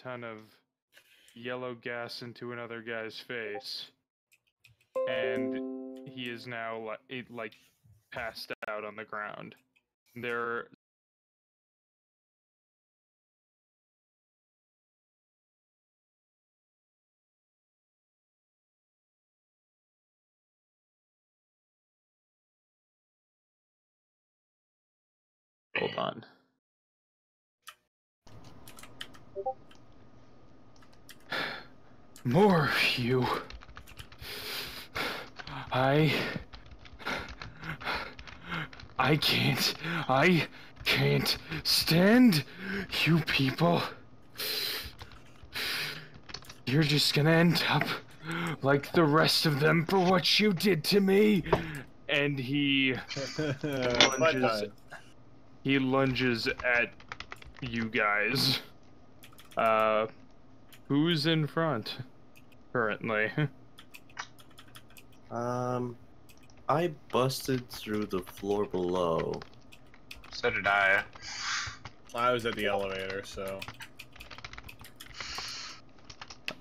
ton of yellow gas into another guy's face, and he is now like passed out on the ground. There. Hold on. More of you. I can't stand you people. You're just gonna end up like the rest of them for what you did to me. And he lunges at you guys. Who's in front currently? I busted through the floor below. So did I. I was at the elevator, so.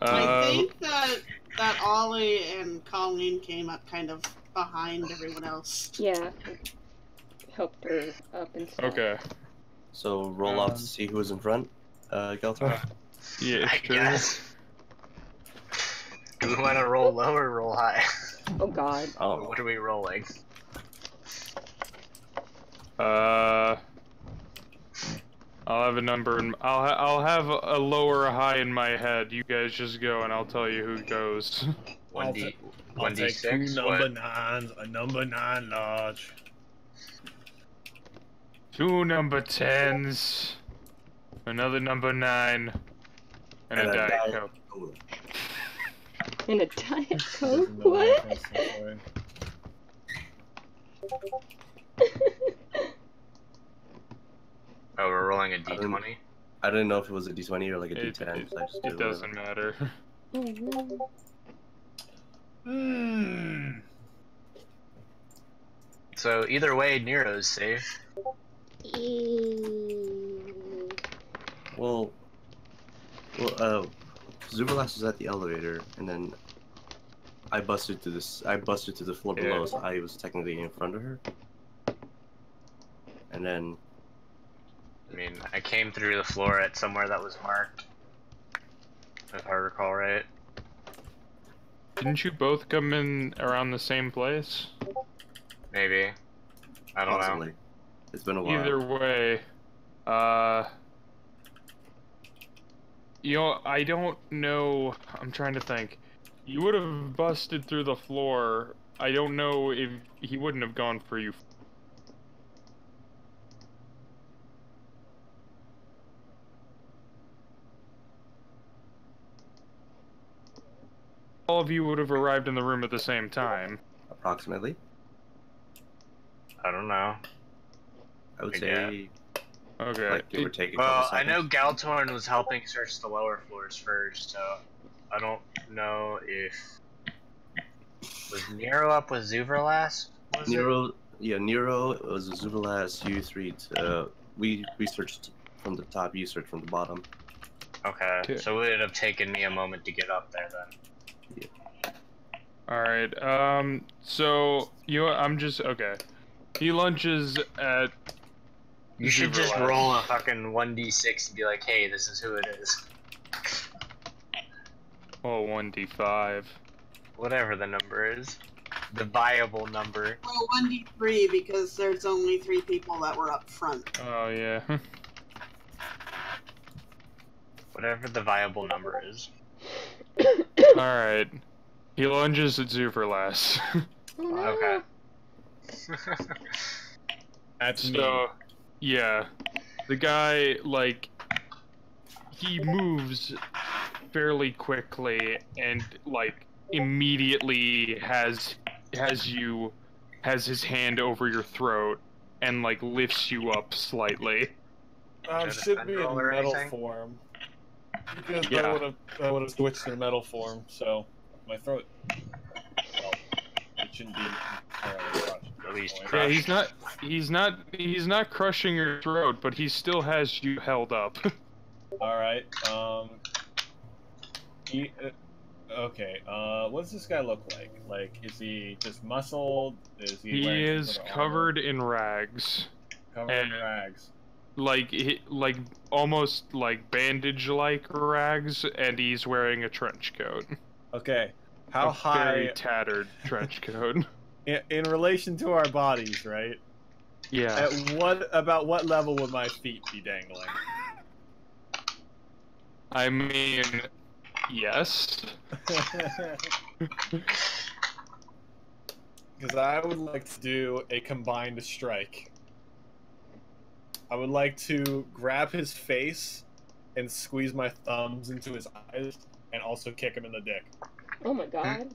I think that Ollie and Colleen came up kind of behind everyone else. Yeah. Helped her up and stuff. Okay. So roll off to see who was in front, Galthor? Yeah, I sure. guess. Do we want to roll low or roll high? Oh god. Oh. What are we rolling? I'll have a number and I'll have a lower or high in my head. You guys just go and I'll tell you who goes. I'll 1D, take 1D6. two number nines, a number 9 large. 2 number 10s, another number 9, and a Diet Coke. In a Diet Coke? Doesn't know What? anything, Oh, we're rolling a D20. I didn't know if it was a D20 or like a D10. So I just did It doesn't matter. Oh no. So either way, Nero's safe. Well, Zuberlas was at the elevator, and then I busted to this. I busted to the floor below, so I was technically in front of her. And then, I mean, I came through the floor at somewhere that was marked. If I recall right. Didn't you both come in around the same place? Maybe. I don't know. possibly, it's been a while. Either way, you know, I don't know. I'm trying to think. You would have busted through the floor. I don't know if he wouldn't have gone for you. All of you would have arrived in the room at the same time. Approximately, I don't know. I would Yeah. say, Okay. like give or take a Well, couple I know seconds. Galtorn was helping search the lower floors first, so I don't know if... Was Nero up with Zuverlas? Was it? Nero, yeah, Nero was Zuberlas. You three, we searched from the top. You searched from the bottom. Okay, so it would have taken me a moment to get up there then. Alright, so, I'm just, okay. He lunges at... You should just Zuverlas. roll a fucking 1d6 and be like, hey, this is who it is. Oh, 1d5. Whatever the number is. The viable number. Well, 1d3 because there's only 3 people that were up front. Oh, yeah. Whatever the viable number is. Alright. He lunges at Zuverlas. Okay. That's me. So, yeah. The guy, like, he moves fairly quickly and, like, immediately has his hand over your throat and, like, lifts you up slightly. Should be in roll or metal anything? form. Because Yeah. I would have switched to metal form, so my throat. Well, it shouldn't be entirely crushed. At least Yeah, crushed. Yeah, he's not crushing your throat, but he still has you held up. All right. Okay. What does this guy look like? Like, is he just muscled? Is he? He wearing some is sort of covered in rags. armor? Covered in rags. Like almost like bandage-like rags, and he's wearing a trench coat. Okay. How a high? Very tattered trench coat. In relation to our bodies, right? Yeah. At about what level would my feet be dangling? I mean, yes. Because I would like to do a combined strike. I would like to grab his face and squeeze my thumbs into his eyes and also kick him in the dick. Oh my god.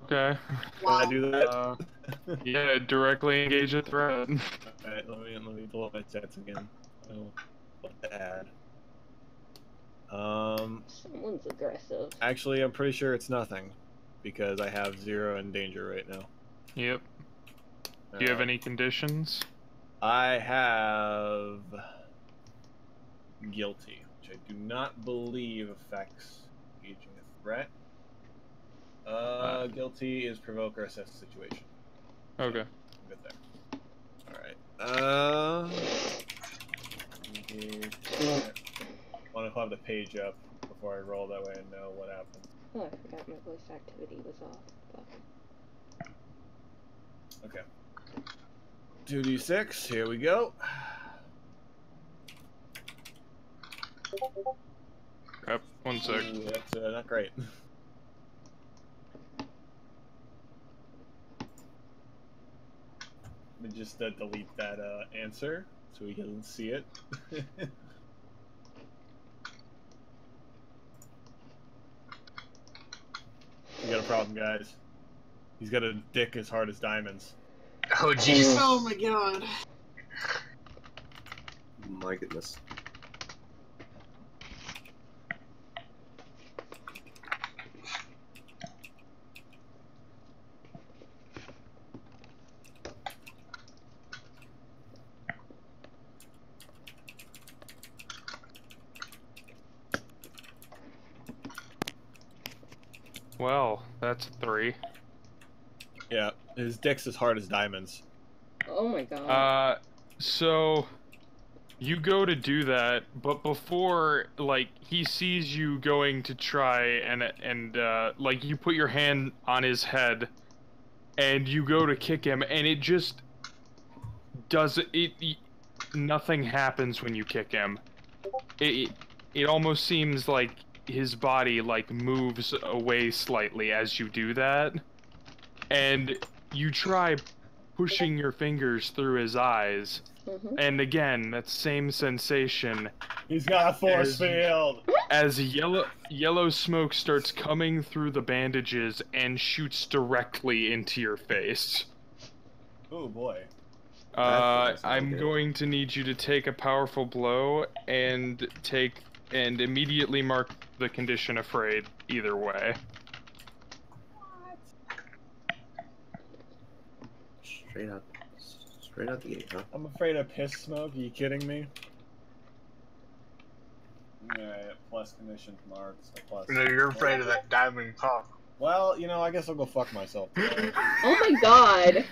Okay. Can I do that? Yeah, directly engage a threat. Alright, let me pull up my stats again. Oh, what to add? Someone's aggressive. Actually, I'm pretty sure it's nothing because I have 0 in danger right now. Yep. Do you have any conditions? I have guilty, which I do not believe affects engaging a threat. Guilty is provoke or assess the situation. Okay. I'm good there. Alright. I want to have the page up before I roll, that way I know what happens. Oh, I forgot my voice activity was off. But... Okay. 2d6, here we go. Yep, 1 sec. Ooh, that's not great. Let me just delete that answer so we can see it. We got a problem, guys. He's got a dick as hard as diamonds. Oh jeez. Oh my god. My goodness. Well, that's 3. Yeah, his dick's as hard as diamonds. Oh my god. So you go to do that, but before, like, he sees you going to try and like, you put your hand on his head and you go to kick him, and it just nothing happens when you kick him. It almost seems like his body, like, moves away slightly as you do that, and you try pushing your fingers through his eyes, and again, that same sensation. He's got a force field! As yellow smoke starts coming through the bandages and shoots directly into your face. Oh boy. I'm going to need you to take a powerful blow and immediately mark the condition afraid either way. Straight out the gate, huh? I'm afraid of piss smoke. Are you kidding me? Alright, plus condition marks. Plus. No, you're afraid of that diamond cock. Well, you know, I guess I'll go fuck myself. Oh my god!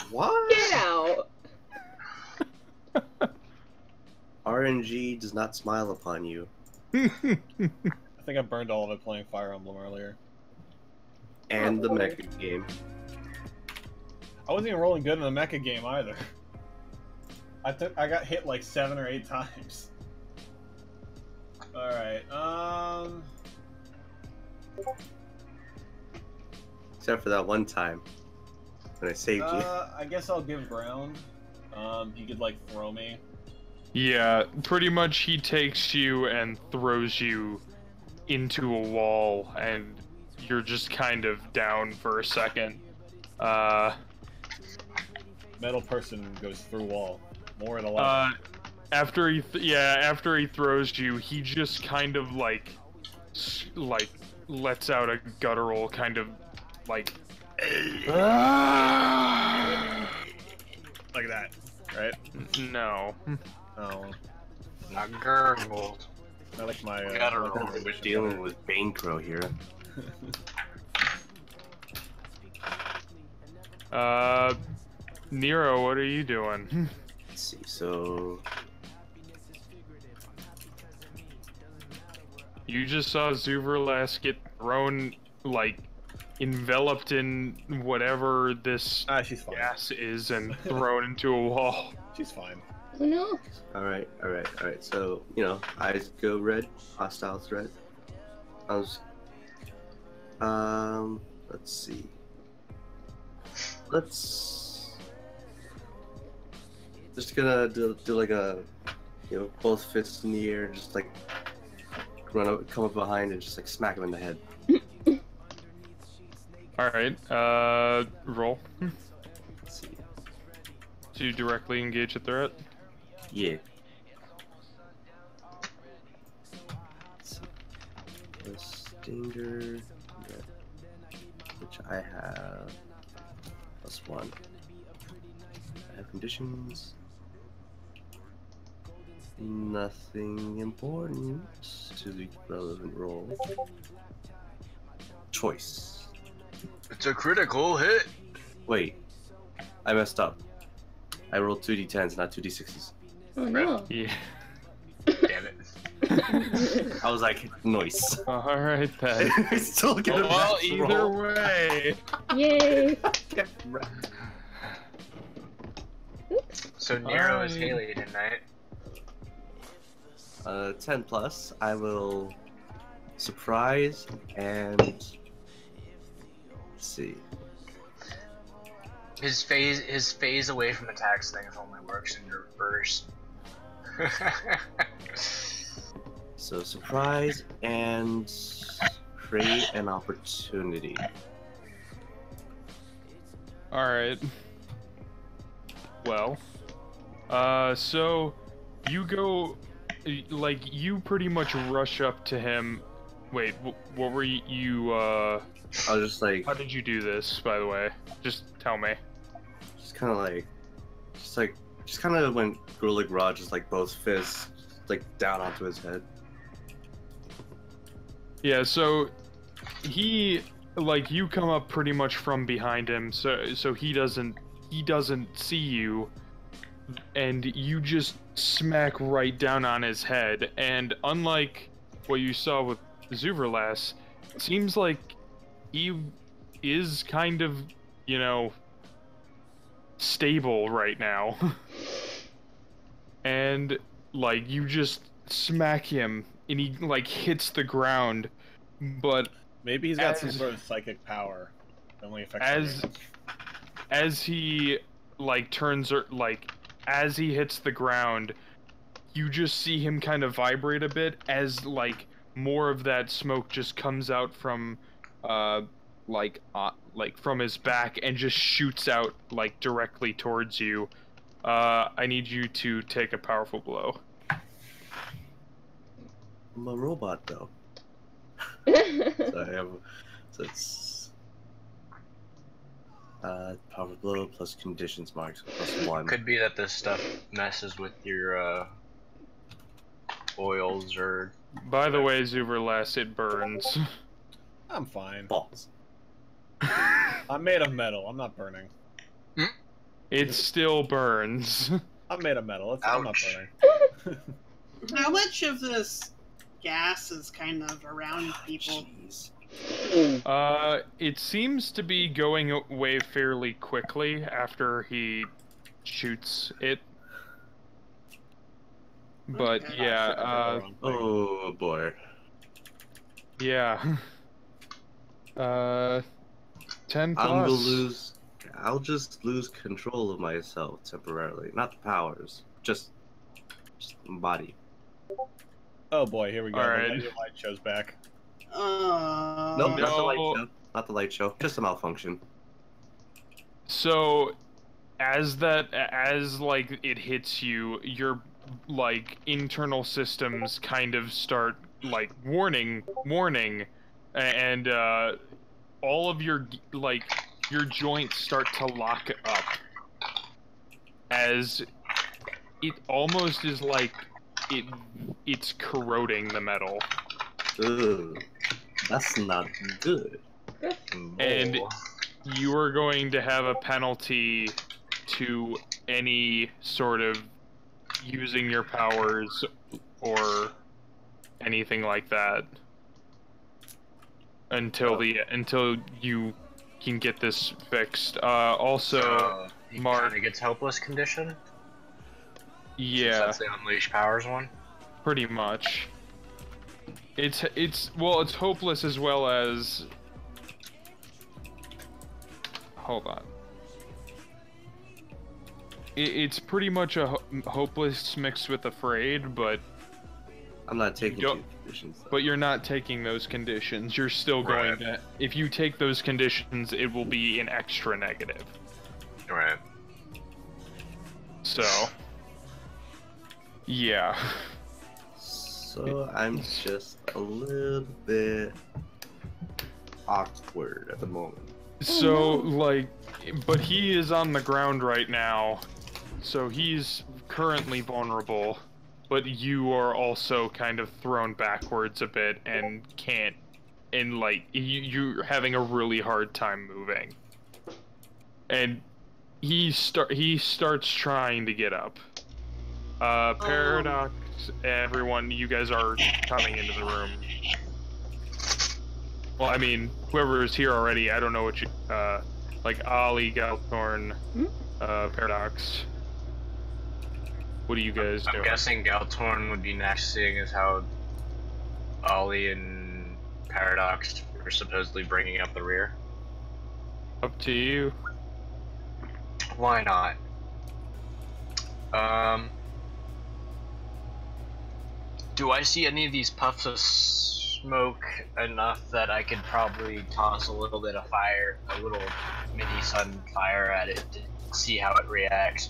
What? Get out! RNG does not smile upon you. I think I burned all of it playing Fire Emblem earlier. And the mecha game. I wasn't even rolling good in the mecha game either. I got hit like 7 or 8 times. Alright, Except for that one time when I saved you. I guess I'll give ground. He could like throw me. Yeah, pretty much he takes you and throws you into a wall, and you're just kind of down for a second. Metal person goes through wall. More at 11. After he throws you, he just kind of like lets out a guttural kind of like like that, right? No. Oh. Not gurgled. I like my. Gotta I like roll. my We're vision dealing better. with Bane Crow here. Nero, what are you doing? Let's see. So You just saw Zuverlas get thrown, like, enveloped in whatever this Ah, she's fine. gas is and thrown into a wall. She's fine. Oh no. all right. So eyes go red. Hostile threat. I was. Let's see. Let's. Just gonna do like a, both fists in the air, just like come up behind and just like smack him in the head. Alright, roll. Let's see. To directly engage a threat. Yeah. Let's see. Plus danger, which I have +1. I have conditions. Nothing important to the relevant roll. Choice. It's a critical hit. Wait, I messed up. I rolled 2d10s, not 2d6s. Oh no. Yeah. Damn it. I was like, nice. Alright then. I still get a Well, max either roll. way. Yay. So Nero is Fine. Haley tonight. 10 plus. I will surprise and let's see. His phase away from attacks thing only works in reverse. So surprise and create an opportunity. Alright. Well. So you go, like, you pretty much rush up to him. Wait, what were you, I was just like, how did you do this, by the way? Just tell me. just kind of went Grulig Rod, just like both fists, like down onto his head. Yeah, so he, like, you come up pretty much from behind him, so he doesn't see you, and you just smack right down on his head. And unlike what you saw with Zuverlas, it seems like he is kind of, stable right now. And like you just smack him and he like hits the ground, but Maybe he's got some As- sort of psychic power that only affects as humans. as he like as he hits the ground, you just see him kind of vibrate a bit as like more of that smoke just comes out from from his back and just shoots out like directly towards you. I need you to take a powerful blow. I'm a robot though. So it's power blow plus conditions marks +1. Could be that this stuff messes with your oils or. By the way, Zuverlas, it burns. I'm fine. Balls. I'm made of metal. I'm not burning. It still burns. I'm made of metal. I'm not Ouch. burning. How much of this gas is kind of around people? Jeez. It seems to be going away fairly quickly after he shoots it. But Okay. yeah, Oh boy. yeah. 10 plus. I'm gonna lose. I'll just lose control of myself temporarily. Not the powers, just the body. Oh boy, here we go. Alright. The laser light show's back. Nope, not the light No. show. Not the light show. Just a malfunction. So, as like it hits you, your like internal systems kind of start like warning, and all of your your joints start to lock up, as it almost is like it's corroding the metal. Ugh, that's not good. And Oh. you are going to have a penalty to any sort of using your powers or anything like that until you can get this fixed. Also, So he Mark- kind of gets helpless condition. Since yeah, that's the unleash powers one. pretty much. It's hopeless as well as. Hold on. It's pretty much a hopeless mixed with afraid, but I'm not taking You don't- two conditions. though. you're not taking those conditions. You're still going Right. to. If you take those conditions, it will be an extra negative. Right. So. Yeah. So I'm just a little bit awkward at the moment. So, like, but he is on the ground right now, so he's currently vulnerable, but you are also kind of thrown backwards a bit and can't, and like, you're having a really hard time moving. And he starts trying to get up. Paradox, everyone, you guys are coming into the room. Well, I mean, whoever is here already, I don't know what you, like Ollie, Galthorn, Paradox. What do you guys do? I'm guessing Galtorn would be next, seeing as how Ollie and Paradox are supposedly bringing up the rear. Up to you. Why not? Do I see any of these puffs of smoke enough that I could probably toss a little bit of fire, a little mini sun fire at it to see how it reacts?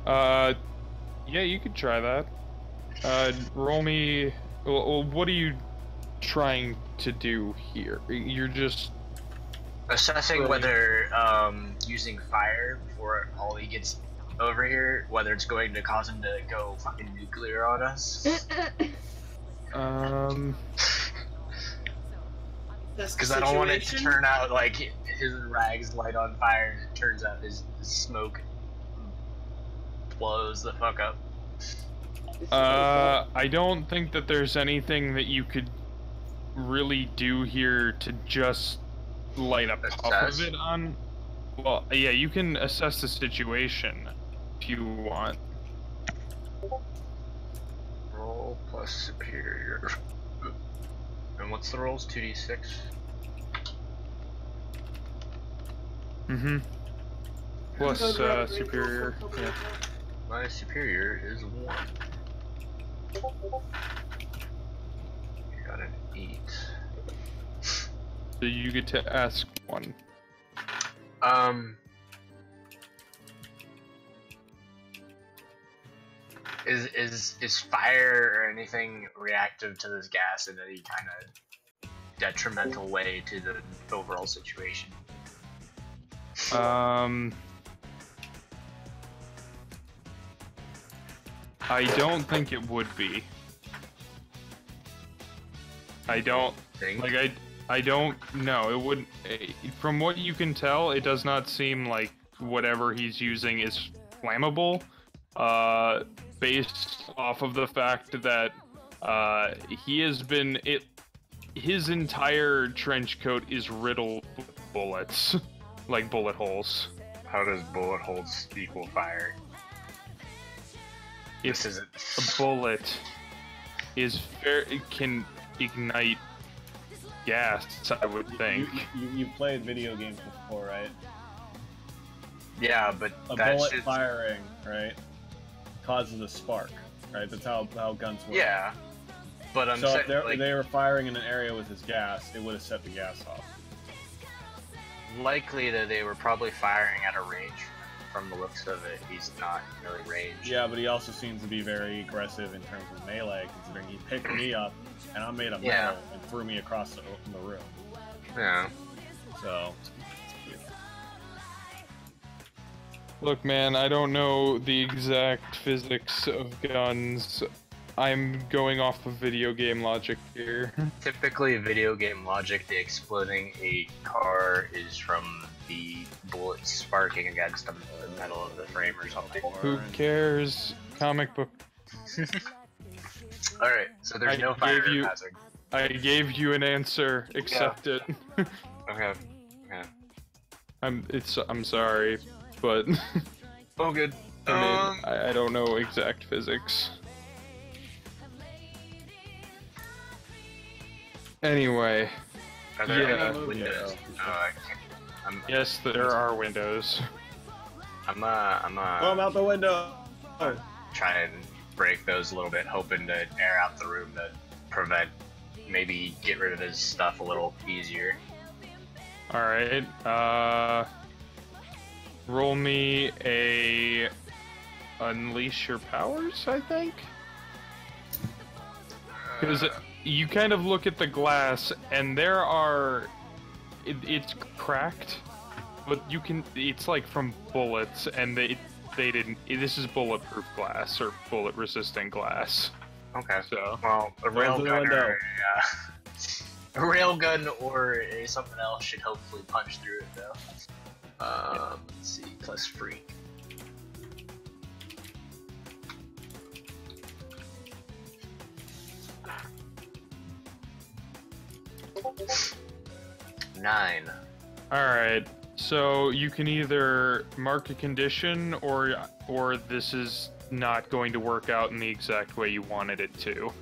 Yeah, you could try that. Roll me. Well, what are you trying to do here? You're just. Assessing Right. whether using fire before Ollie gets over here, whether it's going to cause him to go fucking nuclear on us. That's the Because I don't want it to situation. turn out like his rags light on fire and it turns out his smoke blows the fuck up. I don't think that there's anything that you could really do here to just light a puff Assess? of it on. Well, yeah, you can assess the situation if you want. Roll plus superior. And what's the rolls? 2d6? Mm-hmm. Plus Go grab a drink real superior. quick, Yeah. My superior is 1. Got an 8. So you get to ask one. Is fire or anything reactive to this gas in any kind of detrimental way to the overall situation? I don't think it would be. I don't Thing? like. I don't know. It wouldn't. From what you can tell, it does not seem like whatever he's using is flammable. Based off of the fact that he has been his entire trench coat is riddled with bullets, like bullet holes. How does bullet holes equal fire? If This isn't. a bullet is it can ignite gas, I would think. You played video games before, right? Yeah, but A that bullet shit's- firing, right, causes a spark, right? That's how guns work. Yeah, but I'm So saying if they're- like, they were firing in an area with his gas, it would have set the gas off. likely that they were probably firing at a range. From the looks of it, he's not really ranged. Yeah, but he also seems to be very aggressive in terms of melee, considering he picked me up and I'm made of metal Yeah. and threw me across the room. Yeah. So, Look, man, I don't know the exact physics of guns, I'm going off of video game logic here. Typically, video game logic, the exploding a car is from the bullet sparking against the metal of the frame or something. Who cares? Comic book. Alright, so there's no fire hazard. I gave you an answer. Accept it. Okay. I'm sorry, but Oh, good. I mean, I don't know exact physics. Anyway, Are there yeah. any windows? Yes, there are windows. Come out the window! Try and break those a little bit, hoping to air out the room to prevent, maybe get rid of his stuff a little easier. Alright, roll me a unleash your powers, I think? Because you kind of look at the glass, and there are... it's cracked, but you can... it's like from bullets, and they didn't... this is bulletproof glass, or bullet-resistant glass. Okay. So... well, a railgun or something else should hopefully punch through it, though. Let's see, plus freak. Nine. Alright, so you can either mark a condition, or this is not going to work out in the exact way you wanted it to.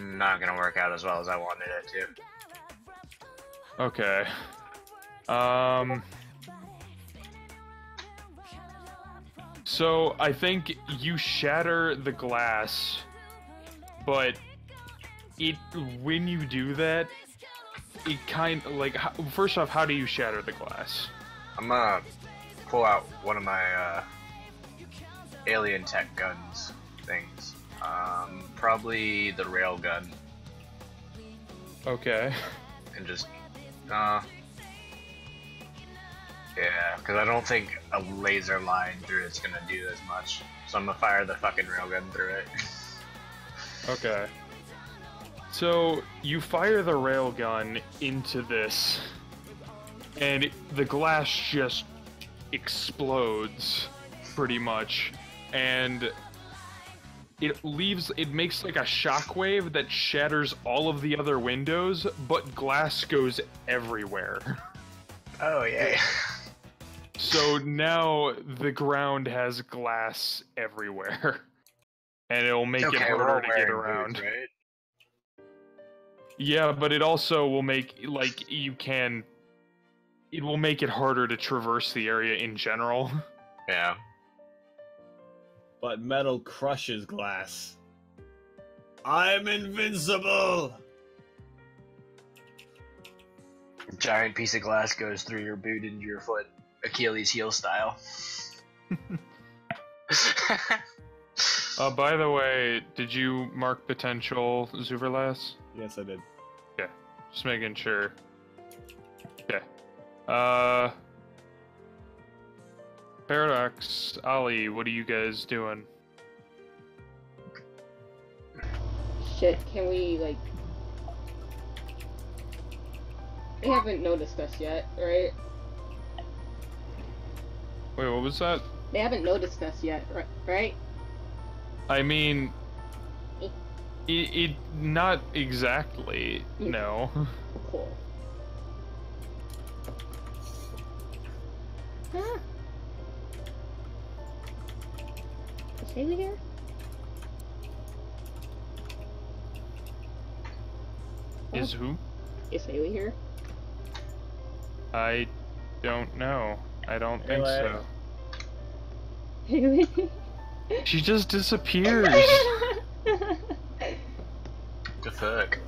Not gonna work out as well as I wanted it to. Okay. So I think you shatter the glass, but when you do that, it kind of like, first off, how do you shatter the glass? I'm gonna pull out one of my alien tech guns things. Probably the railgun. Okay. And just, yeah, because I don't think a laser line through it's gonna do as much. So I'm gonna fire the fucking railgun through it. Okay. So you fire the railgun into this, and the glass just explodes, pretty much, and it makes like a shockwave that shatters all of the other windows, but glass goes everywhere. Oh yeah. So now the ground has glass everywhere, and it'll make it harder to get around. Boots, right? Yeah, but it also will make, like, it will make it harder to traverse the area in general. Yeah. But metal crushes glass. I'm invincible! A giant piece of glass goes through your boot into your foot, Achilles heel style. By the way, did you mark potential, Zuverlas? Yes, I did. Okay, just making sure. Okay. Paradox, Ollie, what are you guys doing? Shit, can we, like... They haven't noticed us yet, right? Wait, what was that? They haven't noticed us yet, right? I mean... It not exactly, no. Cool. Huh? Is Haley here? Is who? Is Haley here? I don't know. I don't think so. Haley? She just disappears. The fuck?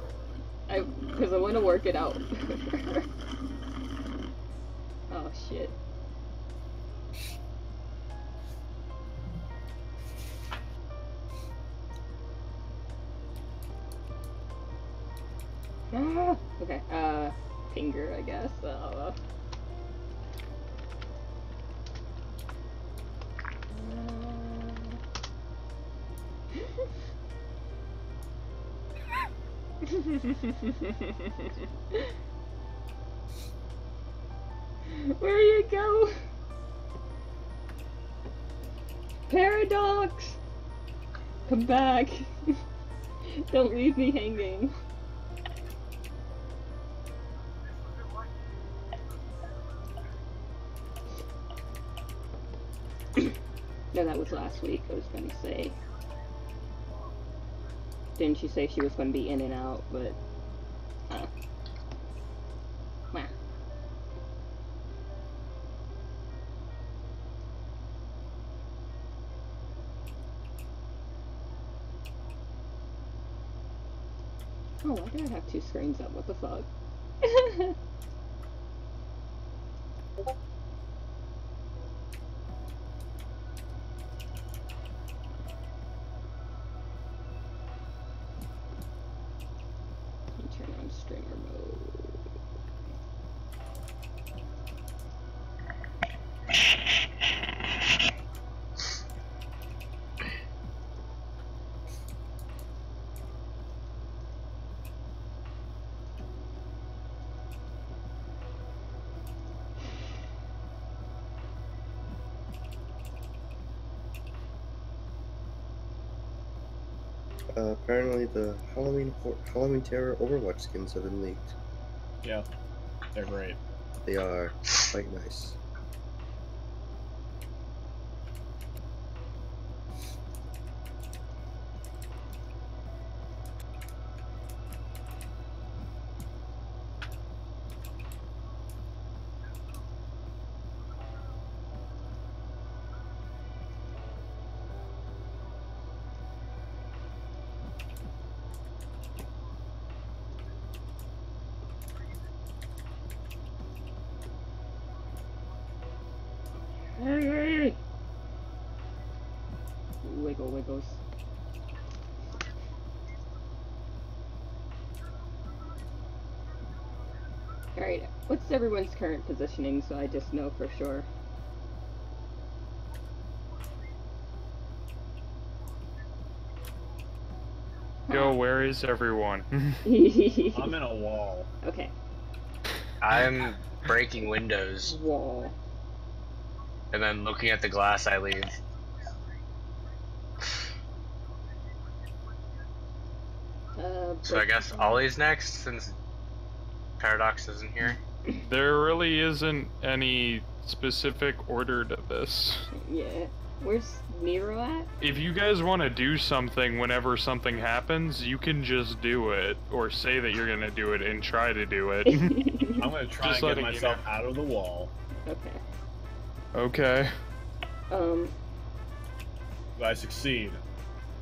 Because I want to work it out. Oh shit. Okay, finger, I guess. Where you go? Paradox! Come back. Don't leave me hanging. No, that was last week, I was gonna say. Didn't she say she was gonna be in and out, but... Meh. Oh, why did I have two screens up? What the fuck? Turn on streamer mode. Apparently the Halloween Terror Overwatch skins have been leaked. Yeah, they're great. They are quite nice. Wiggle wiggles. Alright, what's everyone's current positioning so I just know for sure? Yo, where is everyone? I'm in a wall. Okay. I'm breaking windows, Wall. and then looking at the glass I leave. So I guess Ollie's next, since Paradox isn't here. There really isn't any specific order to this. Yeah. Where's Nero at? If you guys want to do something whenever something happens, you can just do it, or say that you're gonna do it and try to do it. I'm gonna try Just and get letting you myself know. out of the wall. Okay. Okay. Do I succeed?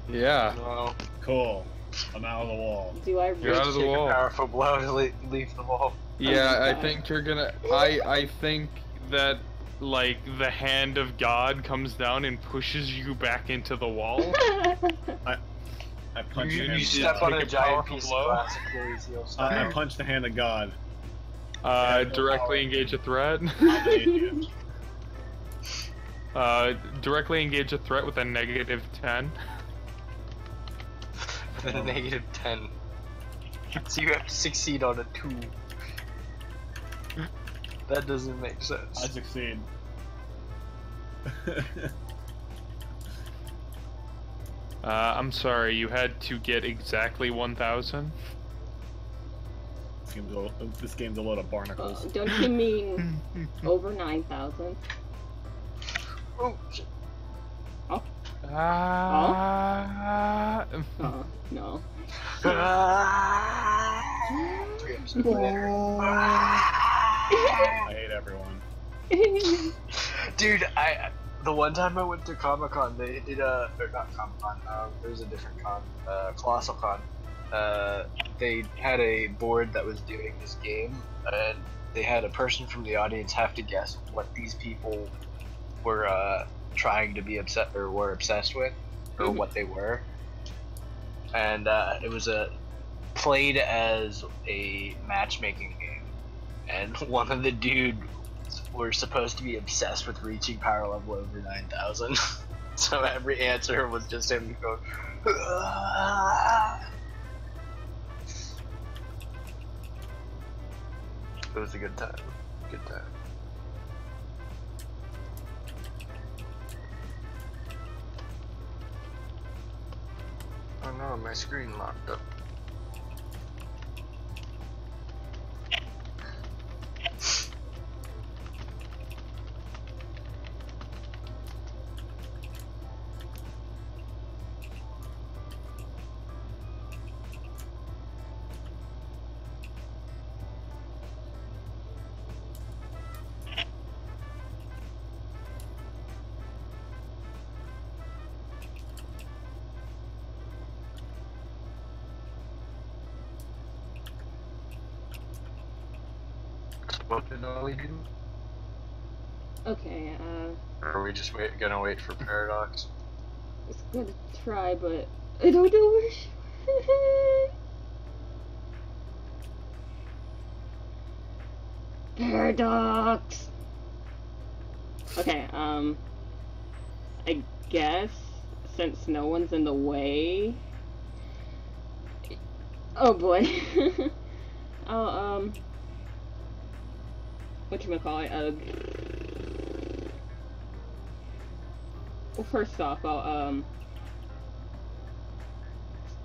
Yeah. No. Cool. I'm out of the wall. Do I You're out of the Take wall. a powerful blow to leave the wall. Yeah, I God. think you're gonna. I think that like the hand of God comes down and pushes you back into the wall. I punch You, the hand you of step God. on a Take a giant powerful piece blow. of glass Achilles heel I style. punch the hand of God. Directly engage a threat. I'm an idiot. Directly engage a threat with a -10. With a negative 10. So you have to succeed on a 2. That doesn't make I sense. succeed. I'm sorry, you had to get exactly 1,000? This game's a load of barnacles. Don't you mean over 9,000? Oh, shit. No. I hate everyone. Dude, the one time I went to Comic-Con, they did or not Comic-Con, there was a different con, Colossal Con. They had a board that was doing this game, and they had a person from the audience have to guess what these people were trying to be upset or were obsessed with, or what they were. And it was played as a matchmaking game, and one of the dudes were supposed to be obsessed with reaching power level over 9,000. So every answer was just him going. It was a good time. Good time. Oh no, my screen locked up. What did Ollie do? Okay, Or are we just gonna wait for Paradox? I was gonna try, but I don't know where she went. Paradox! Okay, I guess, since no one's in the way... Oh boy. I'll, whatchamacallit, well, first off, I'll,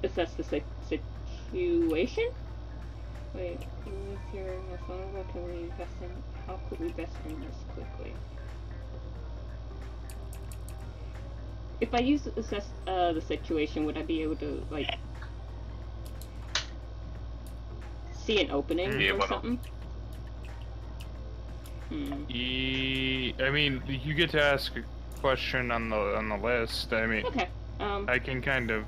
assess the situation? Wait, with your phone, how could we best end this quickly? If I use assess, the situation, would I be able to, like, see an opening or something? I mean, you get to ask a question on the list. I mean, Okay. I can kind of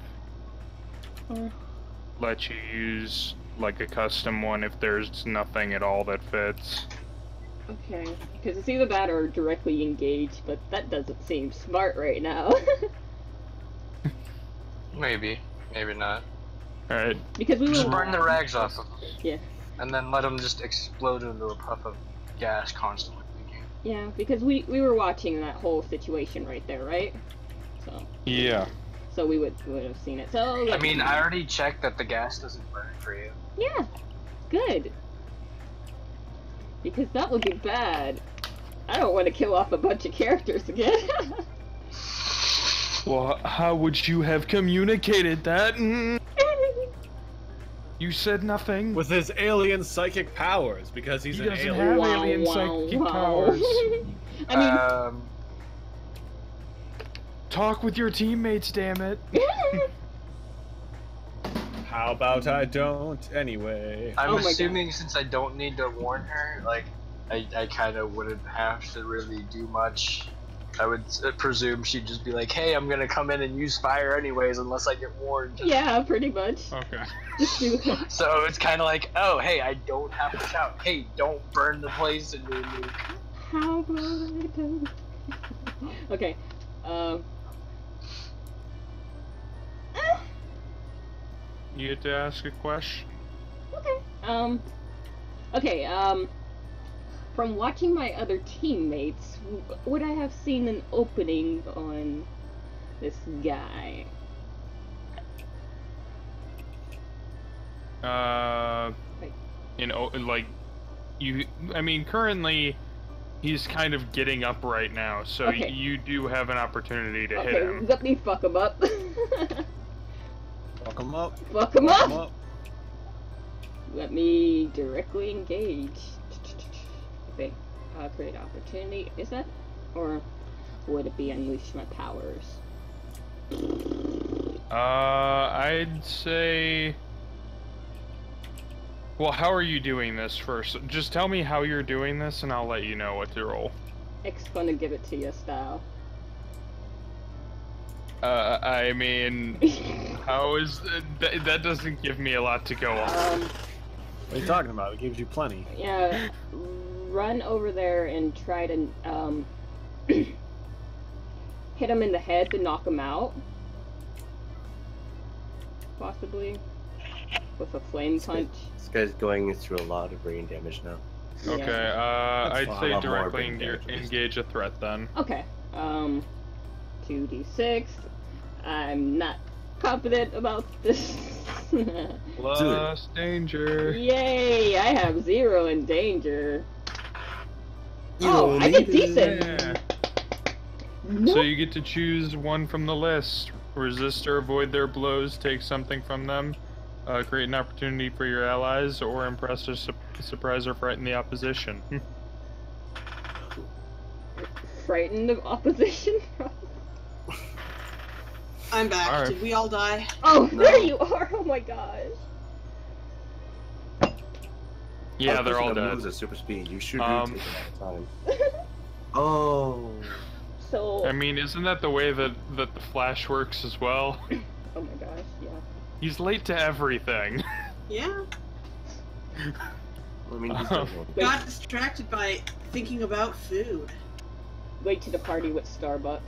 let you use like a custom one if there's nothing at all that fits. Okay, because it's either that or directly engage, but that doesn't seem smart right now. Maybe, maybe not. Alright. Because we Just were burn the rags off of them. Yeah. And then let them just explode into a puff of gas constantly. Yeah, because we were watching that whole situation right there, right? So Yeah. so we would have seen it. So I mean, I already checked that the gas doesn't burn for you. yeah, good. Because that would be bad. I don't want to kill off a bunch of characters again. Well, how would you have communicated that? You said nothing. With his alien psychic powers, because he's He an doesn't alien. have alien psychic powers. I mean, Talk with your teammates, damn it. How about I don't anyway? I'm Oh my assuming since I don't need to warn her, like, I kind of wouldn't have to really do much. I would presume she'd just be like, hey, I'm gonna come in and use fire anyways unless I get warned. yeah, pretty much. Okay. Just do it. So it's kind of like, oh, hey, I don't have to shout, hey, don't burn the place into a nuke. How about I don't? Okay. You get to ask a question. Okay. Okay, from watching my other teammates, would I have seen an opening on this guy? You know, like, I mean, currently, he's kind of getting up right now, so Okay. you do have an opportunity to hit Okay, him. let me fuck him up. Fuck him up. Fuck him Fuck him up! up. Let me directly engage. Okay, create opportunity. Is that? Or would it be unleash my powers? I'd say... Well, how are you doing this first? Just tell me how you're doing this, and I'll let you know what to roll. X gonna give it to you style. I mean... How is... That doesn't give me a lot to go on. What are you talking about? It gives you plenty. Yeah, run over there and try to, hit him in the head to knock him out. Possibly. With a flame punch. This guy's going through a lot of brain damage now. Okay, Yeah. I'd That's say a lot more directly brain damage, at least. engage a threat then. Okay, 2d6. I'm not confident about this. Plus danger. Yay! I have 0 in danger. You Oh, I did only- decent. Yeah. No. So you get to choose one from the list. Resist or avoid their blows, take something from them, create an opportunity for your allies, or impress or surprise or frighten the opposition. Frighten the opposition. I'm back. Alright. Did we all die? Oh, No. there you are! Oh my gosh. Yeah, they're all Moves dead. at super speed. You should Um, take it all the time. Oh. So. I mean, isn't that the way that the Flash works as well? Oh my gosh, yeah. He's late to everything. Yeah. I mean, he's Um, dead. Wait, Got distracted by thinking about food. late to the party with Starbucks.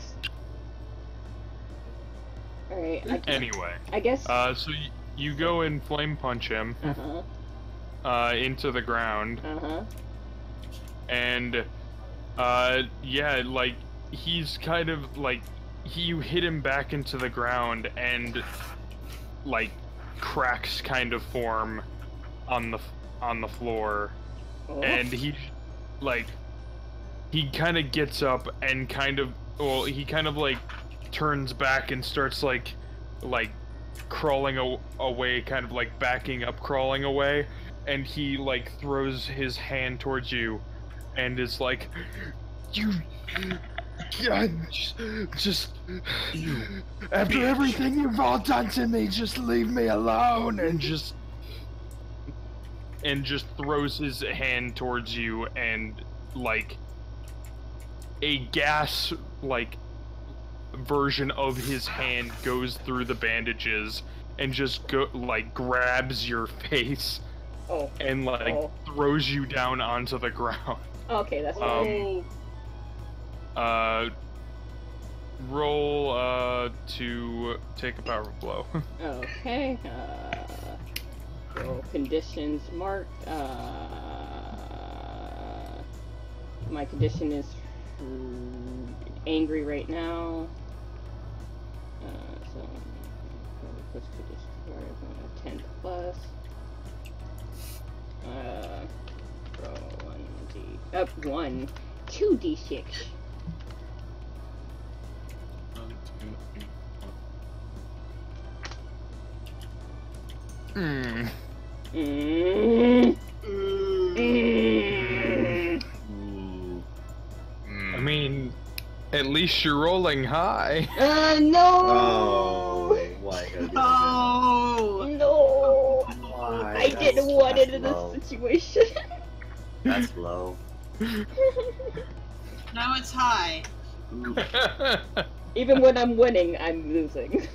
Alright, Anyway, I guess. so you go and flame punch him Uh-huh. into the ground, Uh-huh. and yeah, like he's kind of like you hit him back into the ground, and like cracks kind of form on the floor, Oh. and he like he kind of gets up and kind of he kind of like turns back and starts like crawling away, kind of like backing up, crawling away, and he like throws his hand towards you and is like, you just after everything you've all done to me, just leave me alone, and just throws his hand towards you, and like a gas like version of his hand goes through the bandages and just grabs your face Oh. and throws you down onto the ground. Okay, that's fine. Oh, Roll to take a power blow. Okay. So conditions marked. My condition is angry right now. So push to destroy 10 plus. Roll 1d. Up 1. 2d6. Hmm. Mm. mm, Mm. Ooh. I mean, at least you're rolling high. No! Oh, why gotta do that? oh, No! Why? I didn't want it in low. this situation. That's low. now it's high. Ooh. Even when I'm winning, I'm losing.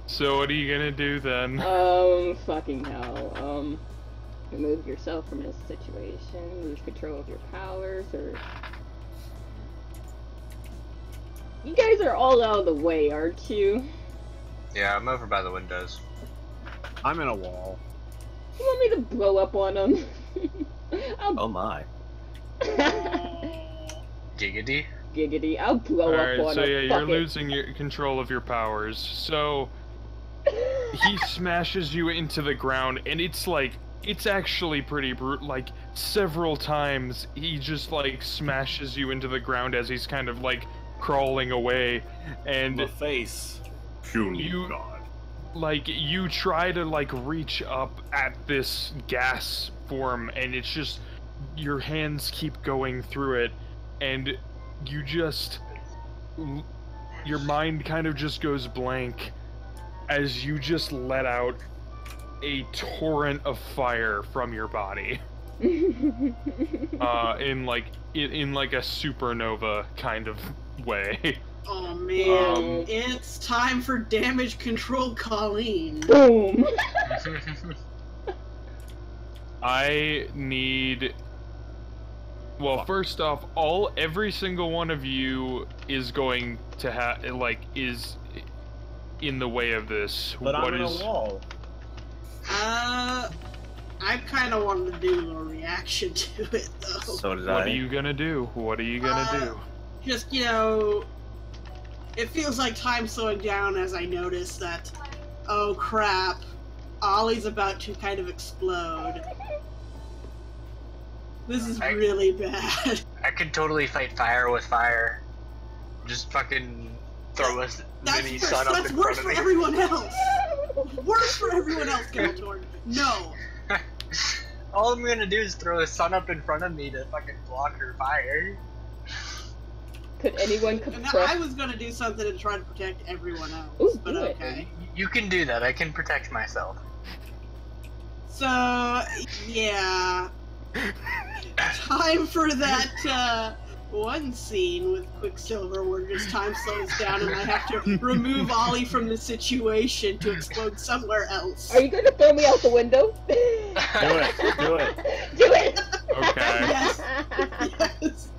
So what are you gonna do then? Fucking hell. Remove yourself from this situation, lose control of your powers, or... You guys are all out of the way, aren't you? Yeah, I'm over by the windows. I'm in a wall. You want me to blow up on them? Oh my. Giggity. Giggity, I'll blow up Alright, on so them. yeah, Fuck you're it. losing your control of your powers. So he smashes you into the ground, and it's actually pretty brutal. Like several times, he just like smashes you into the ground as he's kind of like crawling away, and The face. you like you try to like reach up at this gas form, and it's just your hands keep going through it, and you just your mind kind of just goes blank as you just let out a torrent of fire from your body in like a supernova kind of way. Oh man, Um, it's time for damage control, Colleen. Boom! I need. Well, first off, every single one of you is going to have is in the way of this. But What I'm in is? a wall. I kind of wanted to do a reaction to it though. So did What I. are you gonna do? What are you gonna do? Just it feels like time slowing down as I notice that, oh crap, Ollie's about to kind of explode. This is really bad. I could totally fight fire with fire. Just fucking throw a mini sun up in front worse of for me. everyone else. Worse for everyone else, Skeletor. No. All I'm gonna do is throw a sun up in front of me to fucking block her fire. Could anyone And compress? I was gonna do something to try to protect everyone else, Ooh, but do it. okay. You can do that. I can protect myself. So, yeah. Time for that, one scene with Quicksilver where just time slows down and I have to remove Ollie from the situation to explode somewhere else. Are you going to throw me out the window? Do it. Do it. Do it! Okay. Yes. Yes.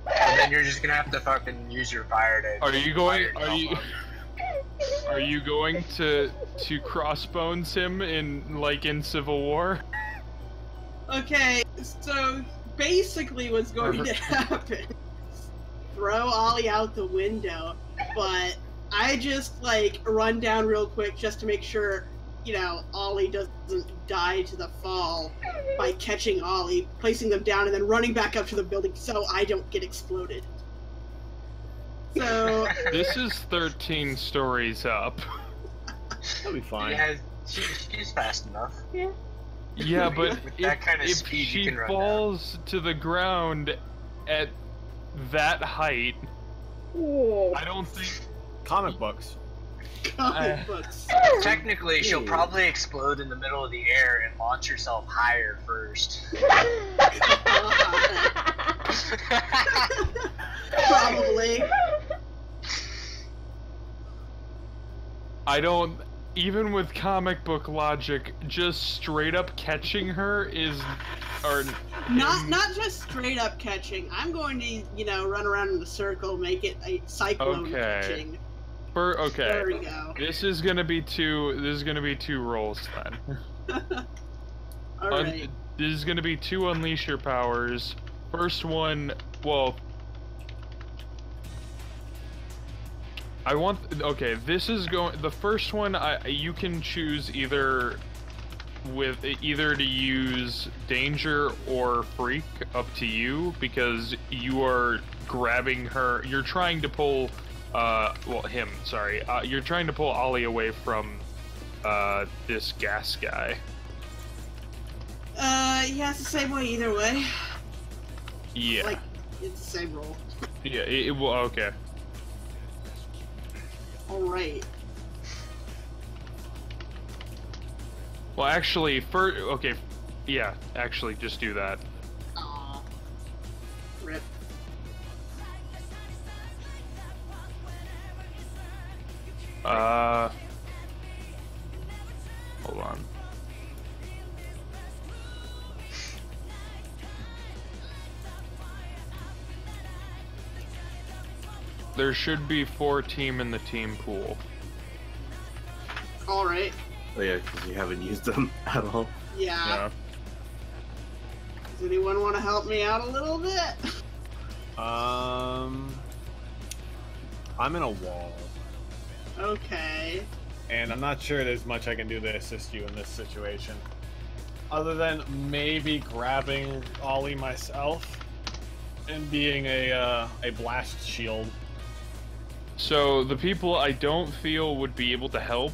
And then you're just gonna have to fucking use your fire to. Are you going? fire Are yourself you? up. Are you going to crossbones him in Civil War? Okay, so basically what's going to happen, throw Ollie out the window, but I just like run down real quick just to make sure, you know, Ollie doesn't die to the fall by catching Ollie, placing them down, and then running back up to the building so I don't get exploded. So, This is 13 stories up. That'll be fine. Yeah, she's fast enough. Yeah. Yeah, but With if, that kind of if speed, you she can run falls to the ground at that height, Ooh. I don't think. Comic books. comic books. Technically, she'll probably explode in the middle of the air and launch herself higher first. Probably. I don't. Even with comic book logic, just straight up catching her is, or Not just straight up catching. I'm going to, you know, run around in a circle, make it a cyclone Okay. catching. okay. There we go. This is gonna be two. This is gonna be two rolls then. Alright. This is gonna be two unleash your powers. First one, well, I want. Okay, this is going. The first one, you can choose either to use danger or freak, up to you, because you are grabbing her. You're trying to pull, him. Sorry, you're trying to pull Ollie away from, this gas guy. Yeah, it's the same way either way. Yeah. Like, it's the same roll. Yeah. Well, okay. Alright. Well, actually, okay, yeah, actually, just do that. Aw. Rip. Hold on. There should be 4 team in the team pool. Alright. Oh yeah, because you haven't used them at all. Yeah. Does anyone want to help me out a little bit? I'm in a wall, Okay. and I'm not sure there's much I can do to assist you in this situation. Other than maybe grabbing Ollie myself and being a blast shield. So, the people I don't feel would be able to help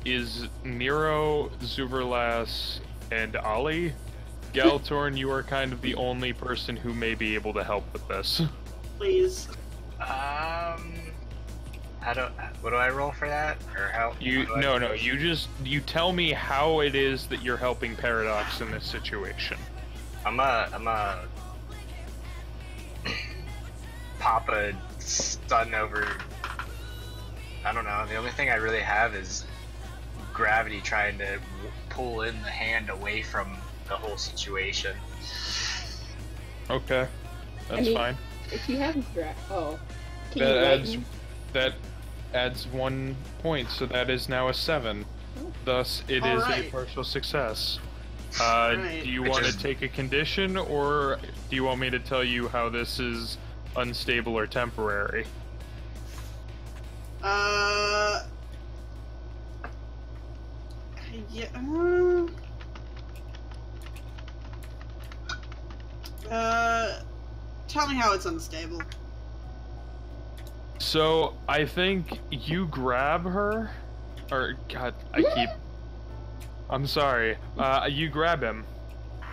is Nero, Zuverlas, and Ollie. Galtorn, you are kind of the only person who may be able to help with this. Please. What do I roll for that? Or how? You tell me how it is that you're helping Paradox in this situation. I'm a pop a stun over. I don't know. The only thing I really have is gravity trying to pull in the hand away from the whole situation. Okay, that's I mean, fine. If you haven't can That you adds lighten? that adds 1 point, so that is now a 7. Oh. Thus, it is a Alright. partial success. Alright. Do you Which want to is- take a condition, or do you want me to tell you how this is unstable or temporary? Yeah. Tell me how it's unstable. So I think you grab her, or God, I'm sorry. You grab him.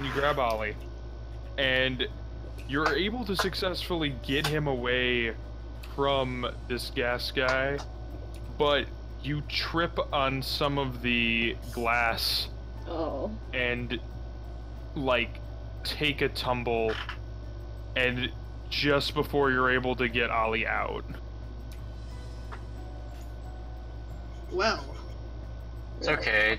You grab Ollie, and you're able to successfully get him away from this gas guy, but you trip on some of the glass. Oh. And like take a tumble, and just before you're able to get Ollie out. Well. It's okay.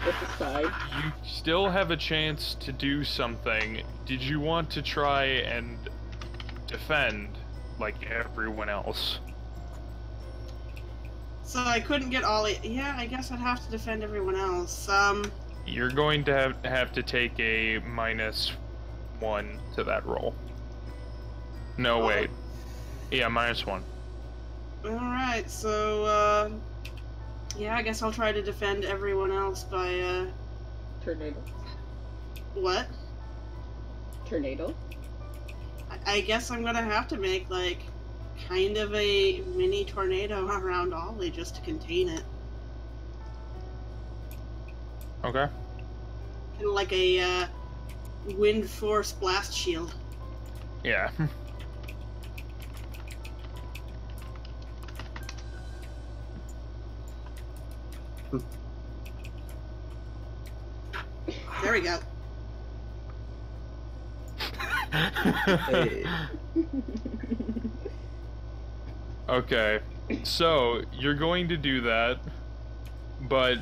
With the side. You still have a chance to do something. Did you want to try and defend like everyone else? So I couldn't get Ollie. Yeah, I guess I'd have to defend everyone else. You're going to have to take a -1 to that roll. No, wait. Yeah, -1. Alright, so, yeah, I guess I'll try to defend everyone else by, Tornado. What? Tornado? I guess I'm gonna have to make, like, kind of a mini tornado around Ollie just to contain it. Okay. Kind of like a, wind force blast shield. Yeah. There we go. Hey. Okay, so you're going to do that, but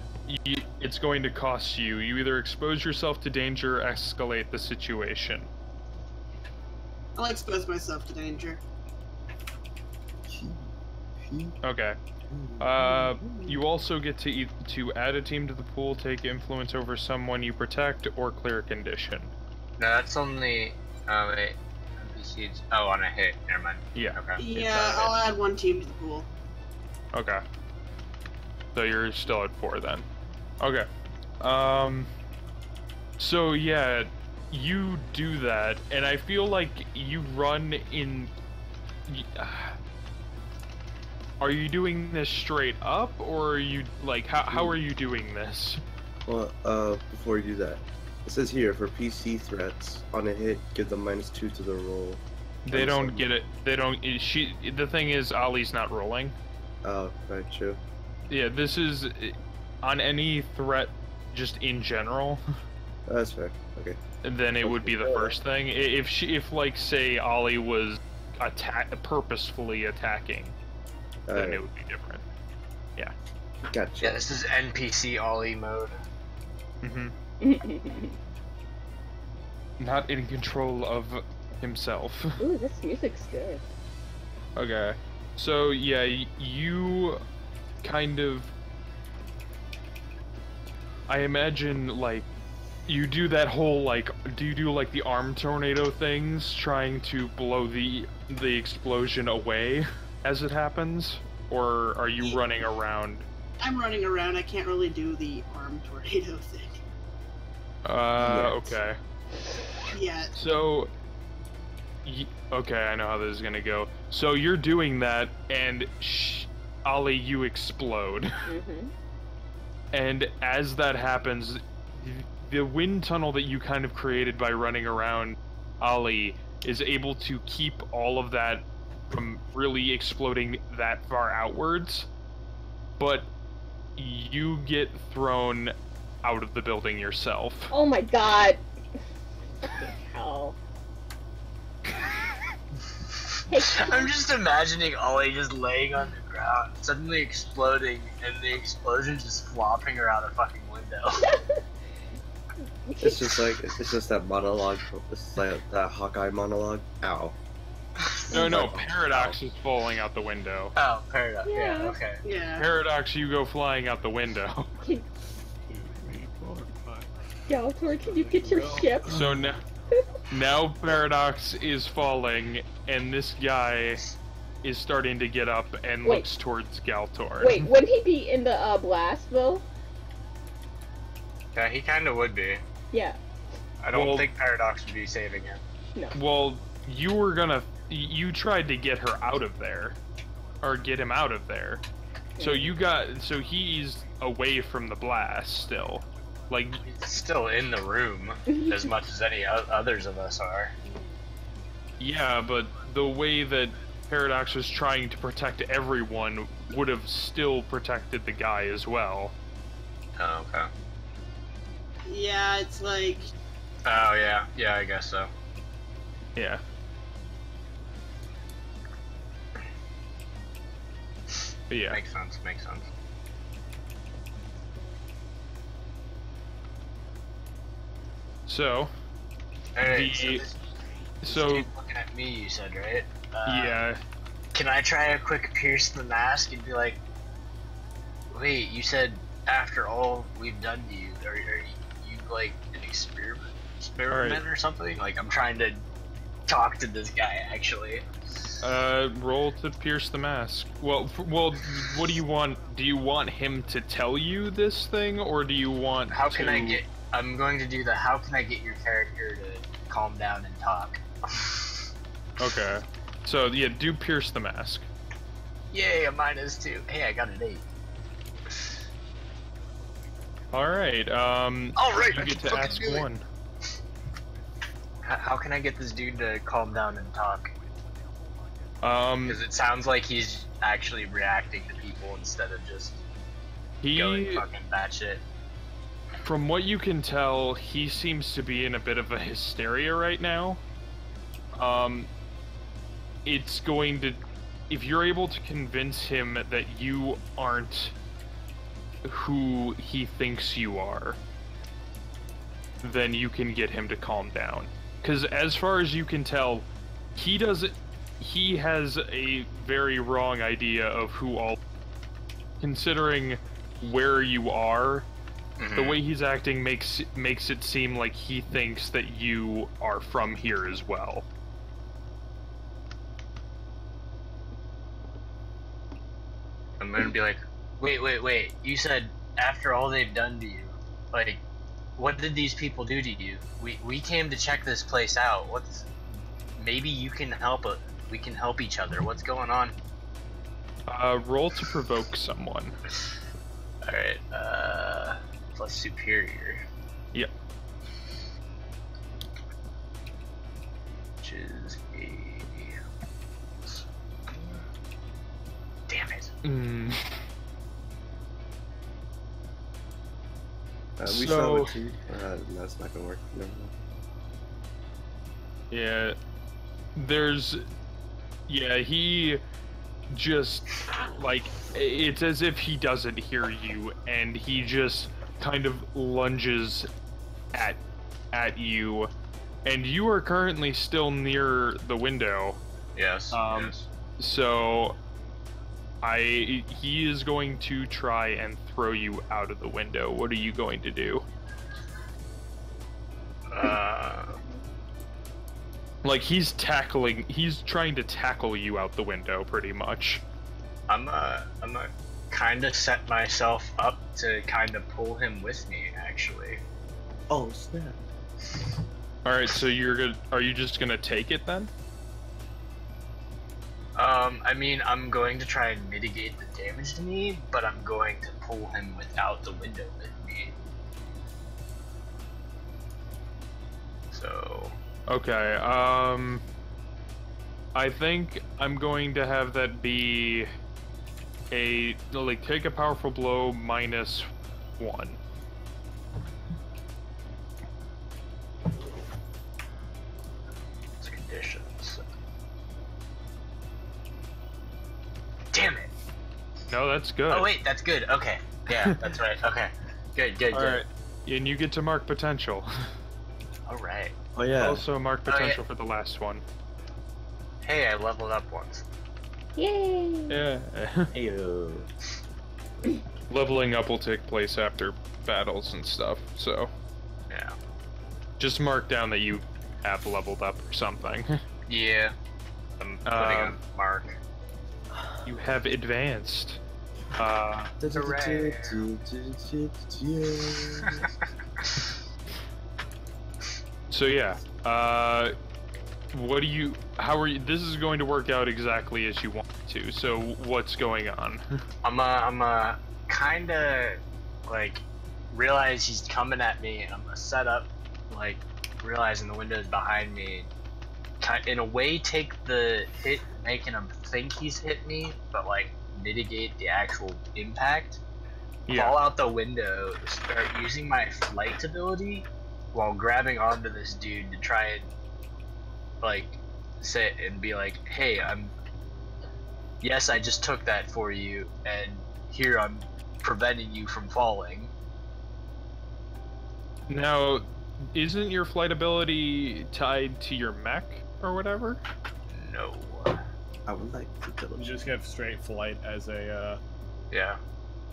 it's going to cost you. You either expose yourself to danger or escalate the situation. I'll expose myself to danger. Okay. You also get to add a team to the pool, take influence over someone you protect, or clear a condition. No, that's only. Oh wait. NPCs. Oh, on a hit. Never mind. Yeah. Okay. Yeah, I'll add one team to the pool. Okay. So you're still at 4 then. Okay. So yeah, you do that, and I feel like you run in. Are you doing this straight up, or are you like how are you doing this? Well, before you do that, it says here for PC threats on a hit, give them -2 to the roll. They don't get it. They don't. The thing is, Ollie's not rolling. Oh, right, true. Yeah, this is on any threat, just in general. That's fair. Okay. Then it would be the first thing. If like say Ollie was purposefully attacking, then it would be different. Yeah. Gotcha. Yeah, this is NPC Ollie mode. Not in control of himself. Ooh, this music's good. Okay. So yeah, you kind of. I imagine like you do that whole like. Do you do like the arm tornado things, trying to blow the explosion away as it happens, or are you running around? I'm running around. I can't really do the arm tornado thing. Okay. Yeah. So, okay, I know how this is gonna go. So you're doing that, and Ollie, you explode. And as that happens, the wind tunnel that you kind of created by running around Ollie is able to keep all of that from really exploding that far outwards, but you get thrown out of the building yourself. Oh my god. Fucking hell. I'm just imagining Ollie just laying on the ground, suddenly exploding, and the explosion just flopping her out a fucking window. It's just that monologue. It's like that Hawkeye monologue. Ow. No, Paradox is falling out the window. Oh, Paradox. Yeah. Yeah, okay. Yeah. Paradox, you go flying out the window. Skeletor, can you get your ship? So now, Now Paradox is falling, and this guy is starting to get up and Wait. looks towards Galtor. Wait, would he be in the blast though? Yeah, he kind of would be. Yeah. I don't Well- think Paradox would be saving him. Well, you tried to get her out of there, or get him out of there. So so he's away from the blast still. Like, He's still in the room as much as any others of us are. yeah, but the way that Paradox was trying to protect everyone would have still protected the guy as well. Oh, okay. Yeah, it's like Oh, yeah. Yeah, I guess so. Yeah. But yeah. Makes sense, makes sense. So, Alright, The- this so dude looking at me, you said, right? yeah. Can I try a quick pierce the mask and be like, wait, you said after all we've done to you, are you like an experiment or something? Like, I'm trying to talk to this guy, actually. Roll to pierce the mask. Well, what do you want? Do you want him to tell you this thing, or do you want How can I to- get... I'm going to do the how can I get your character to calm down and talk. Okay. So, yeah, do pierce the mask. Yay, a -2. Hey, I got an 8. Alright, Alright, you I get can to ask fucking do it. one. How can I get this dude to calm down and talk? Um, Because it sounds like he's actually reacting to people instead of just going he, fucking batshit. from what you can tell, he seems to be in a bit of a hysteria right now. It's going to, if you're able to convince him that you aren't who he thinks you are, then you can get him to calm down. Because as far as you can tell, he has a very wrong idea of who all, considering where you are. The way he's acting makes it seem like he thinks that you are from here as well. I'm gonna be like, wait, you said after all they've done to you, like, what did these people do to you? We came to check this place out. Maybe you can help we can help each other. What's going on? Roll to provoke someone. Alright, plus superior. Yep. Which is a... Damn it. Mm. We So- saw it too. That's not gonna work. Never mind. Yeah. He just, like, it's as if he doesn't hear you, and he just kind of lunges at you, and you are currently still near the window. Yes, yes. So he is going to try and throw you out of the window. What are you going to do? Like, he's trying to tackle you out the window, pretty much. I'm gonna kind of set myself up to kind of pull him with me, actually. Oh snap! Alright, so are you just gonna take it then? I mean, I'm going to try and mitigate the damage to me, but I'm going to pull him without the window with me. So... Okay, I think I'm going to have that be take a powerful blow -1. It's conditions. Damn it! No, that's good. Oh wait, that's good. Okay. Yeah, that's right. Okay. Good, good, good. Alright, and you get to mark potential. Alright. Oh yeah. Also mark Oh, yeah. potential for the last one. Hey, I leveled up once. Yay! Yeah. Heyo. Leveling up will take place after battles and stuff, so Yeah. just mark down that you have leveled up or something. Yeah. I'm putting a mark. You have advanced. So yeah, what do you? How are you? This is going to work out exactly as you want it to. So what's going on? I'm kind of like realize he's coming at me, and I'm gonna set up, like realizing the window's behind me. In a way, take the hit, making him think he's hit me, but like mitigate the actual impact. Yeah. Fall out the window, start using my flight ability while grabbing onto this dude to try and like sit and be like, hey, yes, I just took that for you, and here I'm preventing you from falling. Now, isn't your flight ability tied to your mech or whatever? No. I would like to tell You him. just have straight flight as a Yeah.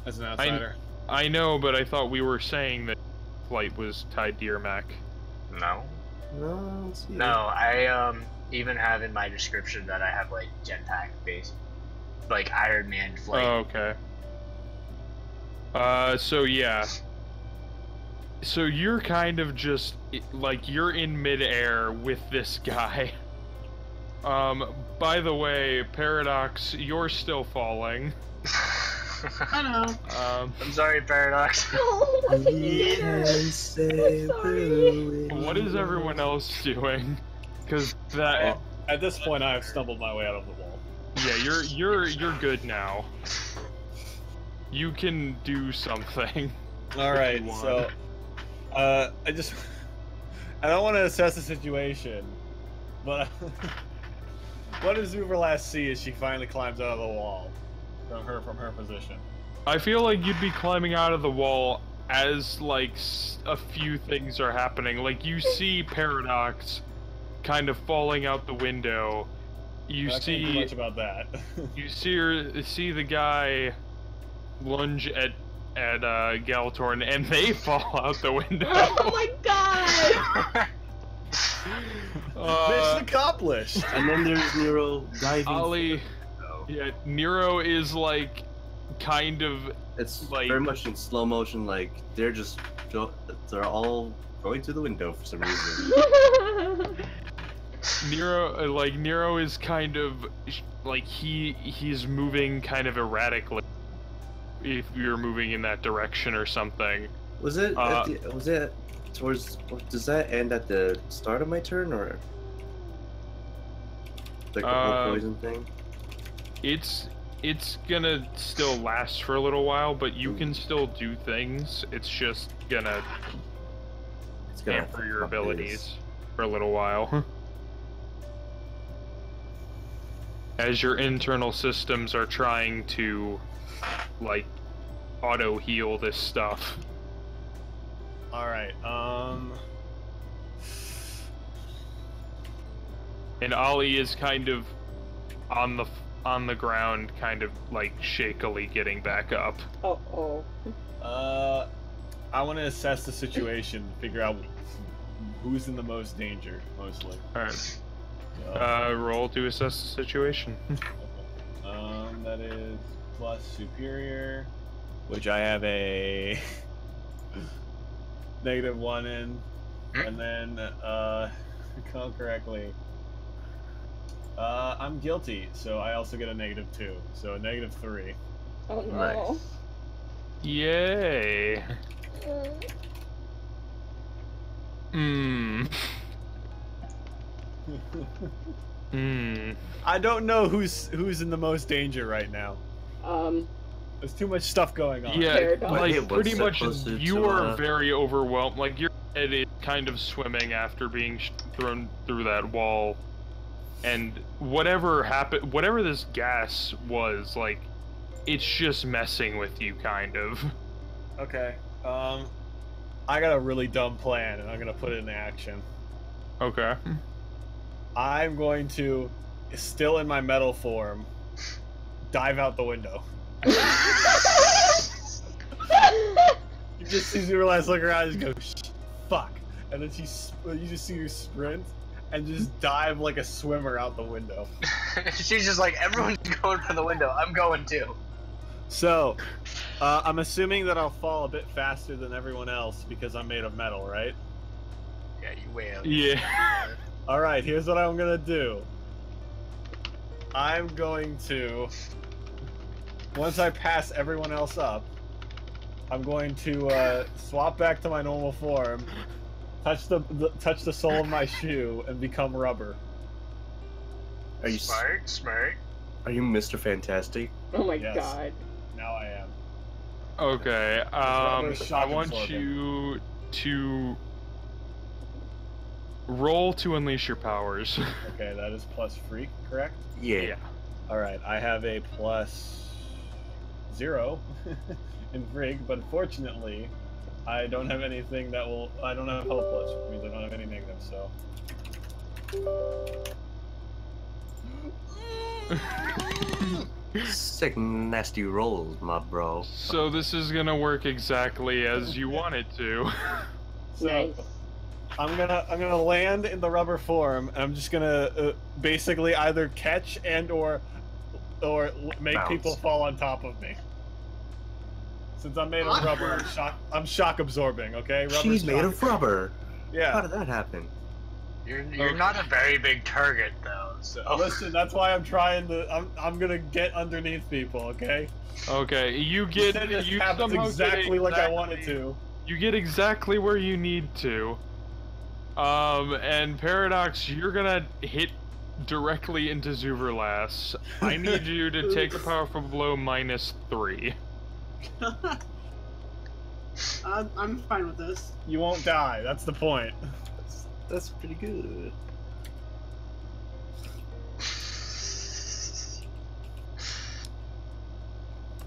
as an outsider. I know, but I thought we were saying that flight was tied to your mech. No. No, let's see. No, I even have in my description that I have like jetpack based, like Iron Man flight. Oh, okay. So yeah. So you're kind of just like you're in midair with this guy. By the way, Paradox, you're still falling. I know. I'm sorry, Paradox. We can say through it. What is everyone else doing? Because that, Well, at this point, I have stumbled my way out of the wall. yeah, you're good now. You can do something. All right, you want. so I don't want to assess the situation, but what does Uber last see as she finally climbs out of the wall from her position? I feel like you'd be climbing out of the wall as like a few things are happening. Like you see Paradox kind of falling out the window. You I can't do see much about that. you see the guy lunge at Galtorn, and they fall out the window. Oh my god! Mission accomplished. And then there's Nero diving. Ollie, yeah, Nero is like kind of It's like- very much in slow motion. Like they're all going to the window for some reason. Nero is kind of like he's moving kind of erratically. If you're moving in that direction or something. Was it? Was it towards? Does that end at the start of my turn or? Like the whole poison thing. It's gonna still last for a little while, but you can still do things. It's just gonna It's gonna hamper your fuck this. abilities for a little while. As your internal systems are trying to, like, auto heal this stuff. All right. And Ollie is kind of on the ground, kind of like shakily getting back up. Oh. I want to assess the situation, figure out who's in the most danger, mostly. Alright. So, Roll to assess the situation. that is plus superior, which I have a -1 in, and then recall correctly. I'm guilty, so I also get a -2, so a -3. Oh no. Nice. Yay! Hmm. Hmm. I don't know who's in the most danger right now. There's too much stuff going on. Yeah, Paradox. like Hey, what's pretty that much closer you to, are very overwhelmed. Like your head is kind of swimming after being thrown through that wall, and whatever happened, whatever this gas was, like, it's just messing with you, kind of. Okay. I got a really dumb plan, and I'm gonna put it into action. Okay. I'm going to, still in my metal form, dive out the window. You just see Zerlas look around and go, fuck. And then you just see her sprint and just dive like a swimmer out the window. She's just like, everyone's going for the window. I'm going too. So, I'm assuming that I'll fall a bit faster than everyone else because I'm made of metal, right? Yeah, you way out. Yeah. Alright, here's what I'm gonna do. I'm going to, once I pass everyone else up, I'm going to swap back to my normal form, touch the sole of my shoe, and become rubber. Are you Smart. Are you Mr. Fantastic? Oh my Yes. god. Now I am. Okay. rubber shock I want absorbing. you to roll to unleash your powers. Okay, that is plus freak, correct? Yeah. Alright, I have a +0 in freak, but fortunately, I don't have anything that will. I don't have health plus, which means I don't have any negatives, so. Sick nasty rolls, my bro. So this is gonna work exactly as you want it to. So, Nice. I'm gonna land in the rubber form, and I'm just gonna basically either catch and or make Bounce. people fall on top of me. Since I'm made of rubber, I'm shock absorbing. Okay, rubber. She's made of rubber. How Yeah. did that happen? You're not a very big target though, so. Listen, that's why I'm trying to. I'm gonna get underneath people. Okay. Okay, you You get said this you happens somehow get exactly like I wanted exactly- to. You get exactly where you need to. And Paradox, you're gonna hit directly into Zuverlass. I need you to take a powerful blow -3. I'm fine with this. You won't die. That's the point. That's pretty good.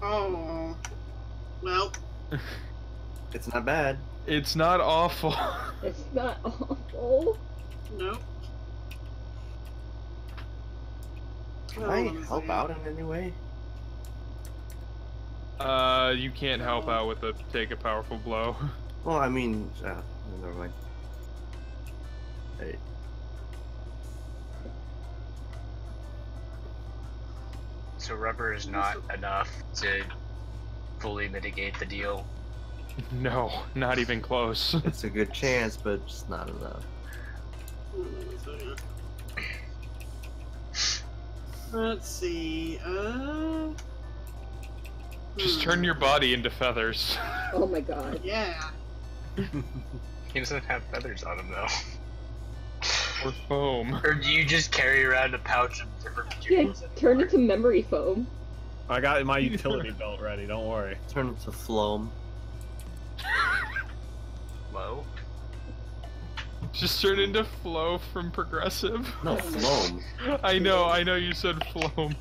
Oh. Well, It's not bad. It's not awful. It's not awful. nope. Can I help out in any way? You can't help out with a take a powerful blow. Well, I mean, never mind. Hey. So rubber is not enough to fully mitigate the deal. No, not even close. It's a good chance, but it's not enough. Let's see. Just turn your body into feathers. Oh my god. Yeah. He doesn't have feathers on him though. Or foam. Or do you just carry around a pouch of different Yeah, materials? turn into memory foam. I got my utility belt ready. Don't worry. Turn it to phloem. Low? Just turn into Flo from Progressive. No, phloem. I know you said Floam.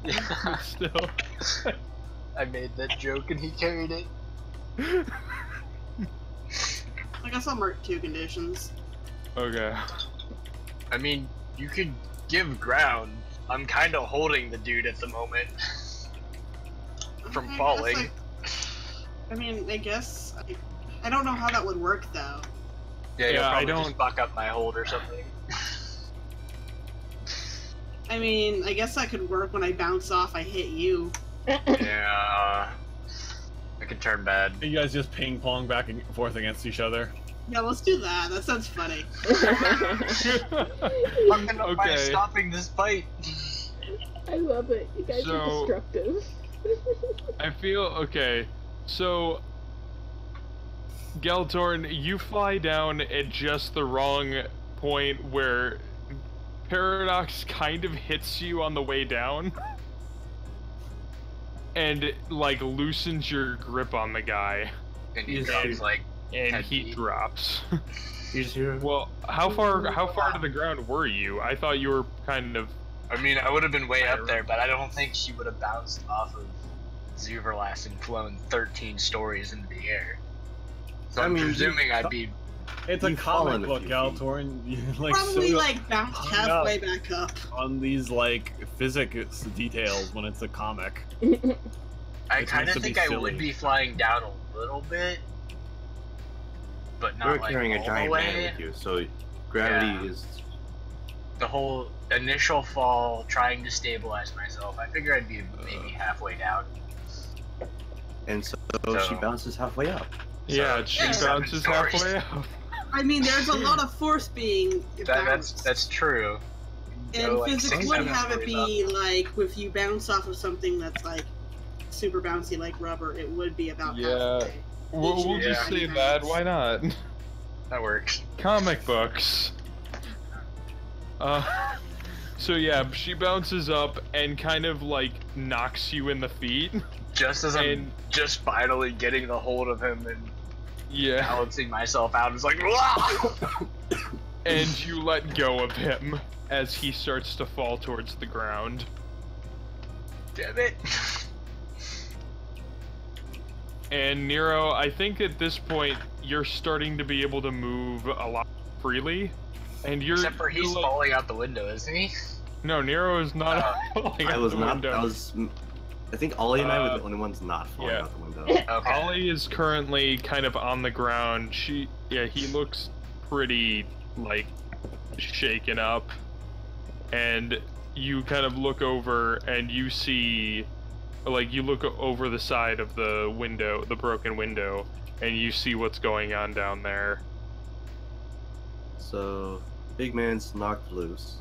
Yeah. Still. I made that joke and he carried it. I guess I'll mark 2 conditions. Okay. I mean, you could give ground. I'm kind of holding the dude at the moment from I guess falling. I guess I don't know how that would work though. Yeah, you'll Yeah, I probably don't- just buck up my hold or something. I mean, I guess that could work when I bounce off. I hit you. Yeah, I could turn bad. You guys just ping pong back and forth against each other. Yeah, let's do that. That sounds funny. Fucking up by Okay. stopping this fight. I love it. You guys are So- destructive. I feel okay. So, Galtorn, you fly down at just the wrong point where Paradox kind of hits you on the way down. And, like, loosens your grip on the guy. And he Yes, drops dude. like, And Head he deep. drops. You just hear? Well, how far to the ground were you? I thought you were kind of... I mean, I would have been way up there, but I don't think she would have bounced off of Zuverlass and flown 13 stories into the air. So I I'm mean, presuming I'd be. It's a You've fallen comic a book, few Galtorn. You, like, Probably so like bounced hung up. halfway back up. on these like physics details when it's a comic. I It's kind meant of to be think I silly. would be flying down a little bit, but not You're like carrying all a giant the way. man with you, so gravity Yeah. is the whole initial fall, trying to stabilize myself. I figure I'd be maybe halfway down. And so she bounces halfway up. Yeah, she Yeah. bounces 7 stories. halfway up. I mean, there's a lot of force being bounced. That's true. And Go, like, physics 6, would 7 have it stories be like if you bounce off of something that's like super bouncy like rubber, it would be about Yeah. halfway. We'll just say that. Why not? That works. Comic books. So yeah, she bounces up and kind of like knocks you in the feet. Just as I'm And- just finally getting the hold of him and Yeah. balancing myself out, it's like, "Wah!" And you let go of him as he starts to fall towards the ground. Damn it. And Nero, I think at this point you're starting to be able to move a lot freely. And you're Except for he's you're like- falling out the window, isn't he? No, Nero is not falling I out was the not. window. I think Ollie and I were the only ones not falling yeah. out the window. Okay. Ollie is currently kind of on the ground. He looks pretty like shaken up, and you kind of look over and you see, like, you look over the side of the window, the broken window, and you see what's going on down there. So, big man's knocked loose,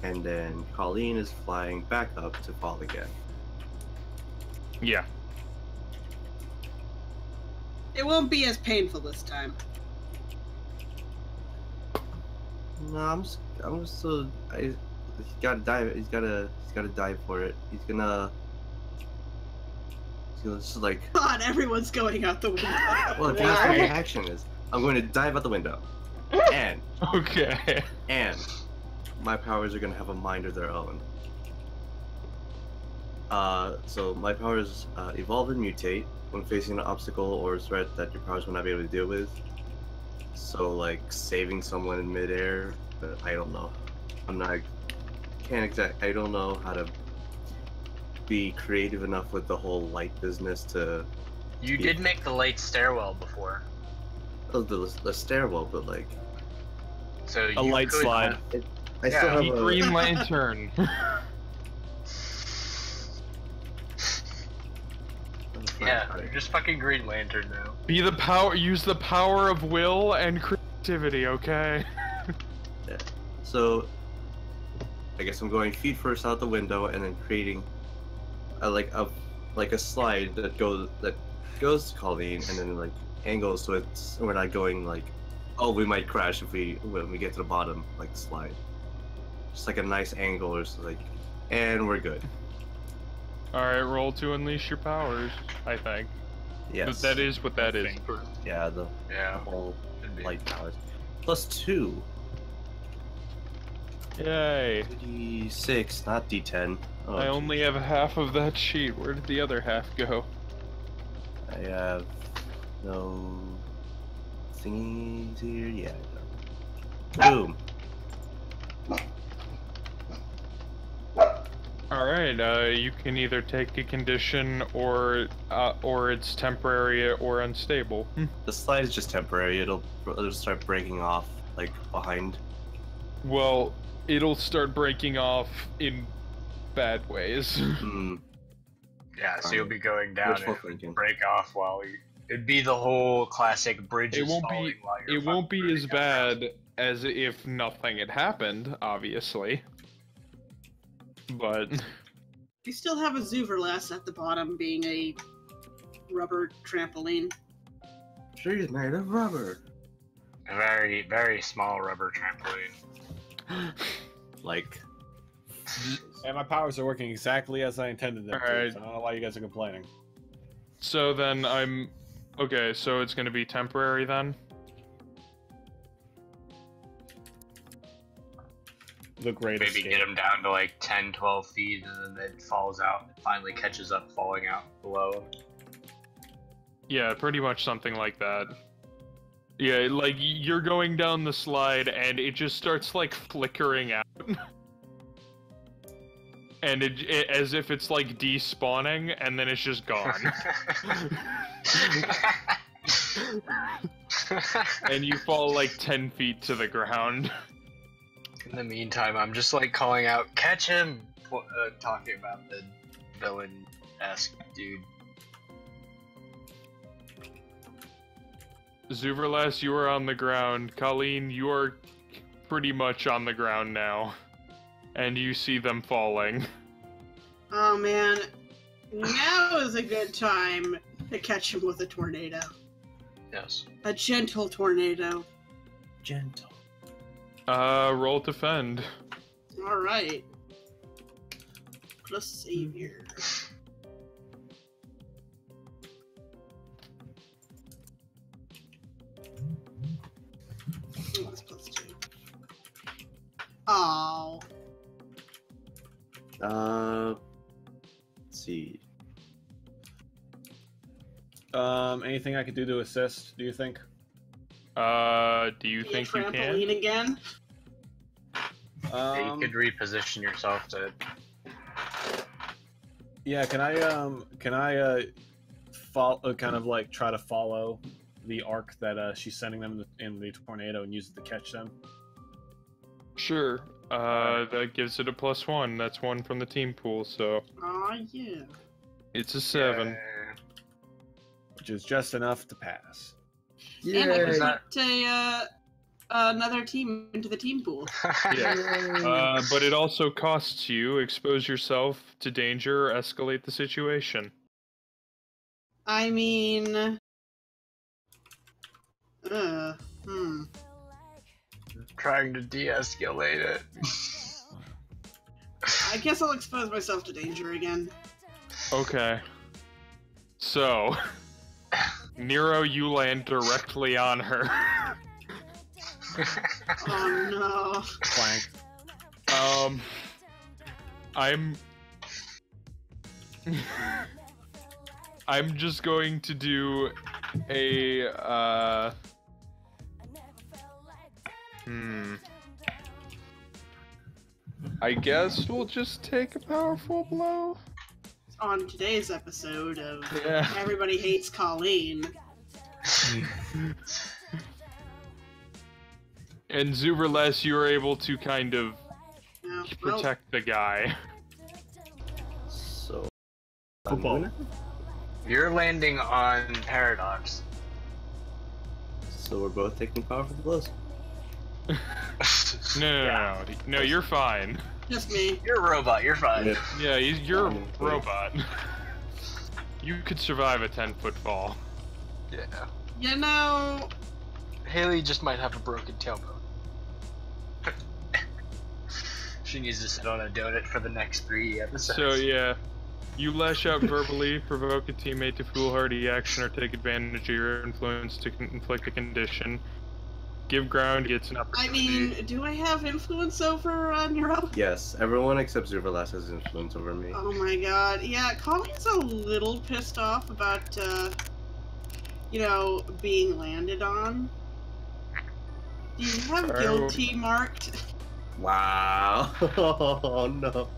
and then Colleen is flying back up to fall again. Yeah. It won't be as painful this time. No, I'm just he's gotta dive. He's gotta dive for it. He's gonna just like. God, everyone's going out the window. Well, the action is, I'm going to dive out the window, and Okay. my powers are gonna have a mind of their own. So my powers evolve and mutate when facing an obstacle or a threat that your powers will not be able to deal with. So like saving someone in midair, but I don't know. I don't know how to be creative enough with the whole light business to. You did make the light stairwell before, Oh, the stairwell, but like so A you light could- slide. I Yeah. still have The a. Green Lantern. Yeah, you're just fucking Green Lantern now. Use the power of will and creativity, okay? So, I guess I'm going feet first out the window and then creating a slide that goes to Colleen and then like angles so we're not going like, oh, we might crash when we get to the bottom, like slide. Just like a nice angle or so, like, and we're good. Alright, roll to unleash your powers, I think. Yes. But that is what that is. think. Yeah, the Yeah. whole Should be. light powers. +2. Yay. D6, not D10. Oh, I only have half of that sheet. Where did the other half go? I have no thingies here. Yeah. I know. Boom. Alright, you can either take a condition or it's temporary or unstable. The slide is just temporary. It'll start breaking off like behind. Well, it'll start breaking off in bad ways. Hmm. Yeah, so you'll be going down Wishful and thinking. break off while you. It'd be the whole classic bridges It won't falling be while you're it won't fucking be as burning down. bad as if nothing had happened, obviously. But You still have a Zooverlass at the bottom being a rubber trampoline. She's made of rubber. A very, very small rubber trampoline. Like. And my powers are working exactly as I intended them Alright. to, so I don't know why you guys are complaining. so then okay, so it's gonna be temporary then? The great Maybe escape. get him down to like 10, 12 feet, and then it falls out and finally catches up falling out below him. Yeah, pretty much something like that. Yeah, like you're going down the slide and it just starts like flickering out. And it as if it's like despawning and then it's just gone. And you fall like 10 feet to the ground. In the meantime, I'm just like calling out, catch him! Talking about the villain-esque dude. Zuverlas, you are on the ground. Colleen, you are pretty much on the ground now. And you see them falling. Oh man, now is a good time to catch him with a tornado. Yes. A gentle tornado. Gentle. Roll to fend. Alright. Put a save here. Oh, that's +2. Oh. Let's see. Anything I could do to assist? Do you think? Do you Be a think you can? trampoline again? You could reposition yourself to. Yeah. Can I follow? Kind of like try to follow the arc that she's sending them in the tornado and use it to catch them. Sure. That gives it a +1. That's 1 from the team pool, so Aw, yeah. it's a 7. Which is just enough to pass. And I Is can that- put another team into the team pool. But it also costs you expose yourself to danger or escalate the situation. I mean... Trying to de-escalate it. I guess I'll expose myself to danger again. Okay. So, Nero, you land directly on her. Oh no. Flank. I'm just going to do a, I guess we'll just take a powerful blow. On today's episode of Yeah. Everybody Hates Colleen. And Zuverless, you were able to kind of Well, protect the guy. So. Football. You're landing on Paradox. So we're both taking powerful blows. No, you're fine. just me. You're a robot, you're fine. Yeah. Yeah, you're a Fine, robot. You could survive a 10-foot fall. Yeah. You know, Haley just might have a broken tailbone. She needs to sit on a donut for the next 3 episodes. So yeah, you lash out verbally, provoke a teammate to foolhardy action, or take advantage of your influence to inflict a condition. Give ground gets an I opportunity. mean, do I have influence over Nero? Yes, everyone except Zuverlas has influence over me. Oh my god. Yeah, Colleen's a little pissed off about, being landed on. Do you have Alright, guilty marked? Wow. Oh no.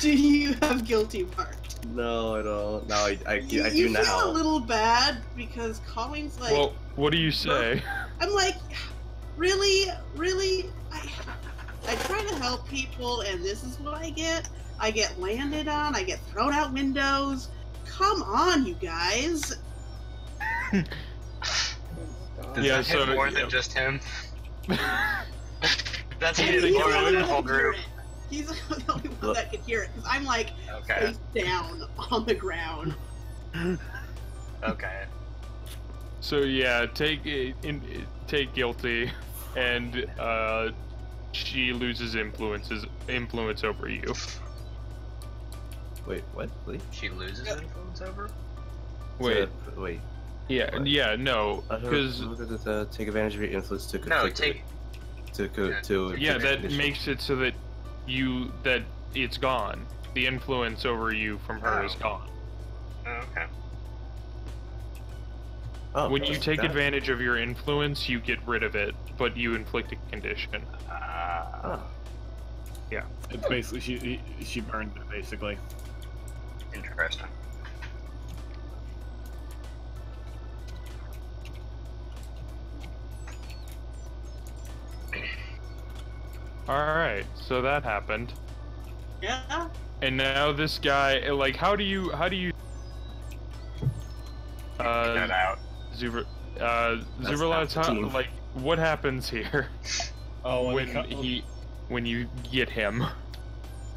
Do you have guilty marked? No, I don't. No, I You do feel now. a little bad because Colleen's like, Well, what do you say? I'm like, really? I try to help people and this is what I get? I get landed on, I get thrown out windows. Come on, you guys. Does Yeah, that hit so- more yeah. than just him? That's He's hitting the more only than the one whole that can hear group. it. He's the only one that can hear it because I'm like Okay. face down on the ground. Okay. So yeah, take guilty, and she loses influence over you. Wait, what? Wait. She loses influence over? Wait, Wait. yeah, What? yeah, no, because take advantage of your influence to No, conflict take. to yeah, that condition. makes it so that it's gone. The influence over you from her is Oh. gone. Oh, okay. Oh, When you just take that. advantage of your influence, you get rid of it, but you inflict a condition. Oh. It's basically she burned it basically. Interesting. Alright, so that happened. Yeah. And now this guy, like, how do you... Get out. Zuberlat's, half the team. like, what happens here Oh, when you get him?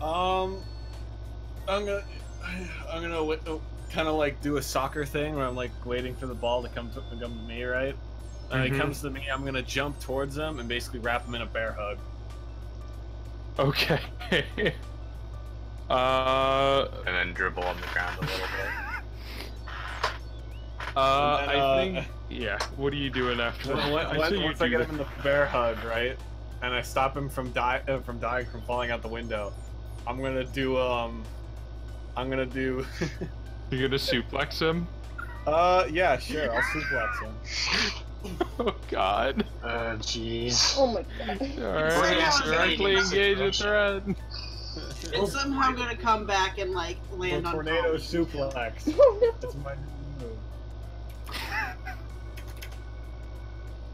I'm gonna kind of like do a soccer thing where I'm like waiting for the ball to come to me, right? And Mhm. it comes to me, I'm gonna jump towards him and basically wrap him in a bear hug. Okay. And then dribble on the ground a little bit. And then, I think, yeah. What are you doing after that? Once I get him in the bear hug, right, and I stop him from dying from falling out the window, I'm gonna do You're gonna suplex him? yeah, sure, I'll suplex him. Oh God. Jeez. Oh my god. Alright, Yes, directly yes, engage a yes. threat. It's somehow gonna come back and like land on Tornado top. suplex. Oh no. That's my new move.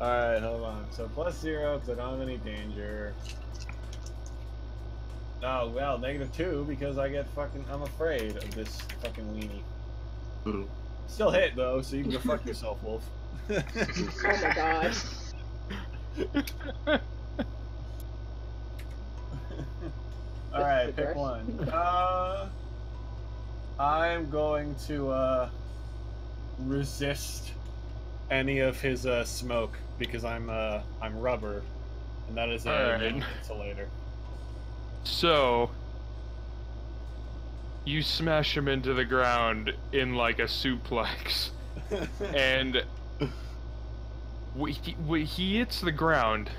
Alright, hold on. So +0 because I don't have any danger. Oh, well, -2 because I'm afraid of this fucking weenie. Mhm. Still hit though, so you can go fuck yourself, Wolf. Oh my gosh. Alright, pick one. I'm going to resist any of his smoke because I'm rubber, and that is a Alright. insulator. So, you smash him into the ground in like a suplex, and he hits the ground,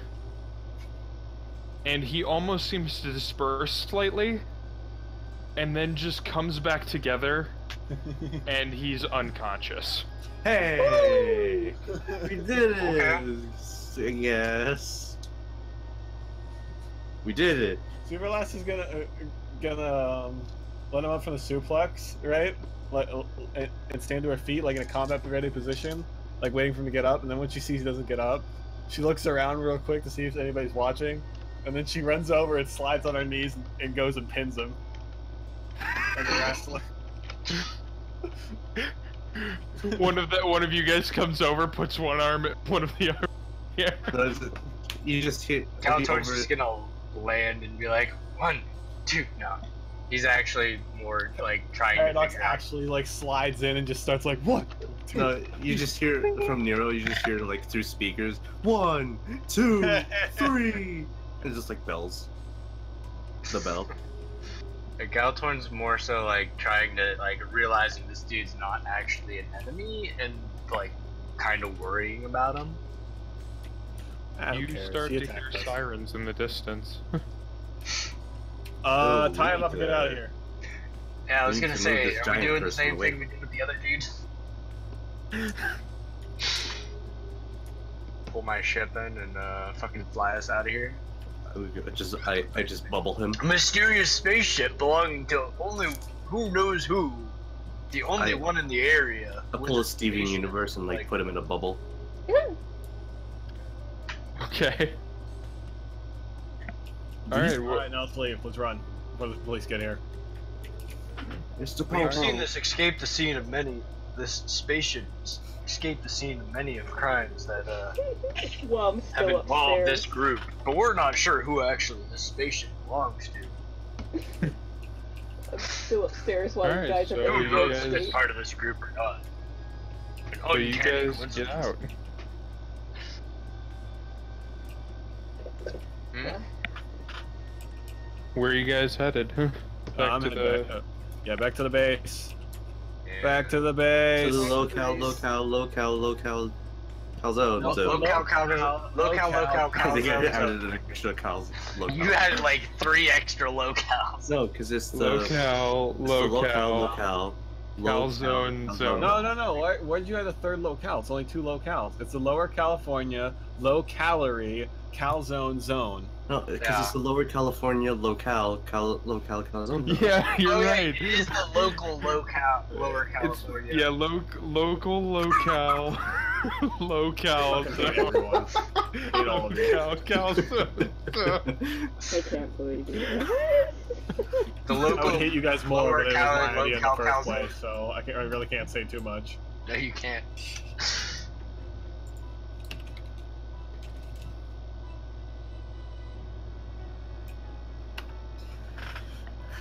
and he almost seems to disperse slightly, and then just comes back together, and he's unconscious. Hey! We did it! Okay. Yes. We did it. Superlast is gonna let him up from the suplex, right? And stand to her feet like in a combat ready position, like waiting for him to get up. And then when she sees he doesn't get up, she looks around real quick to see if anybody's watching, and then she runs over and slides on her knees and goes and pins him. Like a wrestler. One of you guys comes over, puts one of the arm. Yeah. You just hit. Calator's just gonna land and be like, 1, 2. No, he's actually more like trying to Paradox figure out. actually like slides in and just starts like, 1, 2. No, you just hear from Nero. You just hear like through speakers, 1, 2, 3, and just like bells. The bell. Galtorn's more so like trying to like realizing this dude's not actually an enemy and like kind of worrying about him. I don't You care. start She to hear attacked us. sirens in the distance. Oh, Tie him up and get out of here. Yeah, I was We need gonna to move say, this are we giant doing the person same away. thing we did with the other dude? Pull my ship in and fucking fly us out of here. I just bubble him. A mysterious spaceship belonging to only who knows who. The only one in the area. I with pull a a Steven spaceship. Universe and like put him in a bubble. Okay. Alright, Alright, now let's leave. Let's run before the police get here. Mr. We've seen Popo. this escape the scene of many. This spaceship escaped the scene of many of crimes that Well, I'm have still involved upstairs. this group, but we're not sure who actually this spaceship belongs to. I'm still upstairs while Alright, you guys so are Who you knows guys- if it's part of this group or not? An so you uncanny guys get coincidence. out. Hmm? Where are you guys headed? Back I'm to headed the. back up. Yeah, back to the base. Yeah. Back to the To base. the locale. Calzone. No, So locale. I think I added an extra Cal's locale. You had like 3 extra locales. No, because it's the Locale, it's the locale. locale. Calzone zone. No. Why did you add a third locale? It's only 2 locales. It's the Lower California low calorie calzone zone. No, because it's the Lower California locale, calzone. Yeah, you're right. It is the local Lower California. Yeah, local locale. Locale Fucking hate zone. everyone. Hate all of you. Locale zone. I can't believe it. The I local. would hate you guys more, Lower but it was my calorie, idea in the low first calzone. place, so I really can't say too much. No, you can't.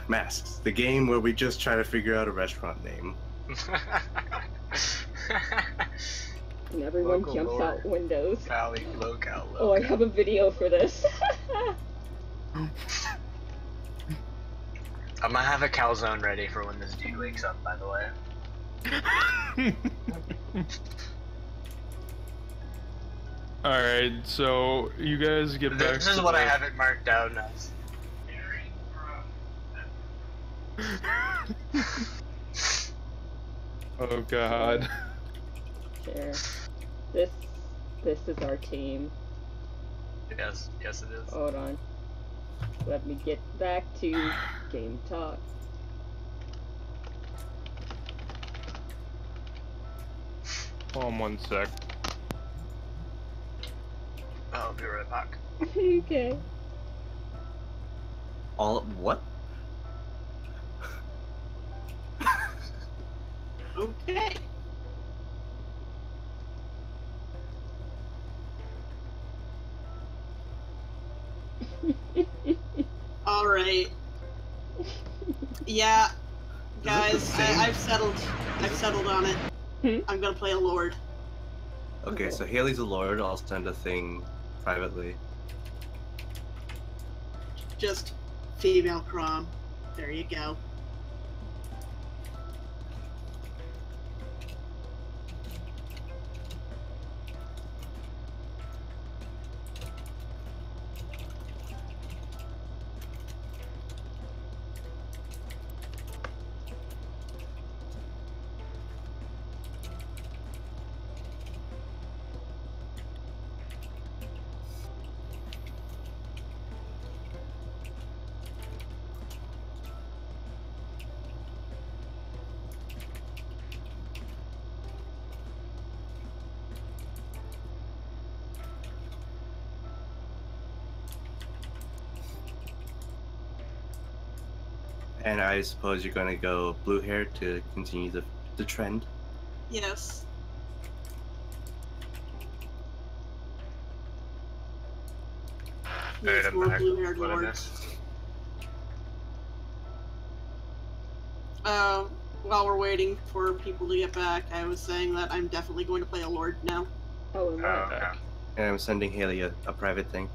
Masks, the game where we just try to figure out a restaurant name. And everyone Local jumps Lower out windows. Valley, local. Oh, I have a video for this. I'm gonna have a calzone ready for when this dude wakes up, by the way. Alright, so you guys get back This is to what I the- have it marked down as. Oh god. Sure. This is our team. Yes, it is. Hold on. Let me get back to game talk. Hold on 1 sec. I'll be right back. Okay. All what? Okay. All right. Yeah, guys, I've settled on it. I'm gonna play a lord. Okay, so Haley's a lord. I'll send a thing privately. Just female Crom. There you go. And I suppose you're gonna go blue hair to continue the trend. Yes. Alright, Yes, I'm more back. blue-haired What I lords. missed? While we're waiting for people to get back, I was saying that I'm definitely going to play a lord now. Oh, and what? Okay. And I'm sending Haley a private thing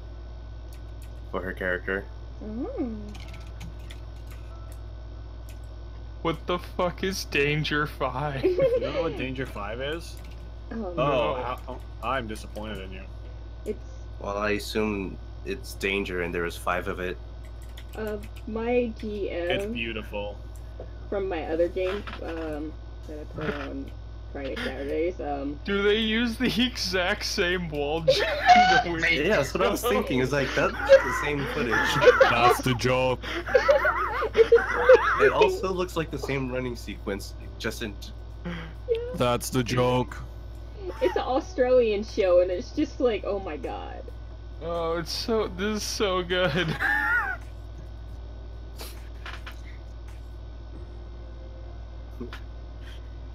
for her character. Mm. What the fuck is Danger 5? You know what Danger 5 is? Oh, No. Oh, I'm disappointed in you. it's Well, I assume it's danger, and there was 5 of it. my It's GM beautiful. from my other game that I play on Friday, Saturdays. Do they use the exact same wall jump? Yeah, that's what I was thinking. It's like that's the same footage. That's the joke. It also looks like the same running sequence, just in. That's the joke. It's an Australian show, and it's just like, oh my god. Oh, this is so good.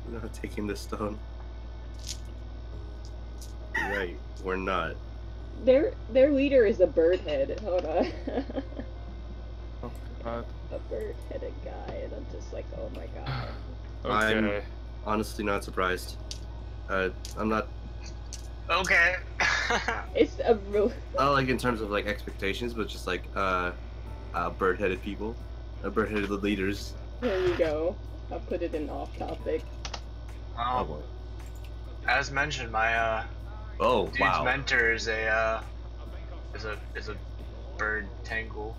Not taking the stone. Right, we're not. Their leader is a bird head. Hold on. Oh god. A bird-headed guy, and I'm just like, oh my god. Okay. Honestly, not surprised. I'm not. Okay. It's a real. Not like in terms of like expectations, but just like bird-headed people, bird-headed leaders. There you go. I'll put it in off-topic. As mentioned, my Oh dude's wow! mentor is a bird tangle.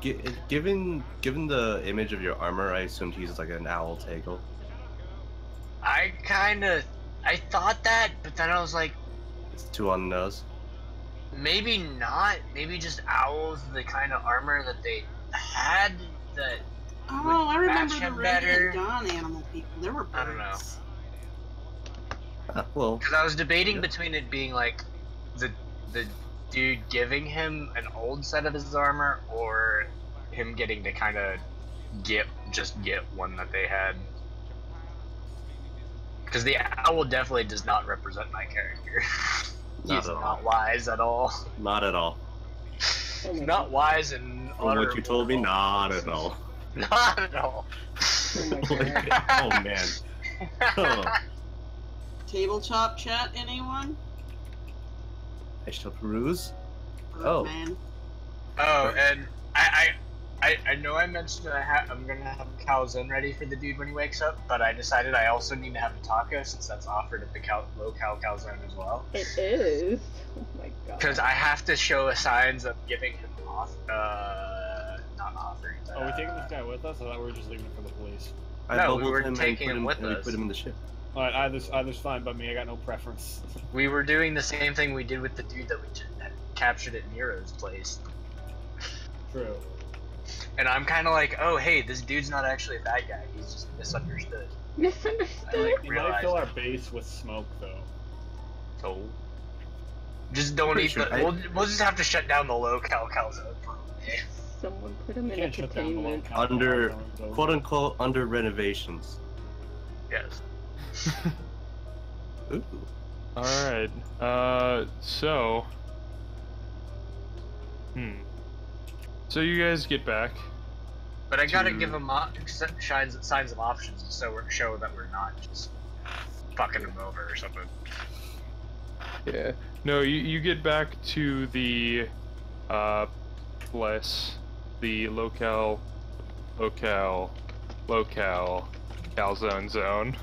Given the image of your armor, I assumed he's like an owl Tegel. I thought that, but then I was like, It's too on the nose. maybe not. Maybe just owls, the kind of armor that they had that. Oh, I remember match the him Radiant better. Dawn animal people. There were birds. I don't know. Well, Because I was debating Yeah. between it being like the dude giving him an old set of his armor, or him getting to kind of get one that they had. Because the owl definitely does not represent my character. Not He's at all. not wise at all. not at all. Oh my Not God. wise and From what you told me, utterable. not at all. Not at all. Oh my God. Oh man. Oh. Tabletop chat, anyone? I shall peruse. Oh. Oh. Man. Oh, and I know I mentioned that I'm gonna have calzone ready for the dude when he wakes up, but I decided I also need to have a taco since that's offered at the low-cal calzone as well. It is. Oh my God. Because I have to show signs of giving him not offering. Are we taking this guy with us? I thought we were just leaving him for the police. I No, we bubbled were him and taking put him with and we us. put him in the ship. Alright, either's fine but me. I got no preference. We were doing the same thing we did with the dude that we captured at Nero's place. True. And I'm kind of like, oh, hey, this dude's not actually a bad guy. He's just misunderstood. Misunderstood. I We Realized might fill our that. base with smoke though. So, just don't Pretty eat sure the. We'll just have to shut down the low-cal calzone for a day. Someone put him You in can't shut down the entertainment. local Under zones, though. quote unquote under renovations. Yes. Ooh. Alright, so... So you guys get back. But I gotta To- give him signs of options so we show that we're not just fucking him over or something. Yeah. No, you get back to the, place. The locale, calzone zone.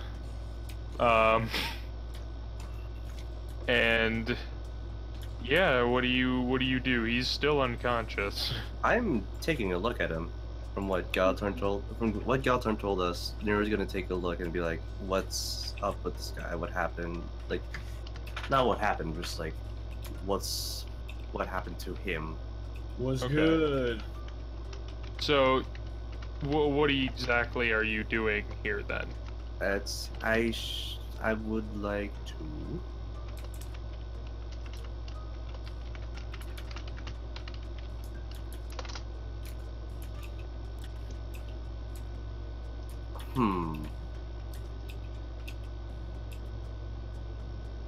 And... Yeah, what do you do? He's still unconscious. I'm taking a look at him. From what Galtorn told us, Nero's gonna take a look and be like, "What's up with this guy? What happened? Like, not what happened, just like, what happened to him?" Was Okay. good. So, what exactly are you doing here then? I would like to.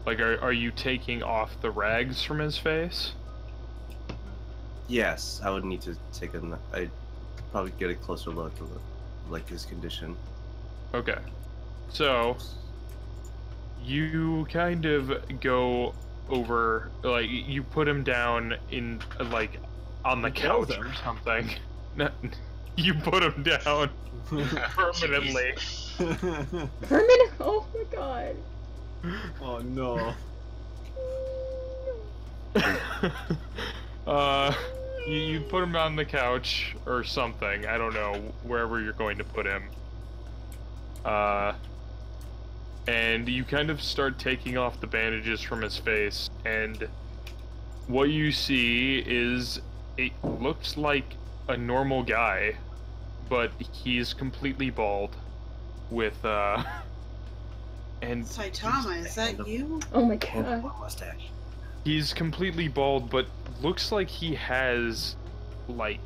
Like, are you taking off the rags from his face? Yes, I would need to take I'd probably get a closer look at like his condition. Okay. So, you kind of go over, like, you put him down in, like, on the You killed couch him. or something. No, you put him down permanently. Permanent. Oh my God. Oh no. You put him on the couch or something. I don't know, wherever you're going to put him. And you kind of start taking off the bandages from his face, and what you see is it looks like a normal guy, but he's completely bald with and Saitama, is that you? Oh my And a God. mustache. he's completely bald, but looks like he has like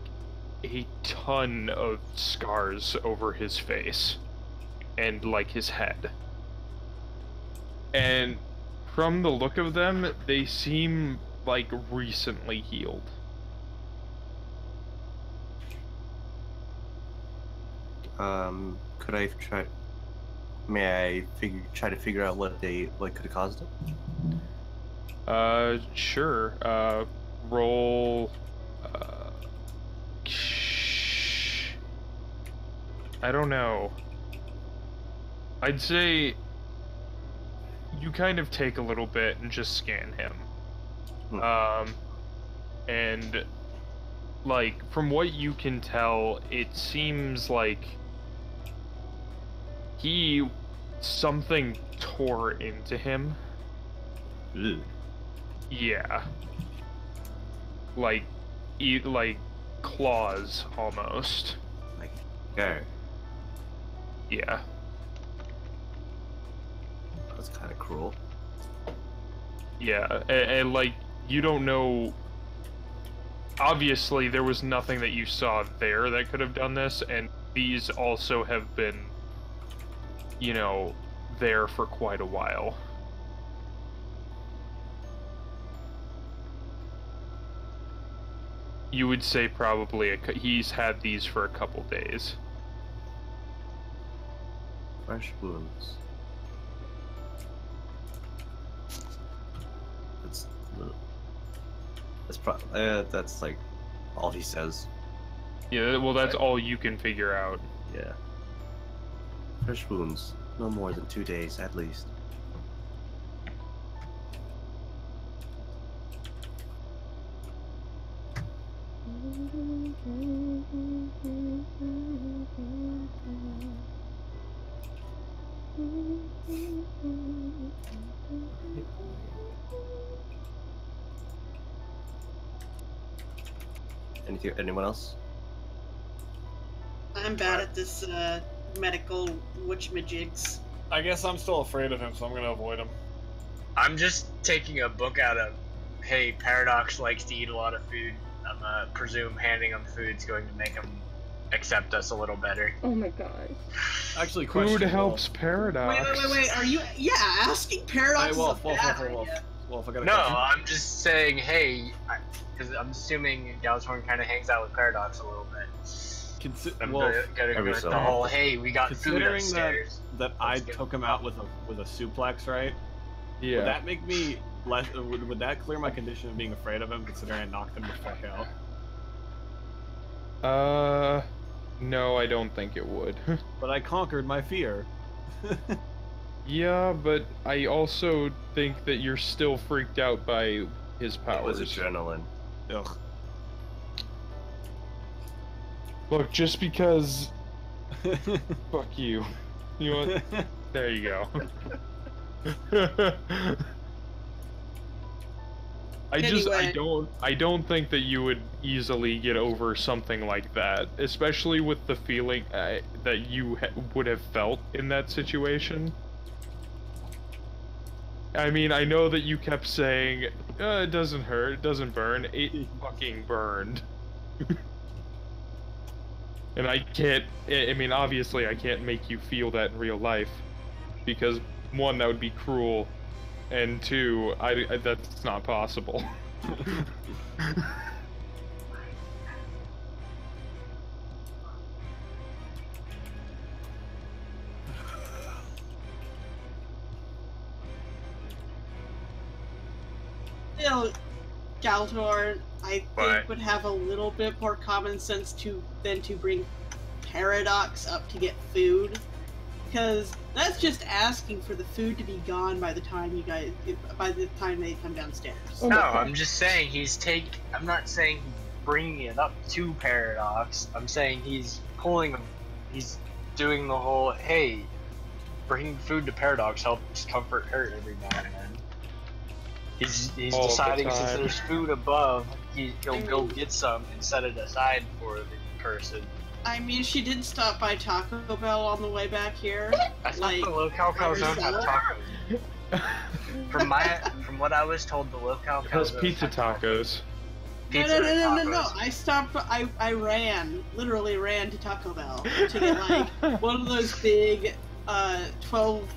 a ton of scars over his face and like his head. And from the look of them, they seem like recently healed. Could I try? May I try to figure out what could have caused it? Sure. Roll. I don't know. I'd say you kind of take a little bit and just scan him. Hmm. And like, from what you can tell, it seems like something tore into him. Ugh. Yeah. Like claws, almost. Like, okay. Yeah. That's kind of cruel. Yeah, and like, you don't know... Obviously, there was nothing that you saw there that could have done this, and these also have been, you know, there for quite a while. You would say probably he's had these for a couple days. Fresh wounds. That's like all he says. Yeah, well, that's all you can figure out. Yeah. Fresh wounds. No more than 2 days, at least. Anyone else? I'm bad at this medical witchmajigs. I guess I'm still afraid of him, so I'm gonna avoid him. I'm just taking a book out of, hey, Paradox likes to eat a lot of food. I'm presume handing him food's going to make him accept us a little better. Oh my god. Actually, Food question. helps Paradox. Wait, are you... Yeah, asking Paradox Hey, is Wolf, a Wolf, bad Wolf, Wolf, idea. Wolf, I got a No, question. I'm just saying, hey, because I'm assuming Galshorn kind of hangs out with Paradox a little bit. I'm Wolf, gonna every go so the often. whole, hey, we got food considering upstairs. that I Let's get took him out with a suplex, right? Yeah. Would that make me less? Would that clear my condition of being afraid of him, considering I knocked him the fuck out? No, I don't think it would. But I conquered my fear. Yeah, but I also think that you're still freaked out by his It powers. was adrenaline. Ugh. Look, just because... Fuck you. You want... There you go. Anyway. I don't think that you would easily get over something like that, especially with the feeling that you would have felt in that situation. I mean, I know that you kept saying, it doesn't hurt, it doesn't burn. It fucking burned. And I can't, I mean, obviously I can't make you feel that in real life. Because, one, that would be cruel. And two, that's not possible. Still, Galtor, I think, What? would have a little bit more common sense than to bring Paradox up to get food. Because that's just asking for the food to be gone by the time they come downstairs. Oh No, my God. I'm just saying I'm not saying he's bringing it up to Paradox. I'm saying he's doing the whole, hey, bringing food to Paradox helps comfort her every now and then. He's All the deciding since time. there's food above, he'll go get some and set it aside for the person. I mean, she did stop by Taco Bell on the way back here. I thought Like, the locale calzone had tacos. From what I was told, the locale It has calzone pizza had tacos. Pizza no. and No. tacos. I stopped. I literally ran to Taco Bell to get like one of those big 12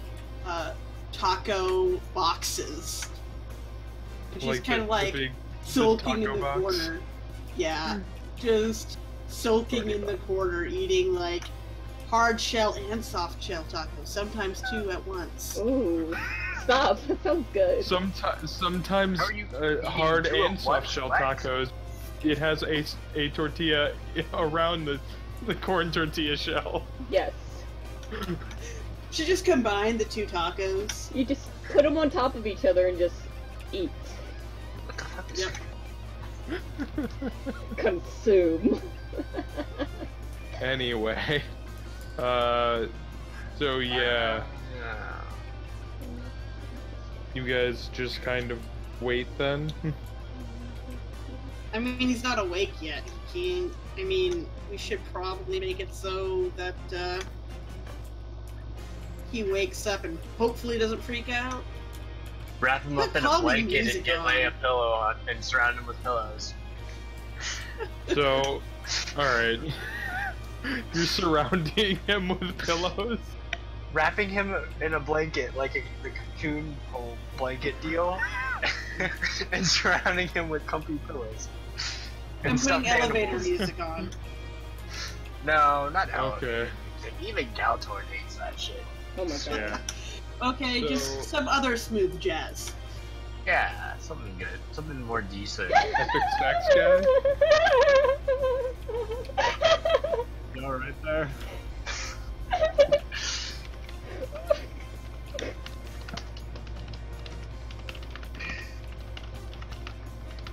taco boxes. And she's kind of like big sulking taco in the box? corner. Yeah, just sulking in the corner, eating like hard shell and soft shell tacos, sometimes two at once. Ooh. Stop. That sounds good. Sometimes How are you hard eating two and at once? soft shell What? tacos. It has a tortilla around the corn tortilla shell. Yes. She just combined the two tacos. You just put them on top of each other and just eat. What the fuck is Yep. Consume. Anyway, so yeah, you guys just kind of wait then. I mean, he's not awake yet. He can't. I mean, we should probably make it so that he wakes up and hopefully doesn't freak out. Wrap him up in a blanket and get lay a pillow on and surround him with pillows. So, alright. You're surrounding him with pillows? Wrapping him in a blanket, like the cocoon whole blanket deal, and surrounding him with comfy pillows. I'm putting stuffed elevator animals. music on. No, not elevator. Okay. Even Galtor hates that shit. Oh my god. Yeah. Okay, So- just some other smooth jazz. Yeah, something good. Something more decent. Epic sex guy? Go right there.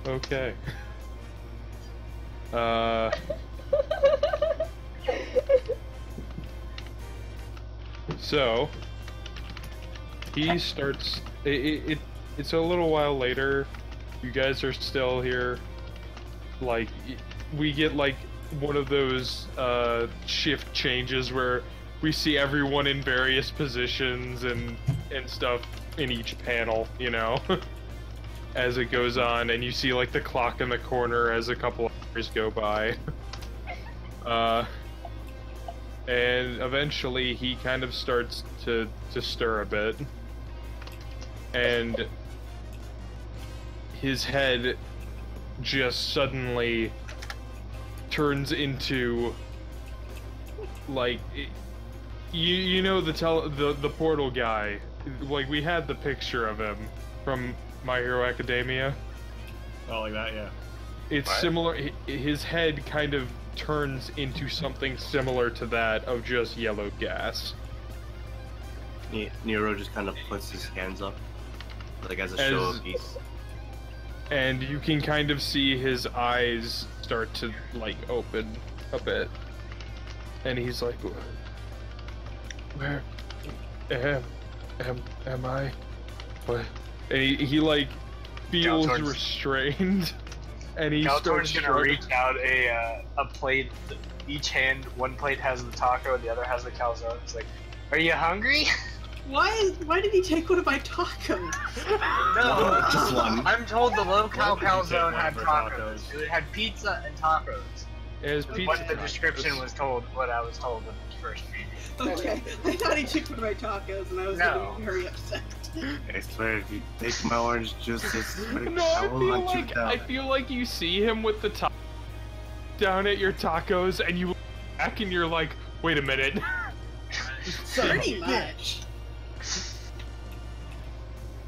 Okay. So he starts. It's a little while later. You guys are still here. Like we get like one of those shift changes where we see everyone in various positions and stuff in each panel. You know. As it goes on, and you see like the clock in the corner as a couple hours go by. And eventually he kind of starts to stir a bit. And his head just suddenly turns into like you know the portal guy. Like we had the picture of him from My Hero Academia. Oh, like that, yeah. It's What? similar. His head kind of turns into something similar to that of just yellow gas. Nero just kind of puts his hands up, like as a show As- of peace. And you can kind of see his eyes start to like open a bit. And he's like, where am I? What? And he like feels Galtor's- restrained. And he Galtor's starts gonna struggling. reach out a plate. Each hand, one plate has the taco, and the other has the calzone. It's like, are you hungry? Why did he take one of my tacos? No, Just one. I'm told the local Why did you take calzone one had for tacos. tacos? It had pizza and tacos. As What pizza the description tacos. was told, what I was told when it was first made. Okay, I thought he took one of my tacos, and I was No. getting very upset. I swear, if you take my orange juice, No, I feel like you see him with the top down at your tacos, and you look back and you're like, wait a minute. Pretty much.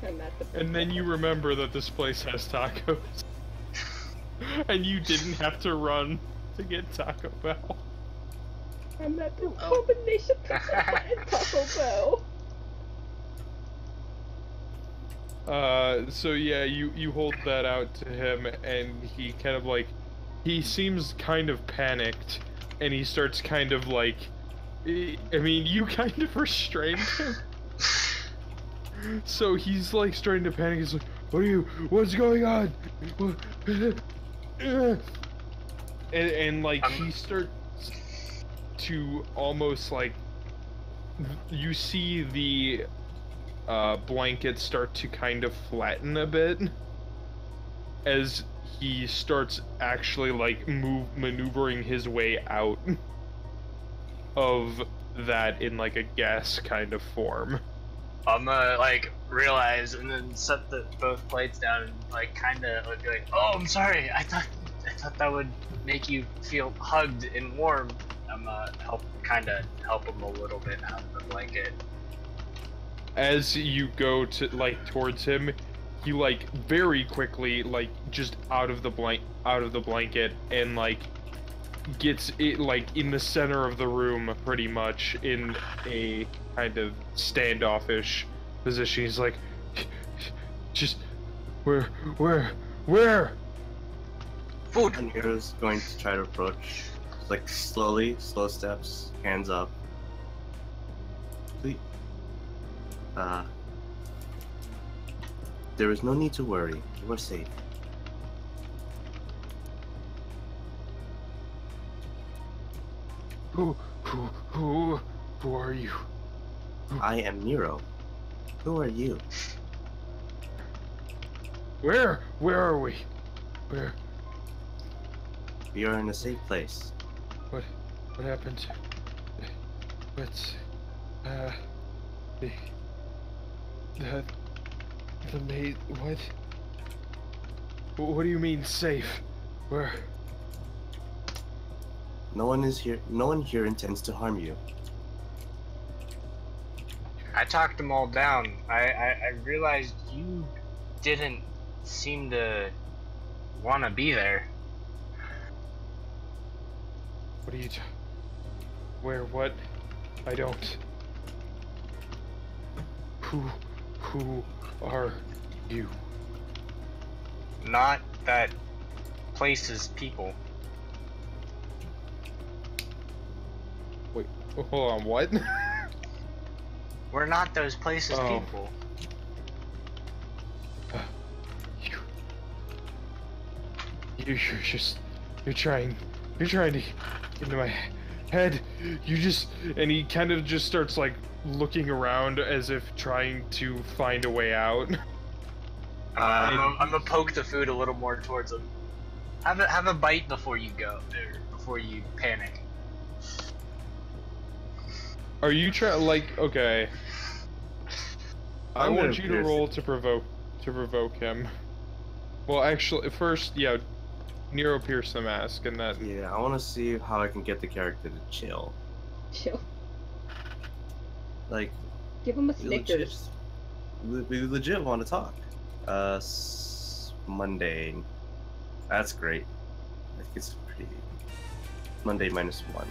I'm at the And then you remember that this place has tacos. And you didn't have to run to get Taco Bell. I'm at the combination pizza and Taco Bell. So yeah, you hold that out to him, and he kind of like, he seems kind of panicked, and he starts kind of like, I mean, you kind of restrained him. So he's like starting to panic. He's like, what's going on? And like he starts to almost like, you see the blanket start to kind of flatten a bit as he starts actually like maneuvering his way out of that in like a gas kind of form. I'm gonna like realize and then set both plates down and like kind of be like, oh, I'm sorry. I thought that would make you feel hugged and warm. I'm gonna help him a little bit out of the blanket. As you go to like towards him, he like very quickly like just out of the blanket and like gets it like in the center of the room pretty much in a kind of standoffish position. He's like, just where? Food. And Nero's going to try to approach, like slowly, slow steps, hands up. Please. There is no need to worry. You are safe. Who are you? I am Nero. Who are you? Where are we? Where? We are in a safe place. What happened? What's, the maid, what? What do you mean safe? Where? No one is here. No one here intends to harm you. I talked them all down. I realized you didn't seem to want to be there. What are you where, what? I don't. Who are you? Not that place's people. Wait, hold on, what? We're not those places Oh. people. You're trying to get into my head. And he kind of just starts like looking around as if trying to find a way out. I'm gonna poke the food a little more towards him. Have a bite before you go, or before you panic. Are you okay. I I'm want gonna you to pierce- roll to provoke him. Well, actually, first, yeah, Nero pierce the mask, and that. Yeah, I want to see how I can get the character to chill. Chill. Like, Give him a we legit, Snickers. we legit want to talk. Monday. That's great. I think it's pretty. Monday -1.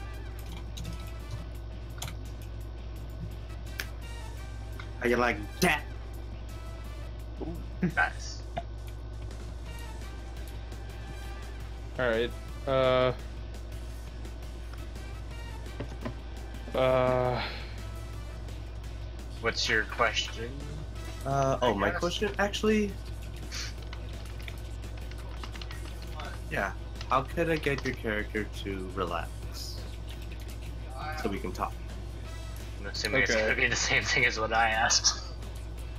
How you like that? Nice. All right. What's your question? Oh, my guess. question actually. Yeah. How could I get your character to relax? So we can talk. I'm assuming it's Okay. gonna be the same thing as what I asked.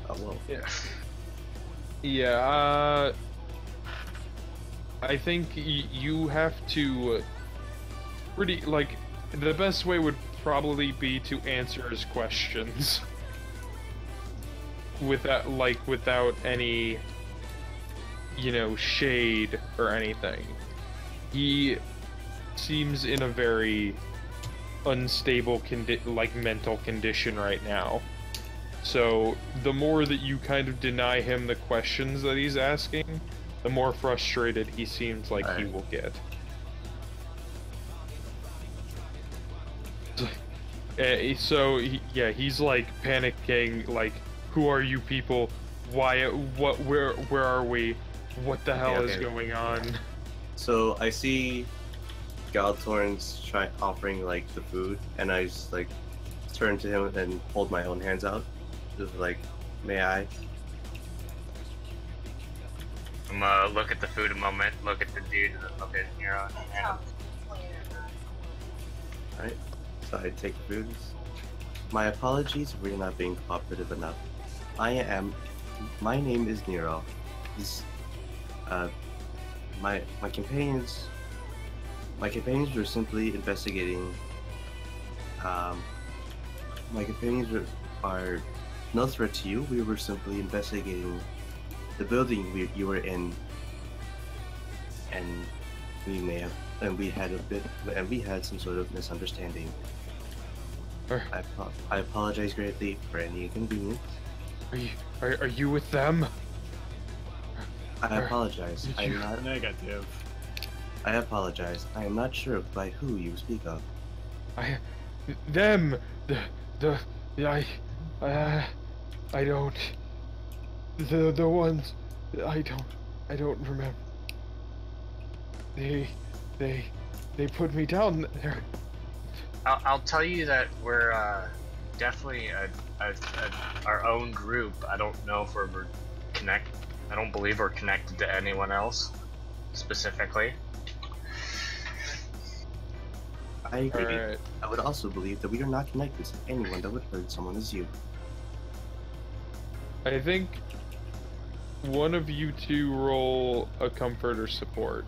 Oh, well. Yeah. I think you have to the best way would probably be to answer his questions without any shade or anything. He seems in a very unstable mental condition right now. So the more that you kind of deny him the questions that he's asking, the more frustrated he seems like he Alright. will get. He's like panicking, like, who are you people? Where are we? What the hell is okay. going on? So I see Galtorn's offering like the food, and I just like turn to him and hold my own hands out, just like, may I? I'm gonna look at the food a moment, look at the dude, and then look at Nero. Alright. So I take the food. My apologies, we're not being cooperative enough. My name is Nero. My companions were simply investigating. My companions are no threat to you. We were simply investigating the building you were in, and we had some sort of misunderstanding. I apologize greatly for any inconvenience. Are you with them? I apologize. Did I'm you- not. Negative. I apologize. I am not sure by who you speak of. I don't. The ones I don't remember. they put me down there. I'll tell you that we're definitely our own group. I don't know if we're I don't believe we're connected to anyone else specifically. I agree. Alright. I would also believe that we are not connected to anyone that would hurt someone as you. I think one of you two roll a comfort or support.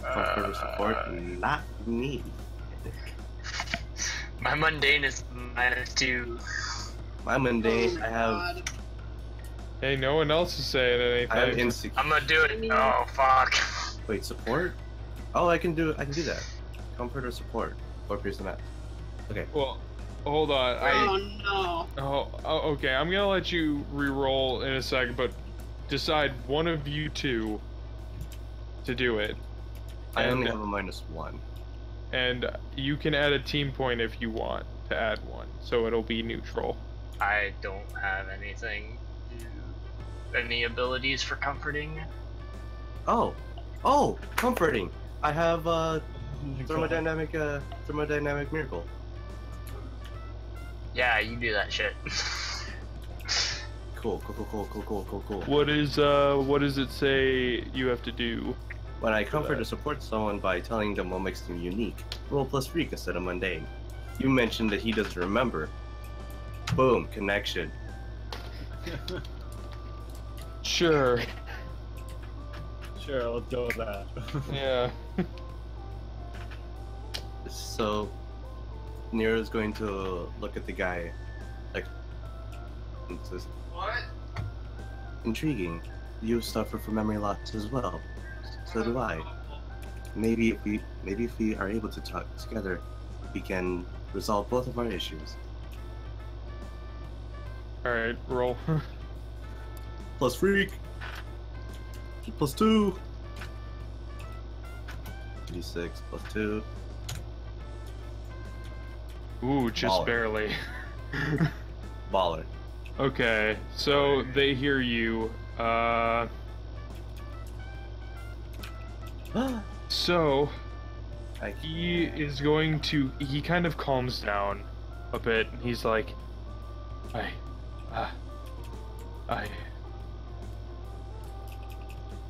Comfort or support, not me. My mundane is -2. My mundane, Oh my I have. God. Hey, no one else is saying anything. I have insecure. I'm gonna do it. Oh fuck. Wait, support? Oh, I can do that. Comfort or support? 4 pierce the map. Okay. Well, hold on. Oh no. Okay. I'm gonna let you re-roll in a second, but decide one of you two to do it. I only And- have a -1. And you can add a team point if you want to add one, so it'll be neutral. I don't have any abilities for comforting. Oh, comforting. I have thermodynamic miracle. Yeah, you do that shit. Cool. What does it say you have to do? When I comfort or support someone by telling them what makes them unique, roll plus freak instead of mundane. You mentioned that he doesn't remember. Boom, connection. Sure. Sure, let's go with that. Yeah. So, Nero's going to look at the guy, like, and says, What? "Intriguing. You suffer from memory loss as well. So do I. Maybe if we are able to talk together, we can resolve both of our issues." All right, roll. Plus freak. Plus 2. D6 plus 2. Ooh, just Baller. barely. Baller. Okay, so they hear you. So he is going to. He kind of calms down a bit, and he's like,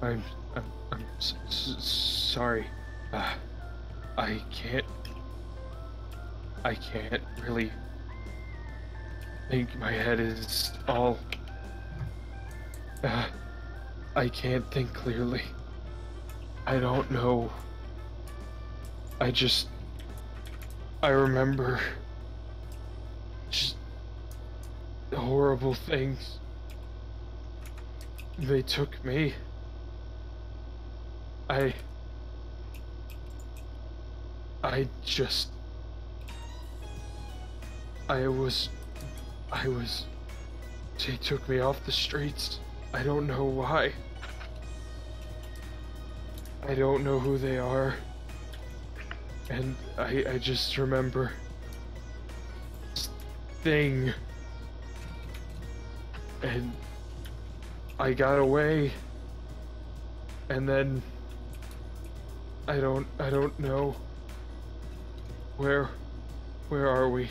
I'm sorry. I can't really think. My head is all. I can't think clearly. I don't know. I remember just horrible things. They took me. They took me off the streets. I don't know why. I don't know who they are. And I just remember this thing. And I got away. And then I don't know. Where are we?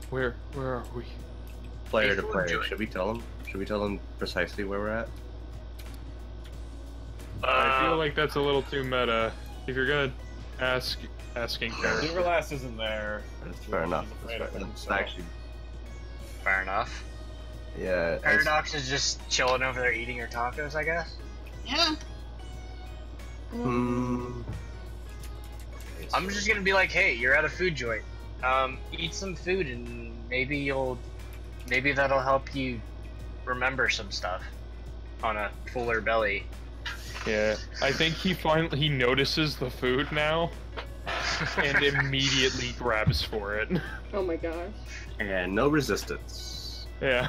Where are we? Player to Before player. doing- Should we tell him? Should we tell him precisely where we're at? I feel like that's a little too meta. If you're gonna asking character. Silverlast isn't there. That's fair enough. He's afraid of him, That's so- actually, Fair enough. yeah. Paradox is just chilling over there eating her tacos, I guess. Yeah. Hmm. I'm just gonna be like, hey, you're at a food joint. Eat some food and maybe that'll help you remember some stuff on a fuller belly. Yeah, I think he notices the food now and immediately grabs for it. Oh my gosh. And no resistance. Yeah.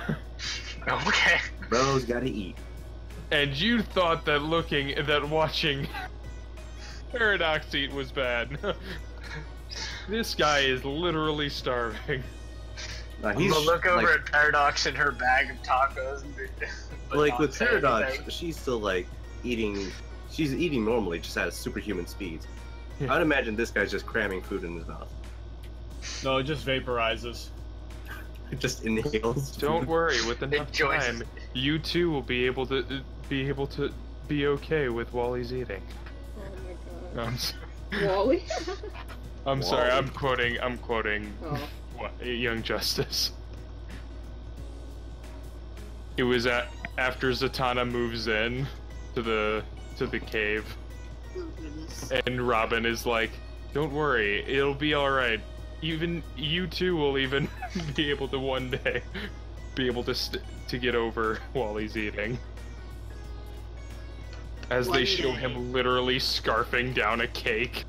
Okay. Bro's gotta eat. And you thought that watching Paradox eat was bad. This guy is literally starving. Nah, I'm he's gonna look over like, at Paradox and her bag of tacos. But like not with say Paradox, anything. she's still like eating. She's eating normally, just at a superhuman speed. Yeah. I'd imagine this guy's just cramming food in his mouth. No, it just vaporizes. Just inhales. Don't worry, with enough Enjoys time, it. you too will be able to be okay with Wally's eating. Oh my god. I'm Wally? I'm sorry. Wally. I'm quoting Oh. Young Justice. It was after Zatanna moves in to the cave, Oh goodness. and Robin is like, "Don't worry, it'll be all right. Even you two will even be able to one day be able to get over Wally's eating." As One they show day. him literally scarfing down a cake.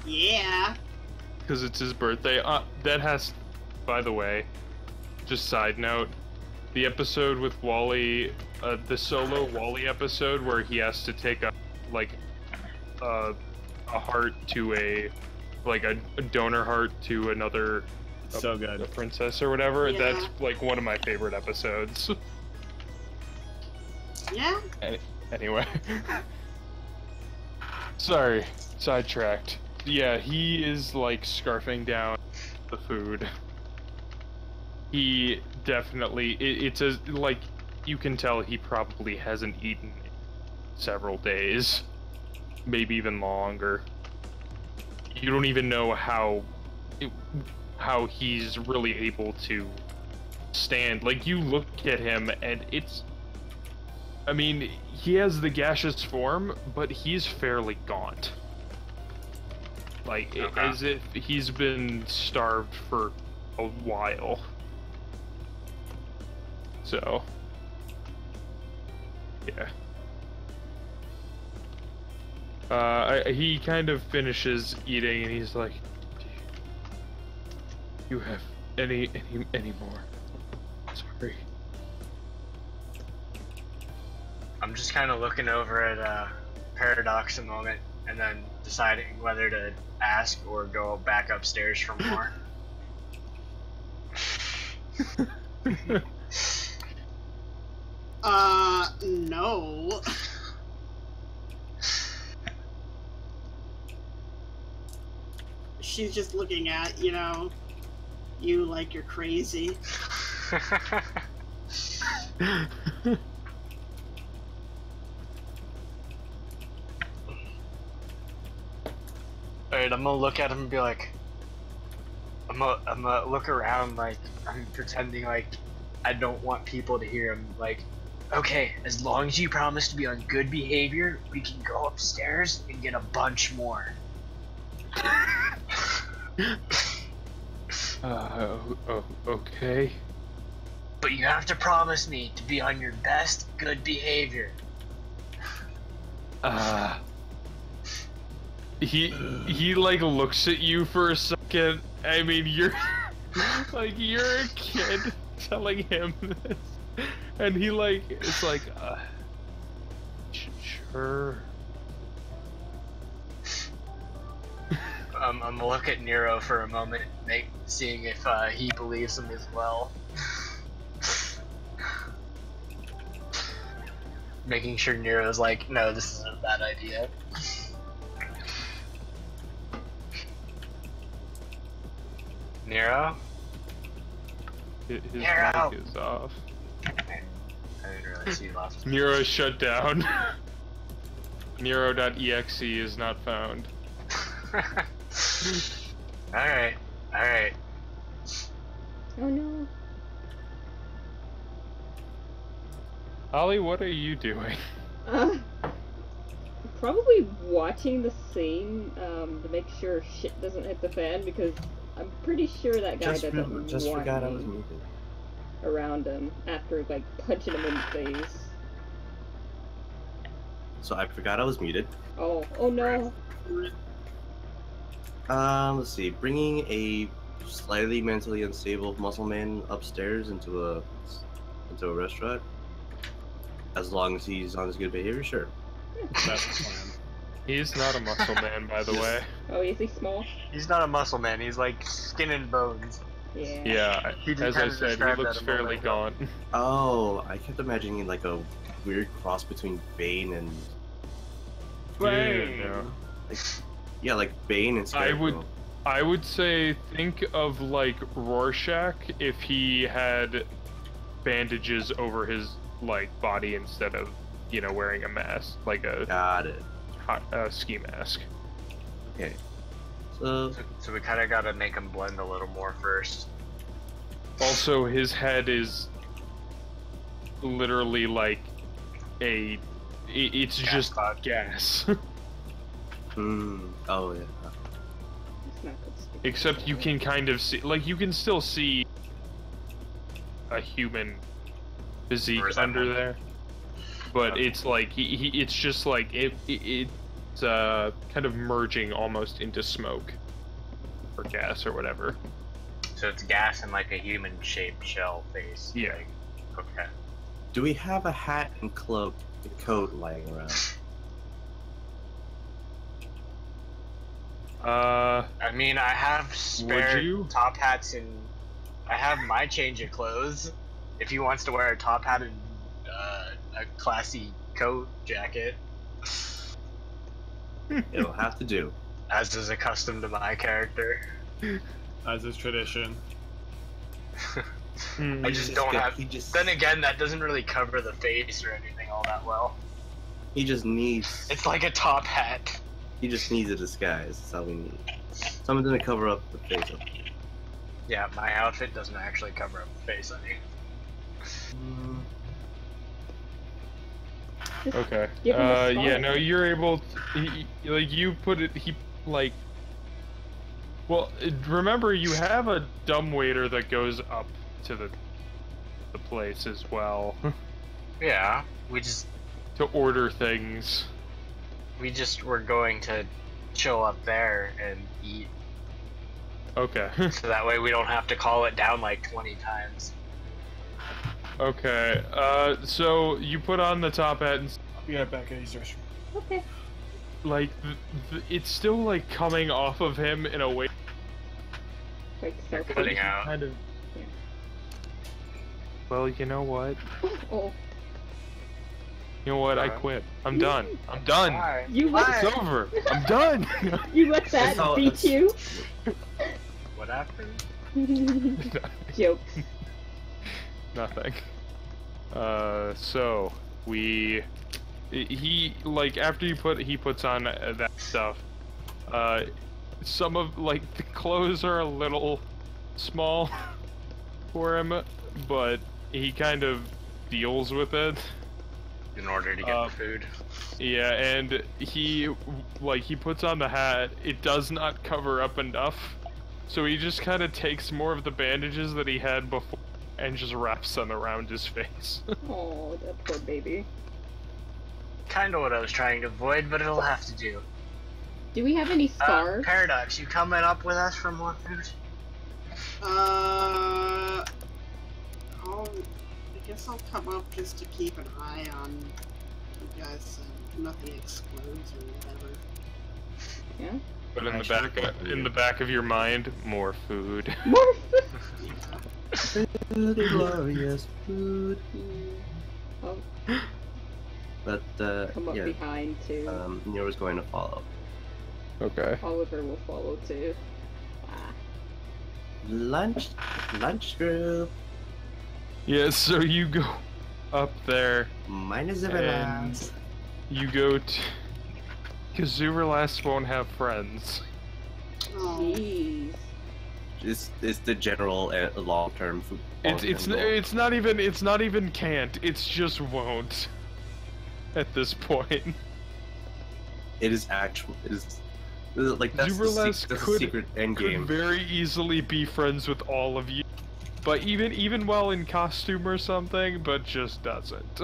Yeah. Because it's his birthday. That has, by the way, just side note, the episode with Wally, the solo Wally episode where he has to take a heart to a donor heart to another So a good. princess or whatever. Yeah. That's like one of my favorite episodes. Yeah. Anyway. Sorry, sidetracked. Yeah, he is like scarfing down the food. He definitely, it's a, like, you can tell he probably hasn't eaten in several days. Maybe even longer. You don't even know how he's really able to stand. Like, you look at him and it's, I mean, he has the gaseous form, but he's fairly gaunt. Like, Okay. as if he's been starved for a while. So, yeah. He kind of finishes eating and he's like, "Do you have any more? Sorry." I'm just kind of looking over at Paradox a moment, and then deciding whether to ask or go back upstairs for more. No. She's just looking at, you like you're crazy. Alright, I'm gonna look at him and be like, I'm gonna look around like I'm pretending like I don't want people to hear him. Like, okay, as long as you promise to be on good behavior, we can go upstairs and get a bunch more. Okay. But you have to promise me to be on your best good behavior. He like looks at you for a second. I mean, you're like, you're a kid telling him this, and he like, it's like, sure. I'm gonna look at Nero for a moment, seeing if he believes him as well. Making sure Nero's like, no, this isn't a bad idea. Nero? His Nero! mic is off. I didn't really see you last. Nero shut down. Nero.exe is not found. Alright, alright. Oh no. Ollie, what are you doing? Probably watching the scene to make sure shit doesn't hit the fan, because I'm pretty sure that guy doesn't want forgot I was me muted. around him after like punching him in the face. So I forgot I was muted. Oh no. Let's see. Bringing a slightly mentally unstable muscle man upstairs into a restaurant. As long as he's on his good behavior, sure. That's the plan. He's not a muscle man, by the way. Oh, is he small? He's not a muscle man, he's like skin and bones. Yeah. Yeah, He did as I kinda said, he describe looks that a fairly moment ago. gaunt. Oh, I kept imagining like a weird cross between Bane and Yeah. yeah, like Bane and Scarecrow. I would say think of like Rorschach if he had bandages over his like body instead of, you know, wearing a mask, like a Got it. ski mask. Okay. So So we kind of gotta make him blend a little more first. Also, his head is literally like it's Gas just cloud. gas. oh yeah. It's not good speak. Except you can kind of see, like, you can still see a human physique under Resemblance. there, but it's like it's just like it's kind of merging almost into smoke or gas or whatever. So it's gas and like a human-shaped shell face. Yeah. Like, okay. Do we have a hat and coat lying around? I mean, I have spare you? top hats and I have my change of clothes. If he wants to wear a top hat and a classy coat jacket, It'll have to do. as is accustomed to my character. As is tradition. Hmm. I just don't have. He just Then again, that doesn't really cover the face or anything all that well. he just needs It's like a top hat. he just needs a disguise. That's all we need. Something to cover up the face of. Yeah, my outfit doesn't actually cover up the face any. Okay. Give him a Yeah, scarf. no, you're able to, like, you put it, like, well, remember, you have a dumbwaiter that goes up to the place as well Yeah, to order things. we just were going to chill up there and eat, Okay. so that way we don't have to call it down like 20 times. Okay, so you put on the top hat and, I'll be right back at his restroom. Okay. like, it's still, like, coming off of him in a way. Like They're so. cutting out. Kind of. Yeah. Well, you know what? Oh, You know what? I quit. I'm done. I'm done. Why? you let It's over. I'm done. you let that all- beat you. What happened? Jokes. Nothing. So he like after he puts on that stuff. Some of like the clothes are a little small for him, but he kind of deals with it. In order to get the food. Yeah, and he puts on the hat. It does not cover up enough, so he just kind of takes more of the bandages that he had before and just wraps them around his face. Oh, that poor baby. Kinda what I was trying to avoid, but it'll have to do. Do we have any scarves? Paradox, you coming up with us for more food? I guess I'll come up just to keep an eye on you guys so nothing explodes or whatever. Yeah. But in Actually, the back of your mind, more food. More Yeah. Food, glorious food. Oh, But come up yeah, behind too. Nero's going to follow. Okay. Oliver will follow too. Ah. Lunch group. Yeah, so you go up there. Mine is And- Everlast. You go to. Because Zuberlast won't have friends. Oh, Jeez. It's the general long-term food. It's not even can't. It's just won't. At this point, It is actual. It is like that's the, Zuberlast that's the could- secret end could game. very easily be friends with all of you, but even while in costume or something, but just doesn't.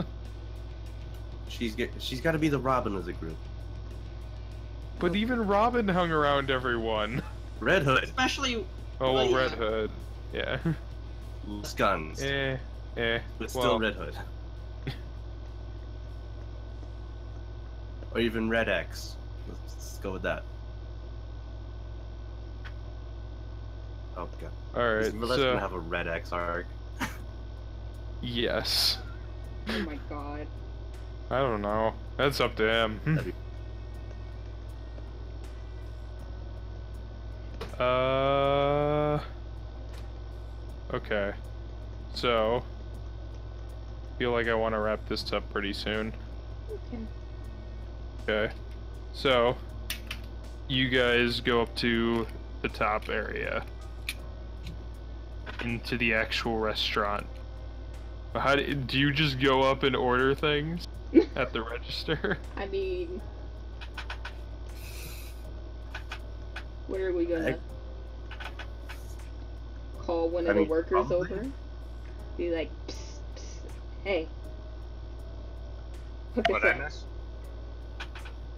She's got to be the Robin of the group. But even Robin hung around everyone. Red Hood, especially Oh, well, yeah. Red Hood. Yeah. less guns, But but still Red Hood. Or even Red X. Let's go with that. Oh god. All Is right. Relentless So gonna have a red X arc? yes. Oh my god. I don't know. That's up to him. That'd be- Okay. So, feel like I want to wrap this up pretty soon. Okay. Okay. So, you guys go up to the top area. Into the actual restaurant. How do you just go up and order things at the register? I mean, what are we gonna call one of the mean, workers probably. over? Be like, psst, psst, hey, hook us What I up. miss?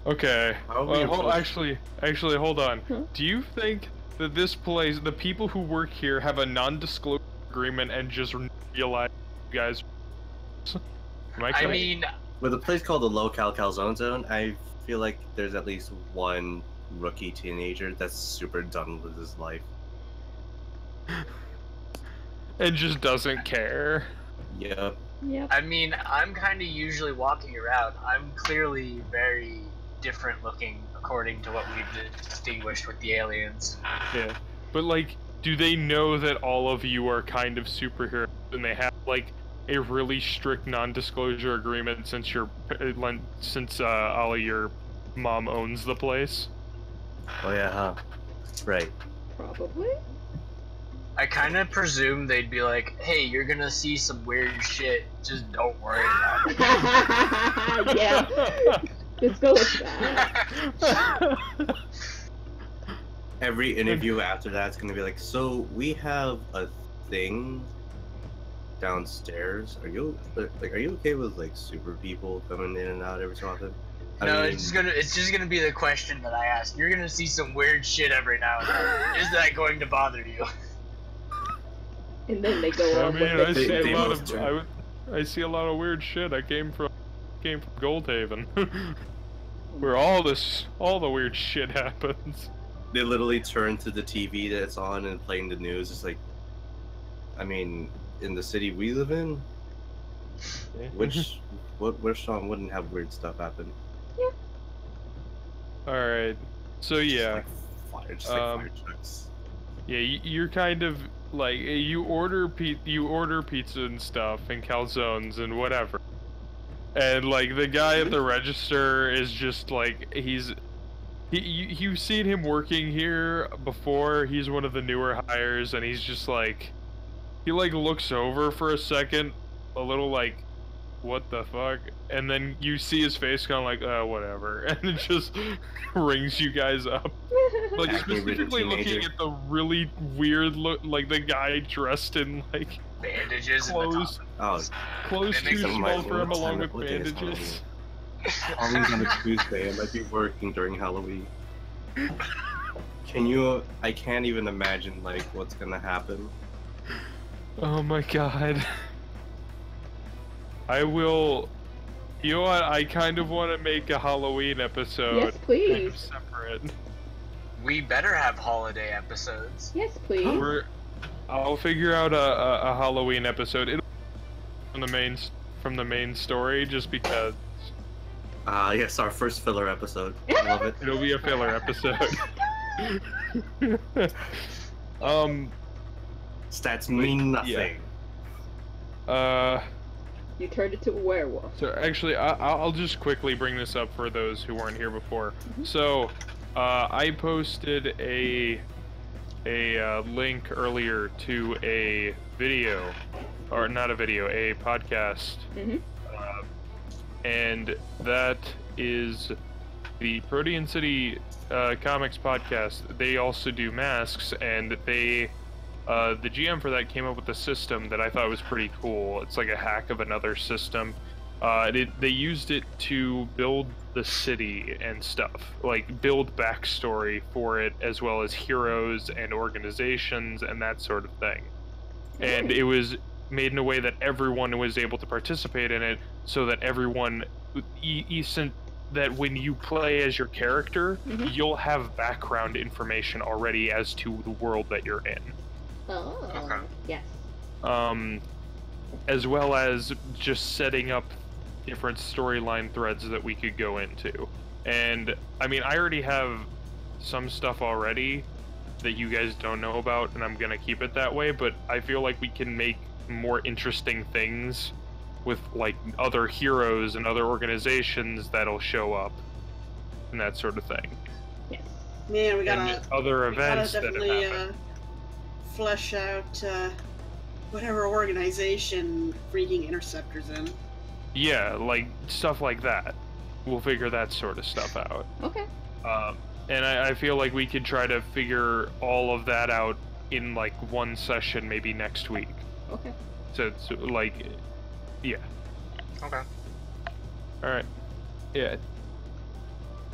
Okay. How would we Well, approach- actually, hold on. Huh? Do you think that this place, the people who work here, have a non-disclosure agreement and just realize you guys? Am I I correct? mean, With a place called the Low Calzone Zone, I feel like there's at least one rookie teenager that's super done with his life. and just doesn't care. Yep. Yep. I'm kind of usually walking around. I'm clearly very different looking according to what we've distinguished with the aliens. Yeah. But like, do they know that all of you are kind of superheroes and they have like a really strict non-disclosure agreement since Ollie, your mom owns the place? Oh yeah, huh? Right. Probably. I kind of presume they'd be like, "Hey, you're gonna see some weird shit. Just don't worry about it." Yeah. Let's go with that. Every interview after that's gonna be like, so we have a thing downstairs. Are you okay with like super people coming in and out every so often? No, it's just gonna be the question that I asked. You're gonna see some weird shit every now and then. Is that going to bother you? And then they go I on mean, with I it. see a They lot both of turn. I see a lot of weird shit. I came from Goldhaven, where all the weird shit happens. They literally turn to the TV that's on and playing the news. It's like, I mean, in the city we live in, which song wouldn't have weird stuff happen? All right. So yeah. Just like fire trucks. Yeah, you're kind of like you order pizza and stuff and calzones and whatever, and like the guy at the register is just like you've seen him working here before. He's one of the newer hires, and he's just like he like looks over for a second, a little like what the fuck, and then you see his face kind of like whatever, and it just rings you guys up. Like Acne-ridden specifically looking teenager. at the really weird look, like the guy dressed in like Bandages in the clothes, top. Oh, clothes It too makes them small like, for him, what along time- with what day is bandages. Halloween's on a Tuesday. I might be working during Halloween. I can't even imagine like what's gonna happen. Oh my god. I will. You know what? I kind of want to make a Halloween episode. Yes, please. Kind of separate. We better have holiday episodes. Yes, please. I'll figure out a Halloween episode. It'll be from the main story, just because Yes, our first filler episode. I love it. it'll be a filler episode. Stats mean nothing. You turned into a werewolf. So actually, I'll just quickly bring this up for those who weren't here before. So, I posted a link earlier to a video, or not a video, a podcast, Mhm. and that is the Protean City Comics podcast. They also do masks, and they. The GM for that came up with a system that I thought was pretty cool. It's like a hack of another system. They used it to build the city and stuff, like build backstory for it, as well as heroes and organizations and that sort of thing. And it was made in a way that everyone was able to participate in it, so that everyone, that when you play as your character, Mhm. you'll have background information already as to the world that you're in. Oh. Okay. Yes. As well as just setting up different storyline threads that we could go into. And I mean, I already have some stuff already that you guys don't know about, and I'm gonna keep it that way, but I feel like we can make more interesting things with like other heroes and other organizations that'll show up and that sort of thing. Yes. Man, we And gotta other events that definitely have happened. flesh out whatever organization freaking Interceptor's in. Yeah, like stuff like that. We'll figure that sort of stuff out. Okay. And I feel like we could try to figure all of that out in like one session, maybe next week. Okay. So it's like, yeah. Okay. All right. Yeah.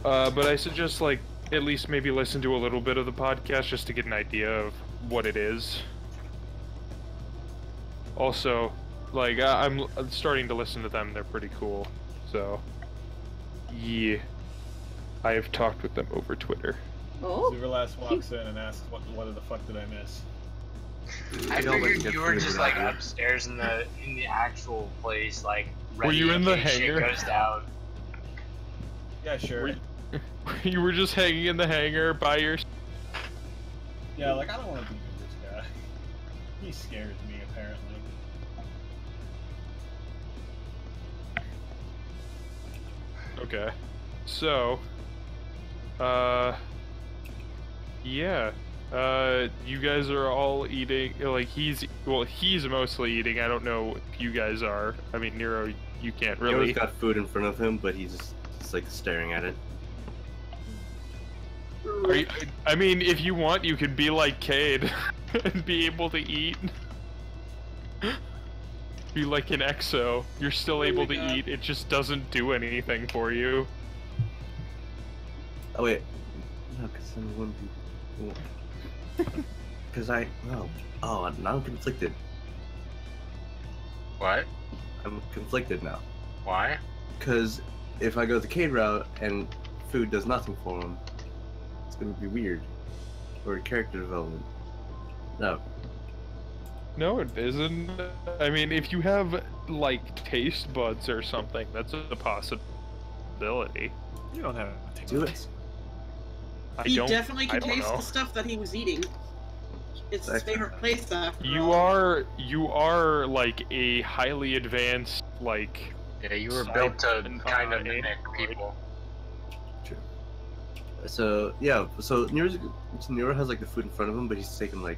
But I suggest like at least maybe listen to a little bit of the podcast just to get an idea of what it is. Also, like I'm starting to listen to them. They're pretty cool. So, yeah. I have talked with them over Twitter. Oh. Silverlass walks in and asks, "What the fuck did I miss?" I don't like figured to you were get just food like around here. upstairs in the actual place, like Were you ready in the case shit hangar? goes down. Yeah, sure. You were just hanging in the hangar by your. Yeah, like I don't want to be with this guy. He scares me apparently. Okay. So, yeah. You guys are all eating, like he's mostly eating. I don't know if you guys are. I mean, Nero, you can't He always really. got food in front of him, but he's just like staring at it. Are you, I mean, if you want, you could be like Cade and be able to eat. Be like an Exo. You're still my able to God. eat. It just doesn't do anything for you. Oh wait, no, because then wouldn't be. Because no. Oh, now I'm conflicted. What? I'm conflicted now. Why? Because if I go the Cade route and food does nothing for him, it's gonna be weird. Or character development. No. No, it isn't. I mean, if you have, like, taste buds or something, that's a possibility. You don't have to Do it. He I definitely can don't taste know. the stuff that he was eating. It's his favorite place after You all. are, like, a highly advanced, like... Yeah, you were Side built to and kind of eye mimic android. people. So yeah, so Nero has like the food in front of him, but he's taking like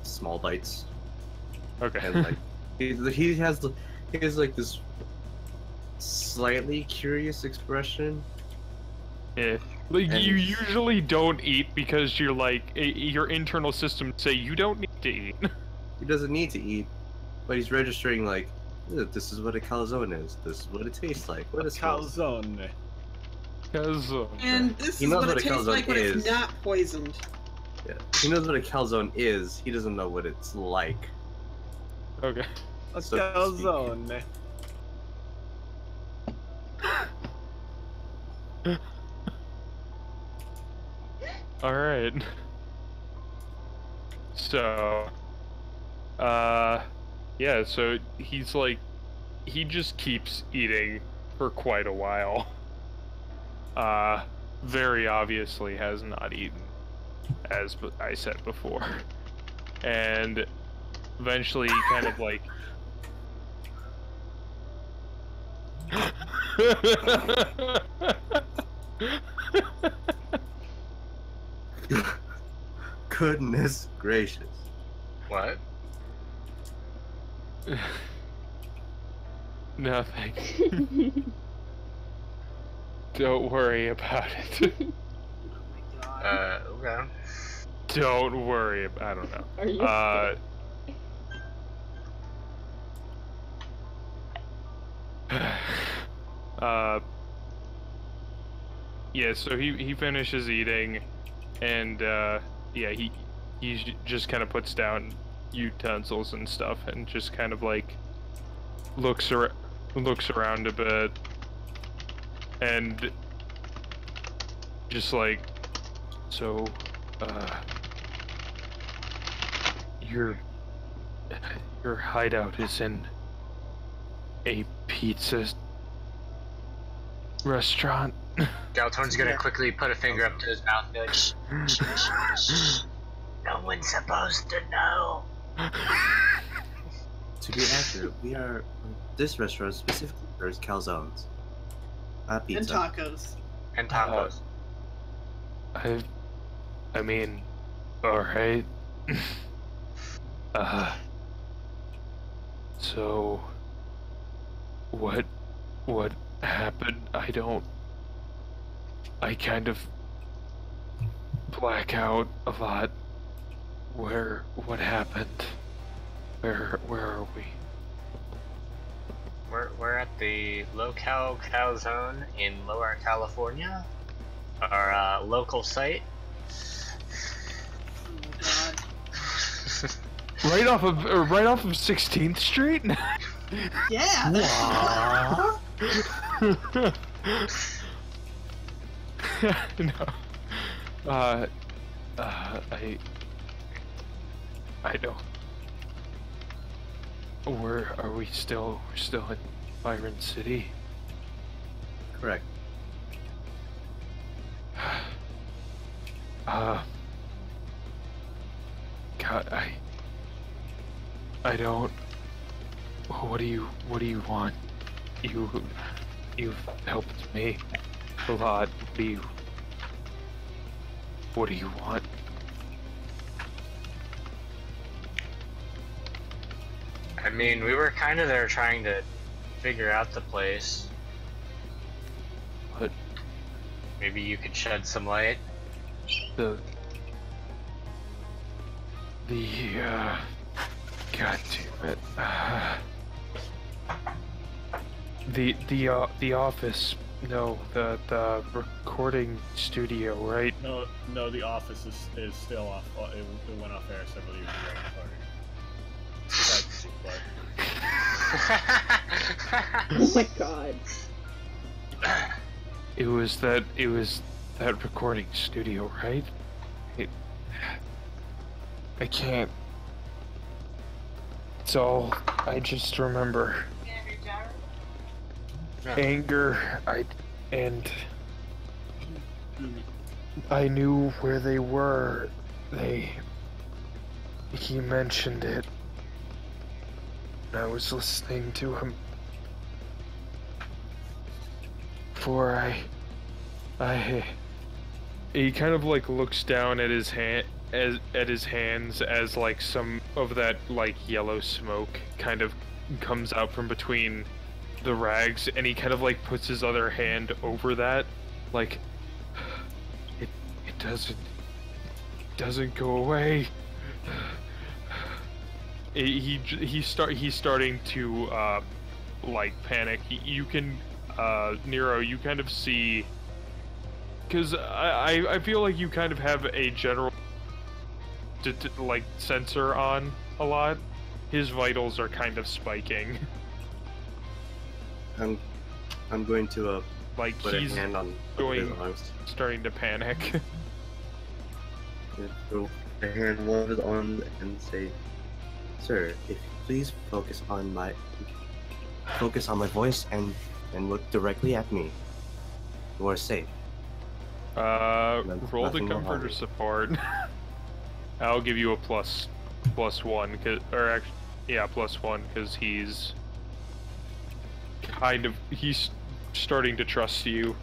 small bites, Okay. and like he has like this slightly curious expression. Yeah. Like, And- you usually don't eat because you're, like, your internal system say you don't need to eat. He doesn't need to eat, but he's registering like, this is what a calzone is. This is what it tastes like. What is calzone. Because, And this He is knows what what it a tastes calzone like when is. it's not poisoned. Yeah, he knows what a calzone is. He doesn't know what it's like. okay. A So to speak. calzone. Alright. So, yeah, so he's like, he just keeps eating for quite a while. Very obviously has not eaten, as I said before. And eventually he kind of like... Goodness gracious. What? Nothing. Don't worry about it. Okay. Don't worry about, I don't know. Are you Yeah, so he finishes eating, and yeah, he just kind of puts down utensils and stuff, and just kind of like looks around a bit, and just like, so your hideout is in a pizza restaurant. Galtorn's gonna quickly put a finger up to his mouth and be like, shh, shh, shh, shh. No one's supposed to know. To be accurate, this restaurant specifically serves calzones. Pizza. And tacos. And tacos. I mean, alright. So, what happened? I kind of black out a lot. What happened? Where are we? We're at the Local Calzone in Lower California, our local site. Oh my Right off of 16th Street? god. Yeah. No. I don't. Where are we still? We're still in Byron City. Correct. God, I don't. What do you want? You've helped me a lot. What do you want? I mean, we were kind of there trying to figure out the place. What? Maybe you could shed some light. God damn it. The office. No, the recording studio, right? No, the office is still off. It went off air several years ago. Oh my god. It was that recording studio, right? I can't. It's all I just remember. Anger, and I knew where they were. He mentioned it. I was listening to him before he kind of like looks down at his hands as like some of that like yellow smoke kind of comes out from between the rags, and he kind of like puts his other hand over that, like it doesn't go away. He's starting to like panic. You can Nero, you kind of see, because I feel like you kind of have a general like sensor on a lot. His vitals are kind of spiking. I'm going to like put he's a hand on his arms. starting to panic. Put a hand on one of his arms and say, "Sir, if you please focus on my voice and look directly at me. You are safe." Roll the nothing will comfort harm or you. support. I'll give you a plus one, plus one, because he's starting to trust you.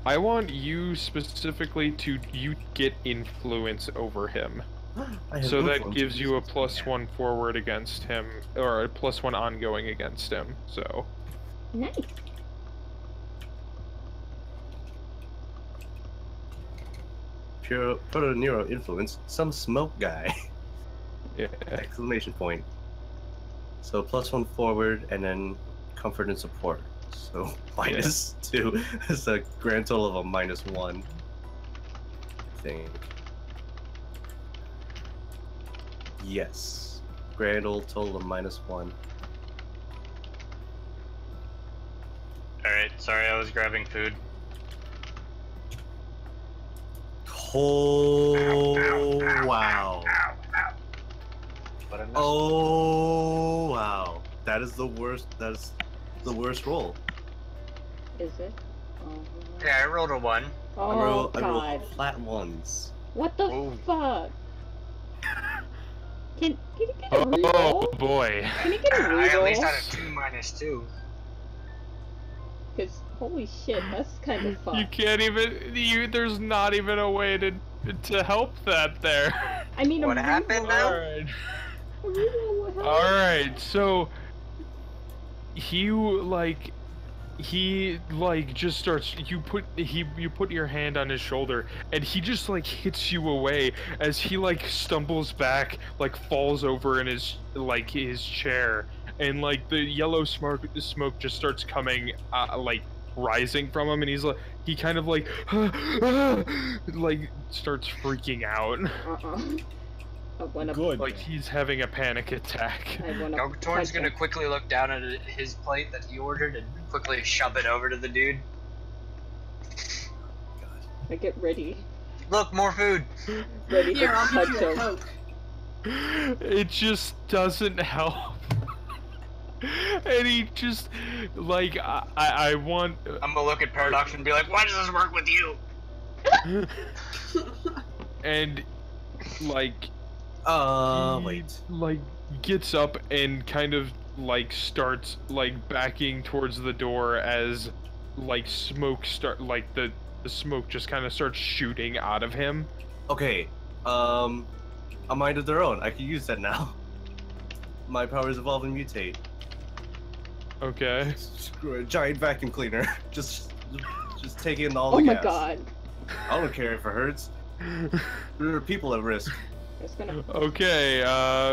I want you specifically to get influence over him. I have So that influence gives you a resistance. plus one forward against him, or a plus one ongoing against him, so. Nice. Pure Proto Nero influence, some smoke guy! Yeah. Exclamation point. So plus one forward and then comfort and support. So minus two. It's a grand total of a -1. I think. Yes. Grand old total of -1. Alright, sorry, I was grabbing food. Oh wow. But I missed. Oh wow. That is the worst. That's the worst roll. Is it? Oh, Yeah, I rolled a 1. oh I roll God. flat ones. What the Ooh. fuck? Can you get a Oh reroll? boy. Can you get a I at least had reroll? a 2-2. Because holy shit, that's kind of fun. You can't even. There's not even a way to help that there. I mean, What a happened reroll, now? Alright. a reroll would help. Alright, so he just starts you put your hand on his shoulder and he just like hits you away as he like stumbles back, like falls over in his chair, and like the yellow smoke just starts coming like rising from him, and he kind of like like starts freaking out. I wanna, Good. Like he's having a panic attack. I wanna Torn's punch gonna him. quickly look down at his plate that he ordered and quickly shove it over to the dude. I get ready. Look, more food! Ready Here, to I'll punch give you a him. Coke. It just doesn't help. And he just like I want I'm gonna look at Paradox and be like, why does this work with you? and like he, Wait. like gets up and kind of like starts like backing towards the door as like the smoke just kind of starts shooting out of him. Okay. A mind of their own. I can use that now. My powers evolve and mutate. Okay. Screw it. Giant vacuum cleaner. Just take in all Oh the my gas. god. I don't care if it hurts. There are people at risk. It's gonna. Okay,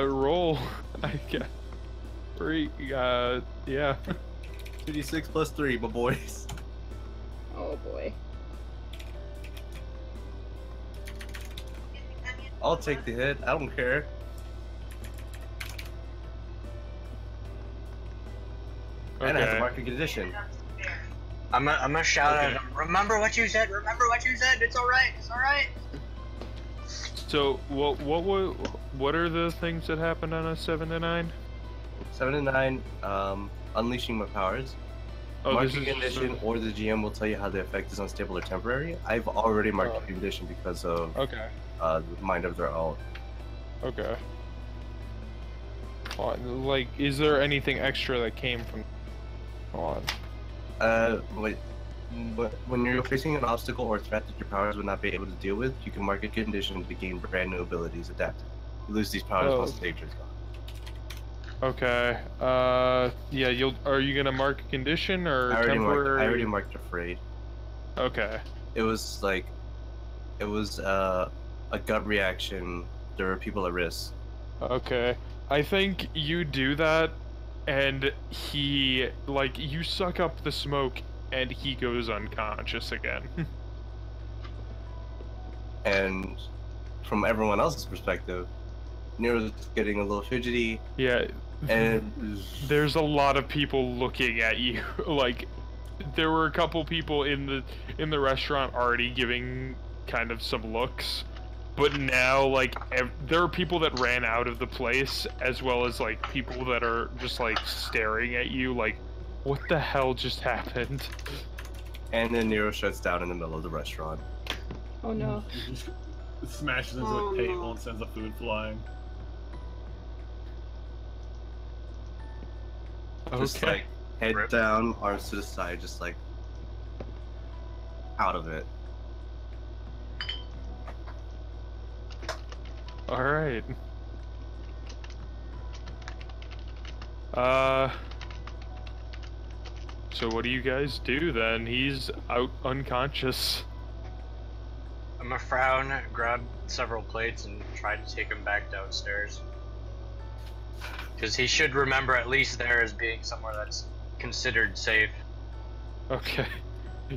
roll. I guess. 3, yeah. 56 plus 3, my boys. Oh boy. I'll take the hit. I don't care. And I have to Okay. mark a condition. I'm gonna shout Okay. at him, remember what you said, remember what you said, it's alright, it's alright. So what are the things that happened on a 7 to 9? 7 and 9, unleashing my powers. Oh, Mark this a is condition, or the GM will tell you how the effect is unstable or temporary. I've already marked a condition because of Okay. the mind of their own. Okay. Like, is there anything extra that came from? Hold Wait. But when you're facing an obstacle or threat that your powers would not be able to deal with, you can mark a condition to gain brand new abilities adapted. You lose these powers once the danger is gone. Okay. Yeah. Are you gonna mark a condition or I temporary? already marked afraid. Okay. It was a gut reaction. There are people at risk. Okay. I think you do that, and you suck up the smoke, and he goes unconscious again. And from everyone else's perspective, Nero's getting a little fidgety, Yeah. and There's a lot of people looking at you. Like, there were a couple people in the restaurant already giving kind of some looks, but now like there are people that ran out of the place, as well as like people that are just like staring at you like, what the hell just happened? and then Nero shuts down in the middle of the restaurant. Oh no. He just smashes into Oh, a table no. and sends the food flying. Just Okay. like head Rip. down, arms to the side, just like out of it. All right. So what do you guys do then? He's out unconscious. I'm gonna frown, grab several plates, and try to take him back downstairs. Because he should remember at least there as being somewhere that's considered safe. Okay.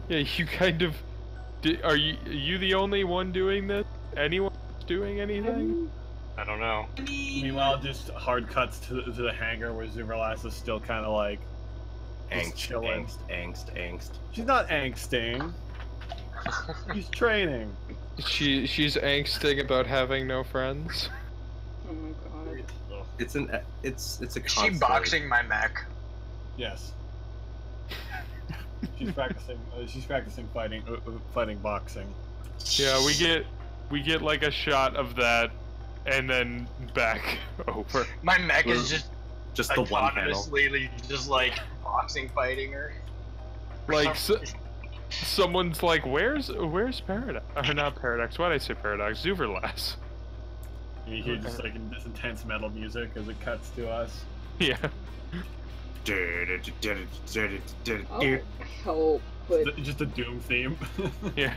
Yeah, you kind of. Are you the only one doing this? Anyone doing anything? I don't know. I mean, Meanwhile, just hard cuts to the hangar where Zuverlass is still kind of like just chilling. Angst. She's not angsting. She's training. She's angsting about having no friends. Oh my god. It's a Is she constant. boxing my mech? Yes. She's practicing. She's practicing fighting boxing. Yeah, we get like a shot of that, and then back over. My mech is just the one panel. autonomously just like boxing fighting her. Like someone's like, where's Paradox? Or not Paradox? Why'd I say Paradox? Zuverlass. You hear just like this intense metal music as it cuts to us. Yeah. Oh, help, but Just a Doom theme. Yeah.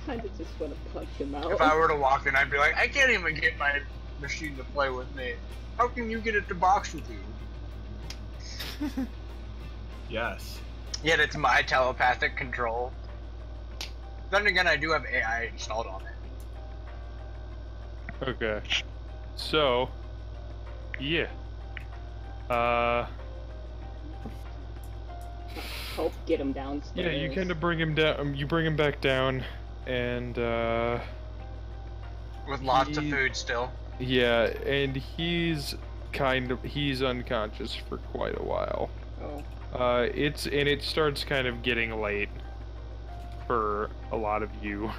kind of just want to punch him out. If I were to walk in, I'd be like, I can't even get my machine to play with me. How can you get it to box with you? Yes. Yet it's my telepathic control. Then again, I do have AI installed on it. Okay. So, yeah. Help get him downstairs. Yeah, you kind of bring him down. You bring him back down, and With lots of food still. yeah, and he's unconscious for quite a while. Oh. It starts kind of getting late for a lot of you.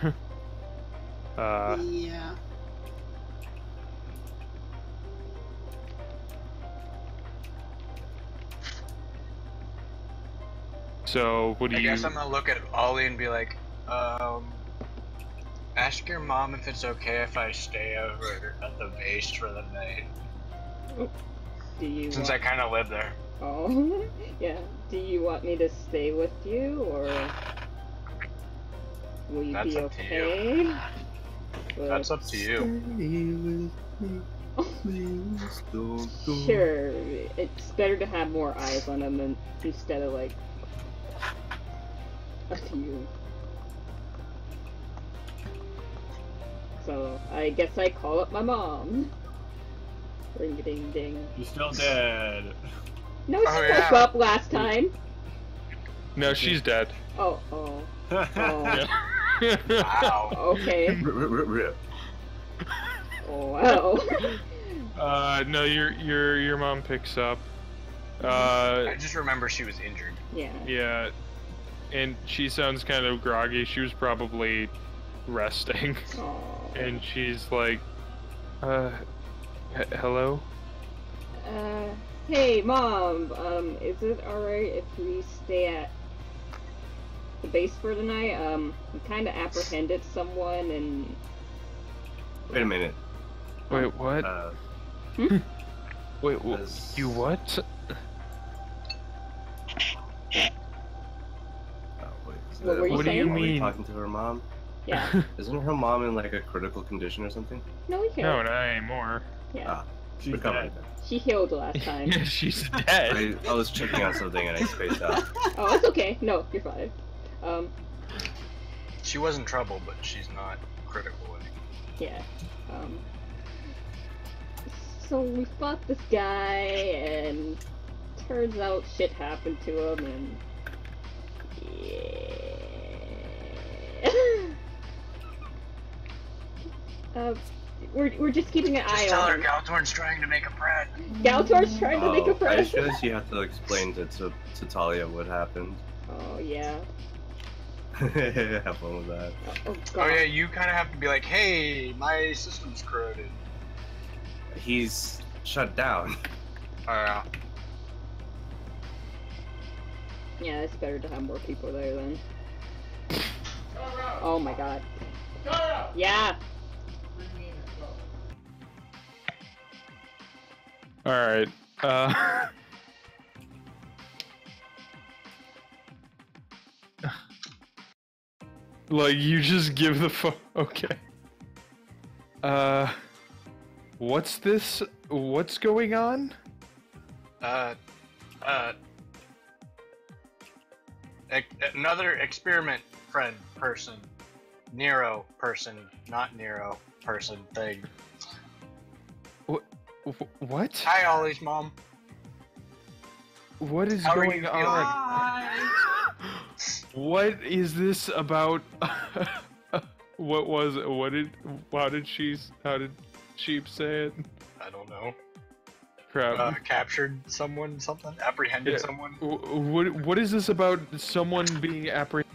Yeah. So what do I you? guess I'm gonna look at Ollie and be like, ask your mom if it's okay if I stay over at the base for the night. Do you Since want... I kind of live there. Oh, yeah. Do you want me to stay with you, or will you That's be up to you. okay? But- That's up to you. Sure, it's better to have more eyes on him instead of like a few. So I guess I call up my mom. Ring a ding ding. You're still dead. No, she Oh, woke yeah. up last time. No, she's dead. Oh, oh, oh. Wow. Okay. Rip. Oh, wow. No, your mom picks up. I just remember she was injured. Yeah. Yeah, and she sounds kind of groggy. She was probably resting, Oh. and she's like, hello? Hey, Mom, is it alright if we stay at the base for the night? We kind of apprehended someone and... Wait a minute. Wait, what? Wait, Does- you what? What were you What do you saying? mean? Talking to her mom? Yeah. Isn't her mom in like a critical condition or something? No, we No, can't. not anymore. Yeah. Ah, She's recovered dead. She healed last time. Yeah, she's dead. I was checking on something and I spaced out. Oh, it's okay. No, you're fine. She was in trouble, but she's not critical. Yeah. So we fought this guy, and turns out shit happened to him, and yeah. We're just keeping an eye Just tell on her him. Galtorn's trying to make a friend. Galtor's trying to make a I friend. suppose you have to explain to Talia what happened. Oh yeah. Have fun with that. Oh Oh god. yeah, you kind of have to be like, hey, my system's corroded. He's shut down. Yeah. Yeah, it's better to have more people there then. Oh my god. Yeah. All right. Like you just give the okay. What's this? What's going on? Another experiment friend person. Nero person, not Nero person thing. What? Hi, Ollie's mom. What is How are going you on? Bye. What is this about? What was it? How did Sheep say it? I don't know. Crap. Captured someone, something? Apprehended Yeah. someone? What is this about someone being apprehended?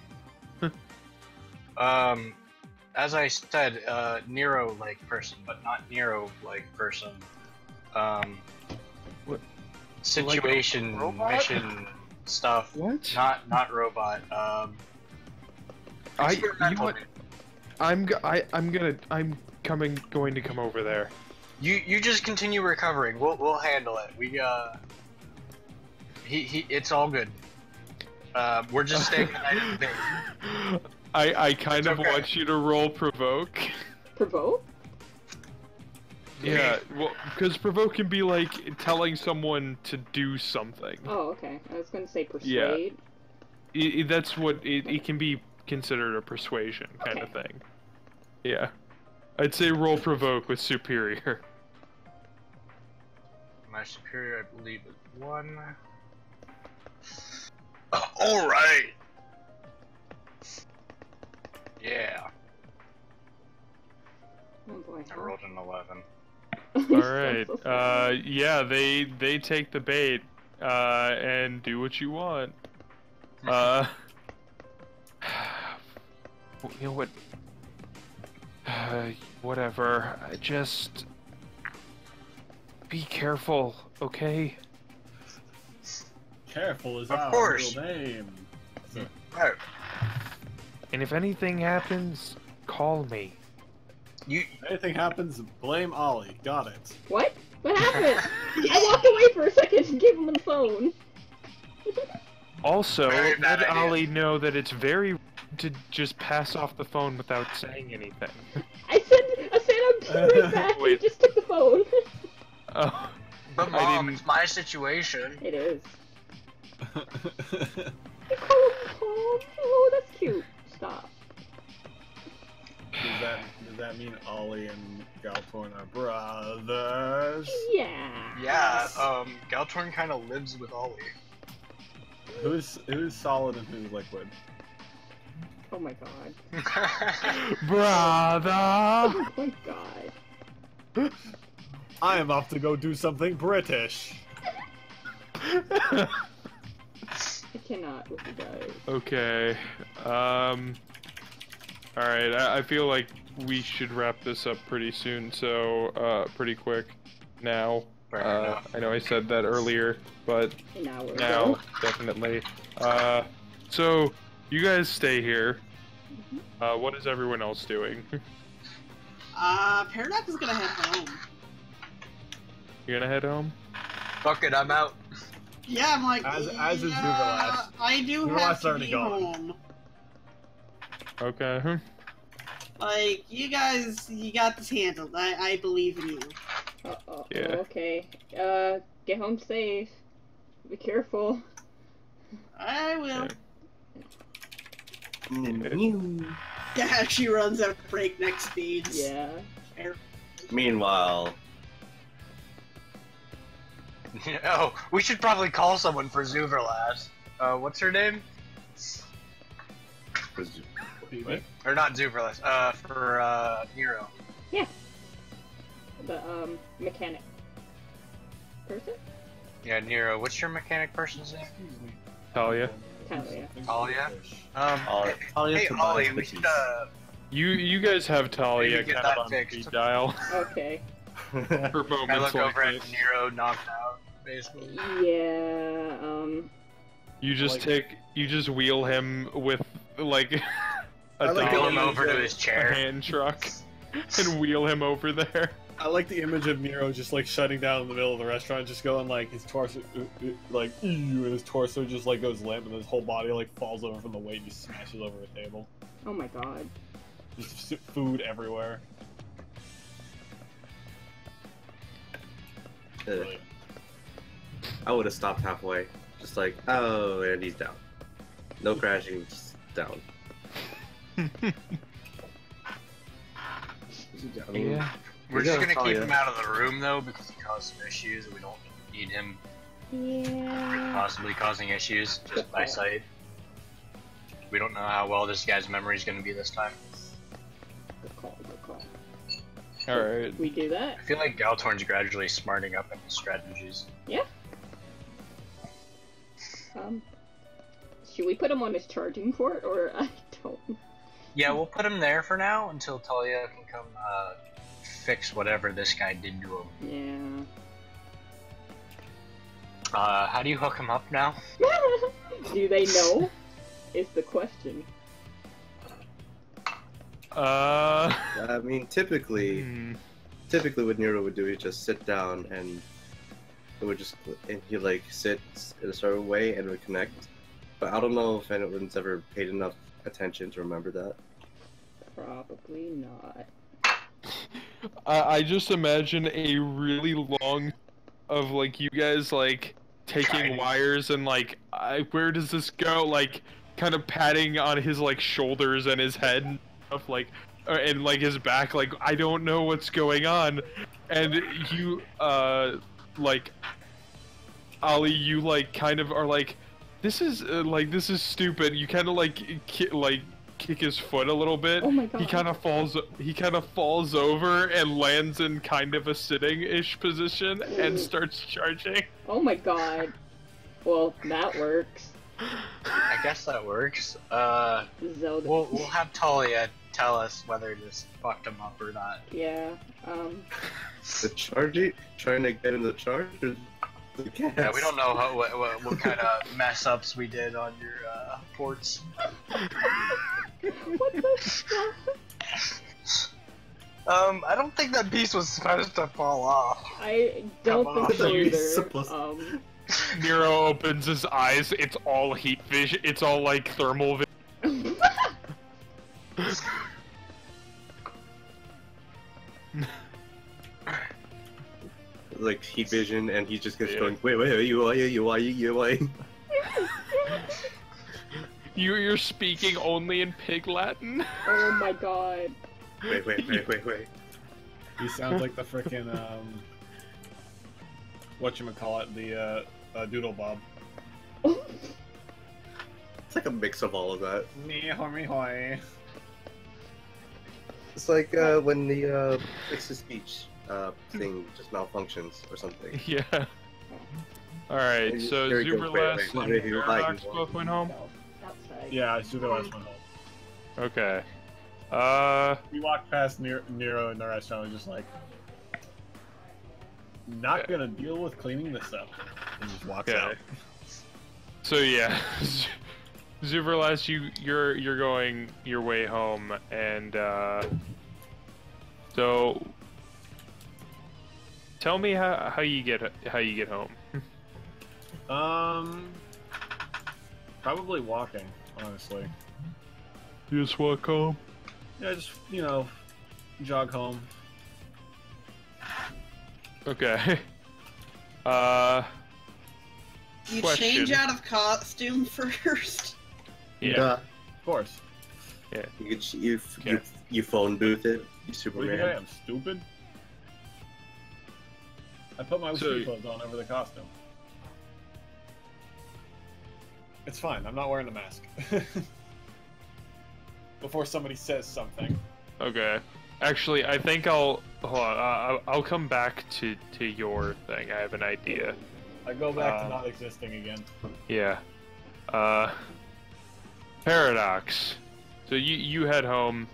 As I said, Nero-like person, but not Nero-like person. What? Situation, Like a robot? mission stuff. What? Not robot. You know Experimental. what? I'm going to come over there. You just continue recovering. We'll handle it. It's all good. We're just staying the night in the base. I kind It's of okay. want you to roll provoke. Provoke? Yeah, well, because provoke can be like telling someone to do something. Oh, okay. I was gonna say persuade. That's what it can be considered a persuasion kind of thing. Yeah, I'd say roll provoke with superior. My superior, I believe, is 1. All right. Yeah, Oh boy. I rolled an 11. All right. Yeah, they take the bait and do what you want. You know what? Whatever. Just be careful, okay? Careful is Of our course. real name. Oh, And if anything happens, call me. you. If anything happens, blame Ollie. Got it. What? What happened? I walked away for a second and gave him the phone. Also, Very bad let idea. Ollie know that it's very rude to just pass off the phone without saying anything. I said I'm right back. He Wait. just took the phone. Oh, But I mom, didn't- it's my situation. It is. You call him home. Oh, that's cute. Stop. Does that mean Ollie and Galtorn are brothers? Yeah. Yeah. Galtorn kind of lives with Ollie. Who's solid and who's liquid? Oh my god. brother! Oh my god. I am off to go do something British. I cannot with you guys. Okay. Alright, I feel like we should wrap this up pretty soon, so, pretty quick now. Fair enough. I know I said that earlier, but An hour now, ago. definitely. So, you guys stay here. What is everyone else doing? Paradox is gonna head home. You're gonna head home? Fuck it, I'm out. Yeah, I'm like, As is yeah, Zuberlast. I do Zuberlast's have to already be gone. home. Okay. Like, you guys, you got this handled. I believe in you. Uh-oh. Yeah. Okay. Get home safe. Be careful. I will. Mew. Yeah, she runs at breakneck speeds. Yeah. Meanwhile, Oh, we should probably call someone for Zuverlast. What's her name? What? Or not Zuverlast. For Nero. Yeah. The mechanic person? Yeah, Nero. What's your mechanic person's name? Talia. Talia. Talia? Talia Hey, Tobias Ollie, we Cookies. should You guys have Talia Maybe get kind that of on fixed. speed dial Okay. for I moments look like over this. at Nero knocked out, basically. Yeah. You just you just wheel him with like a I like Wheel dolly, him over to his a chair. hand truck, and wheel him over there. I like the image of Nero just like shutting down in the middle of the restaurant, just going like his torso, like and his torso just like goes limp, and his whole body like falls over from the weight, and he smashes over a table. Oh my god. Just food everywhere. Brilliant. I would have stopped halfway. Just like, oh, and he's down. No crashing, just down. I mean, Yeah. We're We just gotta gonna keep Talia. him out of the room though because he caused some issues and we don't need him Yeah. possibly causing issues just by sight. We don't know how well this guy's memory is gonna be this time. All right. We do that? I feel like Galtorn's gradually smarting up in his strategies. Yeah. Should we put him on his charging port, or I don't? Yeah, we'll put him there for now until Talia can come fix whatever this guy did to him. Yeah. How do you hook him up now? Do they know? Is the question. I mean, typically what Nero would do is just sit down and it would just, and he like sit in a certain way and it would connect. But I don't know if anyone's ever paid enough attention to remember that. Probably not. I just imagine a really long of like you guys like taking wires and like where does this go, like kind of patting on his like shoulders and his head and stuff, like and like his back, like I don't know what's going on. And you like Ollie, you like kind of are like this is this is stupid. You kind of like kick his foot a little bit. Oh my god. He kind of falls over and lands in kind of a sitting-ish position and starts charging. Oh my god. Well, that works. I guess that works. Zelda. We'll have Talia tell us whether this fucked him up or not. Yeah. The charging, trying to get in the charge, or the gas? Yeah, we don't know what kind of mess ups we did on your ports. What the fuck? I don't think that piece was supposed to fall off. I don't Come think on. so either. Supposed- Nero opens his eyes. It's all heat vision. It's all like thermal vision. Like heat vision, and he just keeps going, wait, you. You're speaking only in pig Latin. Oh my god. Wait. He sounds like the frickin' whatchamacallit, the Doodle Bob. It's like a mix of all of that. Me-hoy. It's like when the fix-to-speech thing just malfunctions or something. Yeah. Alright, so There you go. Zuberless Wait, and wait, Paradox wait. both went home? Outside. Yeah, Super last one home. Okay. We walked past Nero in the restaurant and was just like, not gonna deal with cleaning this up. And just walks Okay. out. So yeah, Zuberless, you're going your way home, and so tell me how you get home. Probably walking, honestly. You just walk home. Yeah, just jog home. Okay. You Question. change out of costume first. Yeah. Of course. You phone booth it, you What do you Superman. think I am, stupid? I put my So- street clothes on over the costume. It's fine, I'm not wearing the mask. Before somebody says something. Okay. Actually, I think hold on. I'll come back to your thing. I have an idea. I go back to not existing again. Yeah. Paradox. So you head home,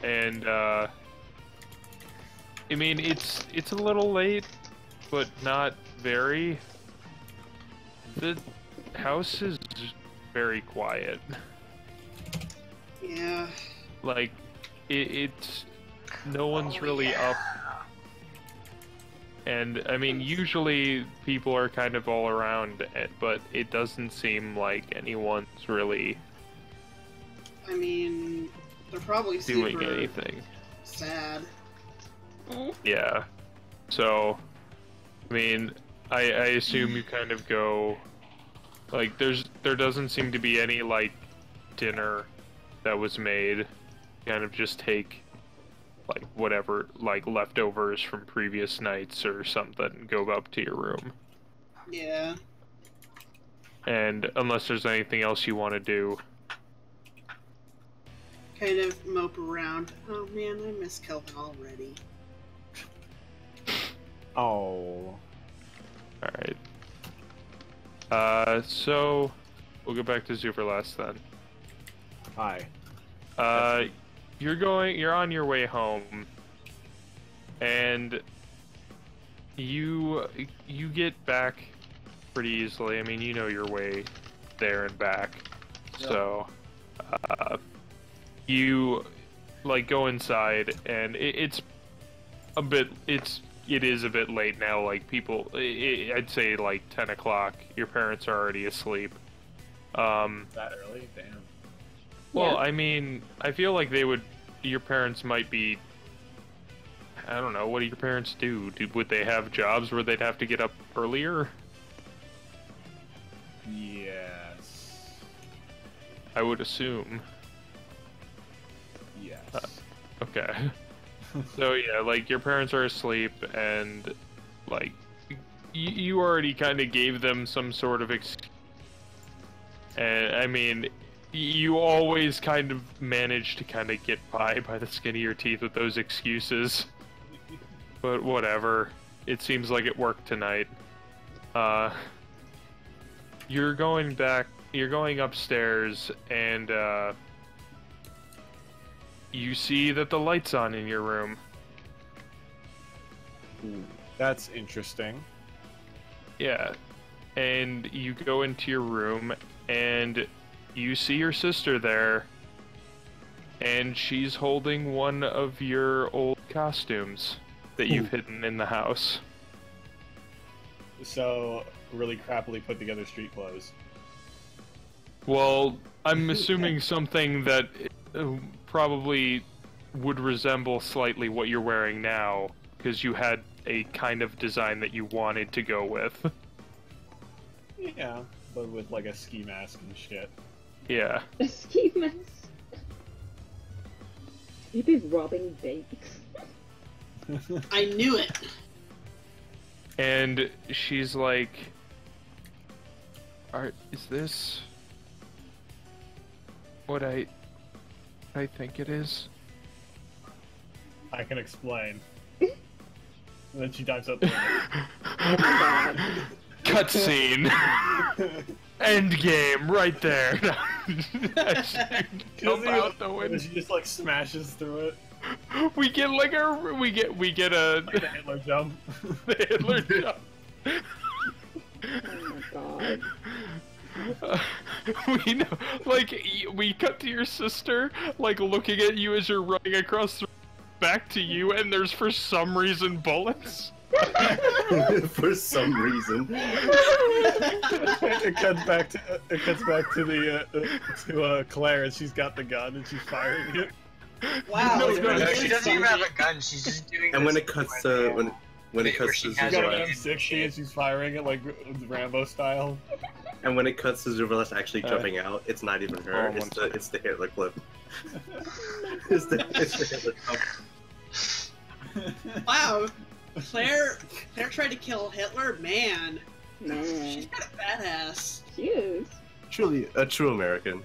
and I mean it's a little late, but not very. The house is very quiet. Yeah. Like it's no one's really up. And I mean, usually people are kind of all around it, but it doesn't seem like anyone's really I mean, they're probably doing super anything. sad. Yeah. So, I mean, I assume you kind of go, like, there doesn't seem to be any, like, dinner that was made. You kind of just take, like, whatever, like, leftovers from previous nights or something and go up to your room. Yeah. And unless there's anything else you want to do. Kind of mope around. Oh man, I miss Kelvin already. Oh. Alright. So we'll go back to Zuverlast then. Hi. You're on your way home, and you get back pretty easily. I mean, you know your way there and back. Yep. So, you like go inside, and it is a bit late now. Like people, I'd say like 10 o'clock. Your parents are already asleep. That early? Damn. Well, Yeah. I mean, I feel like your parents might be, I don't know, what do your parents do? Would they have jobs where they'd have to get up earlier? Yes. I would assume. Yes. Okay. So yeah, like your parents are asleep, and like you already kind of gave them some sort of excuse. And I mean, you always kind of manage to kind of get by the skin of your teeth with those excuses. But whatever. It seems like it worked tonight. You're going upstairs, and you see that the light's on in your room. That's interesting. Yeah. And you go into your room, and you see your sister there, and she's holding one of your old costumes that you've hidden in the house. So, really crappily put together street clothes. Well, I'm assuming something that probably would resemble slightly what you're wearing now, because you had a kind of design that you wanted to go with. Yeah, but with like a ski mask and shit. Yeah. A ski mask. You'd be robbing banks. I knew it. And she's like, is this what I think it is? I can explain. And then she dives up the Oh my god. Cutscene. End game right there. Jump out the window. She just like smashes through it. We get like we get a Like the Hitler jump. the Hitler jump. Oh my god. We know, like we cut to your sister, like looking at you as you're running across the back to you, and there's for some reason bullets. For some reason. It cuts back to Claire, and she's got the gun and she's firing it. Wow. No, it's no, really No, she doesn't even funny. have a gun. She's just doing. And when this it cuts thing to where when it where cuts she to has She's got her an Zuverlast, M60 and she's firing it like Rambo style. and when it cuts to Zuverlast actually jumping out, it's not even her. Oh, It's the Hitler clip. it's the Hitler clip. Wow. Claire tried to kill Hitler? Man. Man. She's kind of badass. Cute. Truly a true American.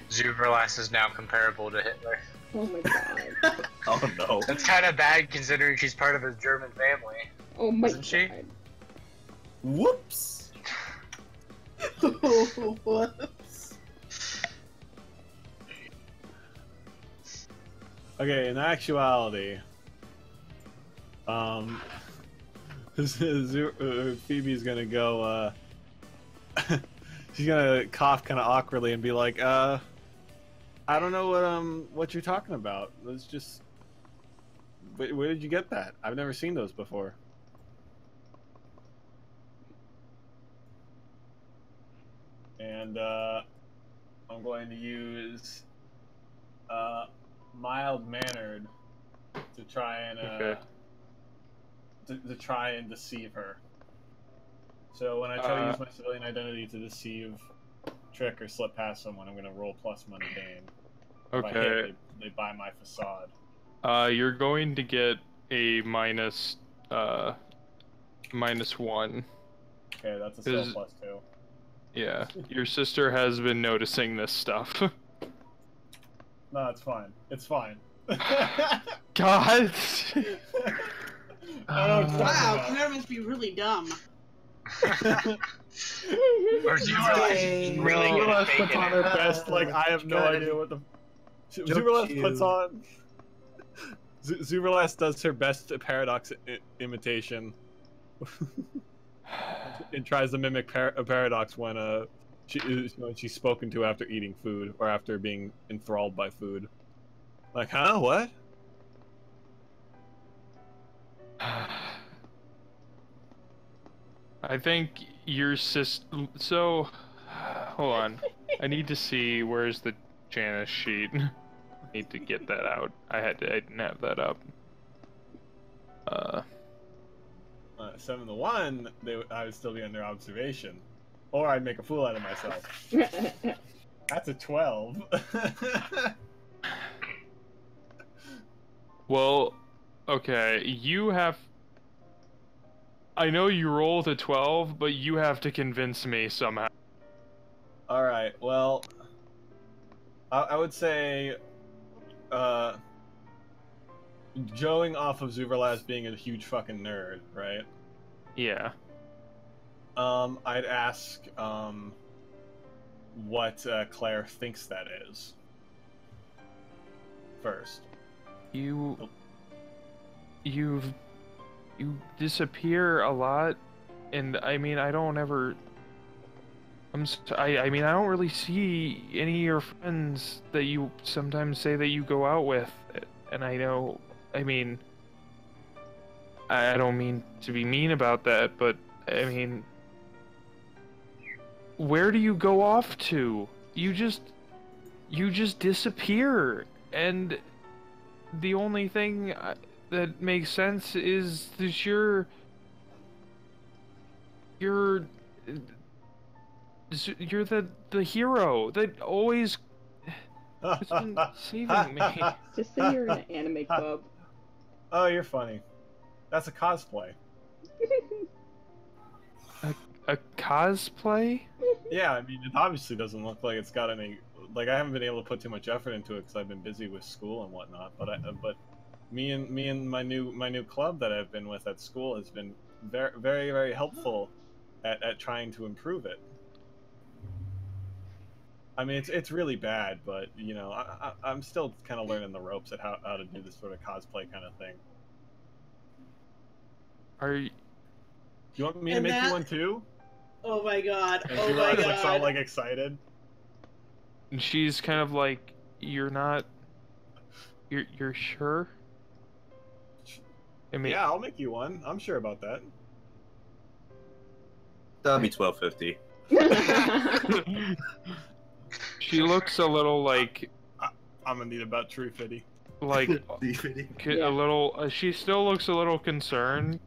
Zuverlas is now comparable to Hitler. Oh my god. Oh no. That's kind of bad considering she's part of a German family. Oh my Isn't she? god. Whoops. Whoops. Okay, in actuality, Phoebe's gonna go, she's gonna cough kind of awkwardly and be like, I don't know what you're talking about. Let's just, where did you get that? I've never seen those before. And, I'm going to use, mild-mannered to try and Okay. to try and deceive her. So when I try to use my civilian identity to deceive, trick, or slip past someone, I'm gonna roll plus mundane. If I hit, Okay. they buy my facade. You're going to get a minus -1. Okay, that's a still Is- plus 2. Yeah, your sister has been noticing this stuff. No, it's fine. It's fine. God. Wow, Claire must be really dumb. Or Zubrilaz really good at Zubrilaz puts faking on it. her best, like, I have no idea what the... Zubrilaz puts on... Zubrilaz does her best Paradox imitation. And tries to mimic a Paradox when she's spoken to after eating food, or after being enthralled by food. Like, huh? What? I think your So, hold on. I need to see where's the Janice sheet. I need to get that out. I didn't have that up. 7 to 1, I would still be under observation, or I'd make a fool out of myself. That's a 12. Well, okay, you have... I know you rolled a 12, but you have to convince me somehow. Alright, well... I would say... going off of Zubrilaz being a huge fucking nerd, right? Yeah. I'd ask, what, Claire thinks that is. First. You disappear a lot, and I mean, I don't ever... I mean, I don't really see any of your friends that you sometimes say that you go out with, and I know, I mean, I don't mean to be mean about that, but, I mean, where do you go off to? You just disappear, and the only thing that makes sense is that you're the hero that always has been saving me. Just say you're in an anime club. Oh, you're funny. That's a cosplay. A cosplay? Yeah, I mean, it obviously doesn't look like it's got any... Like, I haven't been able to put too much effort into it because I've been busy with school and whatnot. But me and my new club that I've been with at school has been very, very, very helpful at trying to improve it. I mean, it's really bad, but you know, I'm still kind of learning the ropes at how to do this sort of cosplay kind of thing. Are you... You want me to make you one too? Oh my god! And Oh she my looks all god! like excited. And she's kind of like, you're not... You're sure? I mean... Yeah, I'll make you one. I'm sure about that. That'll be 1250. She looks a little like... I'm gonna need about 350. Like, a little... she still looks a little concerned,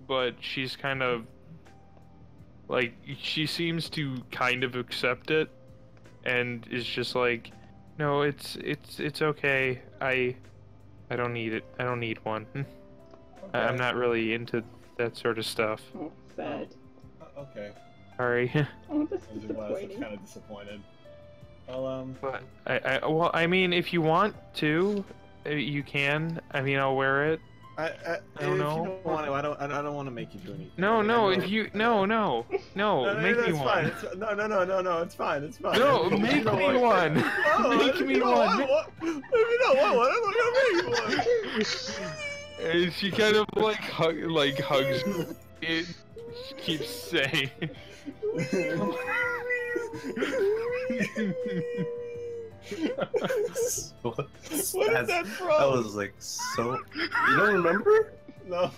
but she's kind of... Like, she seems to kind of accept it, and is just like, no, it's okay. I don't need it. I don't need one. Okay. I'm not really into that sort of stuff. Oh, sad. Okay. Sorry. Oh, that's I'm disappointing. kind of disappointed. Well, But well, I mean, if you want to, you can. I mean, I'll wear it. I don't know. If you don't want to, I don't want to make you do anything. No, if you no, make me it's one. Fine. No, it's fine. It's fine. No, You make know me what? one. No, Make me one. If you don't want one, I'm not gonna make you one. And she kind of like hugs it. She keeps saying. What What is that from? That was like so. You don't remember? No.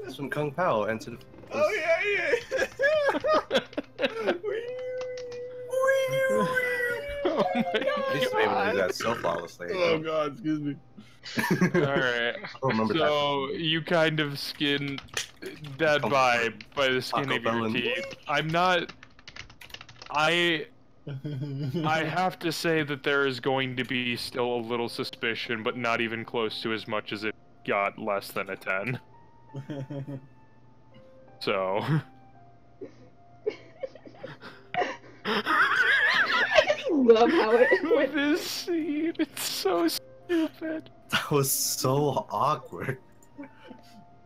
It's from Kung Pao. Answered. Oh yeah. Oh my I used to be able to do god. that so flawlessly. Oh god, excuse me. Alright. I don't remember So you kind of skin that vibe by the skin Taco of your Bell and- teeth. I'm not. I have to say that there is going to be still a little suspicion, but not even close to as much as it got less than a 10. So. I just love how it went. This scene, it's so stupid. That was so awkward.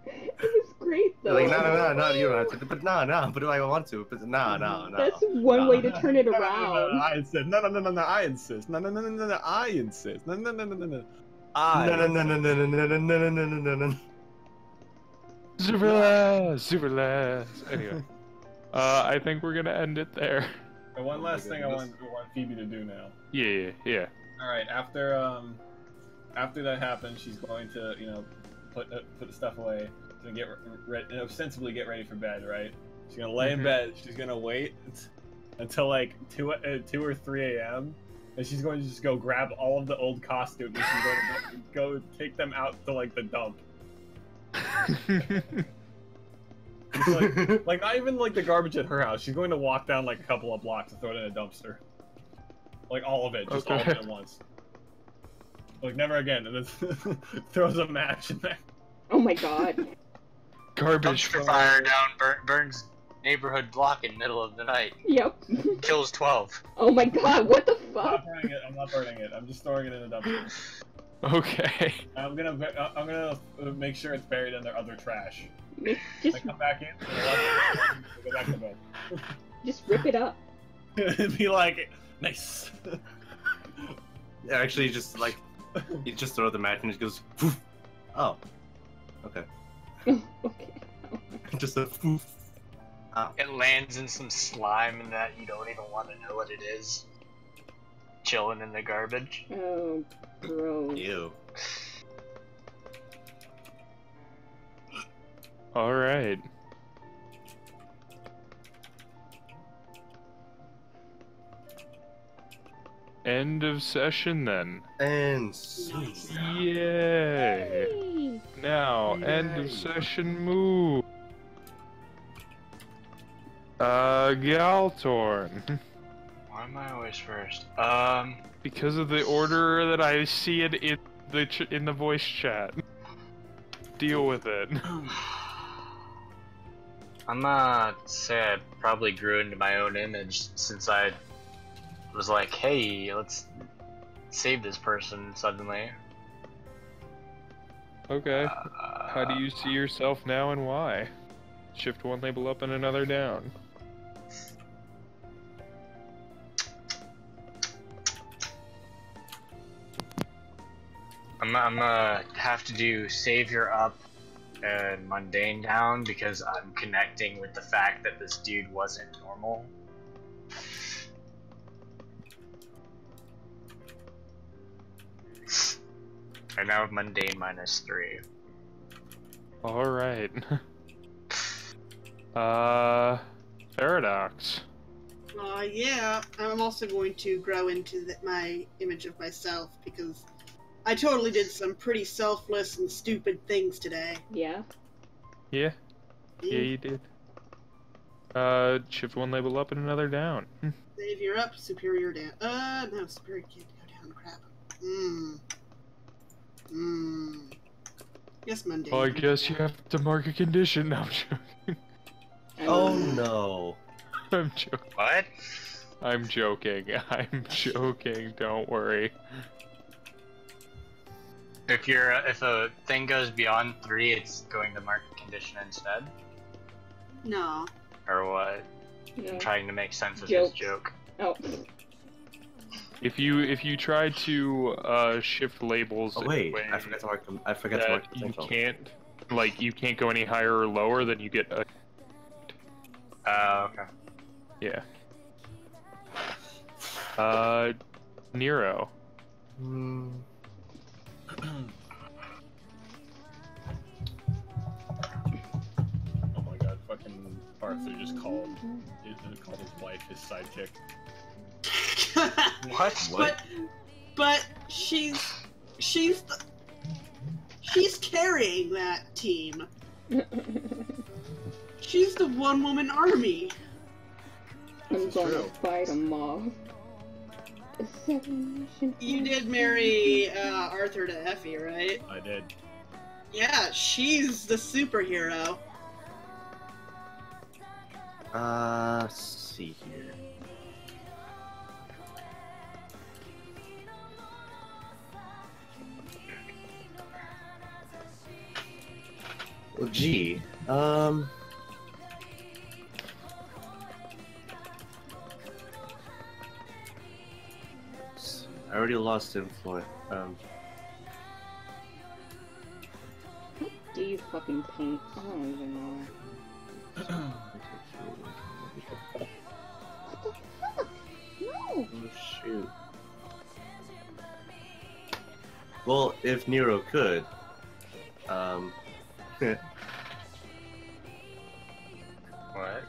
It was great though. Like, no, you don't have to. But no, but I want to. But no. That's one way to turn it around. I insist. No, I insist. No, I insist. No. No. Super last. Anyway, I think we're gonna end it there. And one last thing I want Phoebe to do now. Yeah. All right, after that happens, she's going to, put the stuff away, and get ostensibly get ready for bed, right? She's gonna lay in bed. She's gonna wait until like 2 or 3 a.m. and she's going to just go grab all of the old costumes and she's going to go take them out to like the dump. Like not even like the garbage at her house. She's going to walk down like a couple of blocks and throw it in a dumpster. Like all of it, just all of it at once. Like never again, and then throws a match in there. Oh my god. Garbage Dumpster fire down burns neighborhood block in middle of the night. Yep. Kills 12. Oh my god, what the fuck? I'm not burning it. I'm just throwing it in a dumpster. Okay. I'm gonna make sure it's buried in their other trash. Just, I come back in, and go back to bed. just rip it up. It'd be like, nice. Yeah, actually, just like, you just throw the match and it goes, poof. Oh. Okay. Okay. Just a poof. Oh. It lands in some slime and that you don't even want to know what it is. Chilling in the garbage. Oh, gross. Ew. All right. End of session then. And Yay! Hey. Now, end of session move. Galtorn. Why am I always first? Because of the order that I see it in the voice chat. Deal with it. I'm gonna say I probably grew into my own image since I was like, hey, let's save this person suddenly. Okay. How do you see yourself now and why? Shift one label up and another down. I'm gonna have to do savior up and mundane down because I'm connecting with the fact that this dude wasn't normal. I now have mundane -3. Alright. Paradox. Yeah, I'm also going to grow into my image of myself because I totally did some pretty selfless and stupid things today. Yeah. Yeah, you did. Shift one label up and another down. Savior up, superior down. No, superior can't go down. Crap. Yes, mundane. Well, I guess you have to mark a condition. No, I'm joking. oh no. I'm joking. What? I'm joking. I'm joking. Don't worry. If a thing goes beyond 3, it's going to mark a condition instead? No. Or what? No. I'm trying to make sense of Jokes. his joke. Oh. If you try to shift labels, Oh wait, in a way I forgot to mark them. I forgot to that mark the you potential. you can't go any higher or lower, then you get a Okay. yeah. Nero. Oh my god, fucking Arthur just called his wife his sidekick. What? But she's carrying that team. She's the one-woman army. I'm is gonna true. fight them off. You did marry Arthur to Effie, right? I did. Yeah, she's the superhero. Let's see here. Well, gee. I already lost influence. Do you fucking paint? I don't even know. What the fuck? No! Oh shoot. Well, if Nero could, What?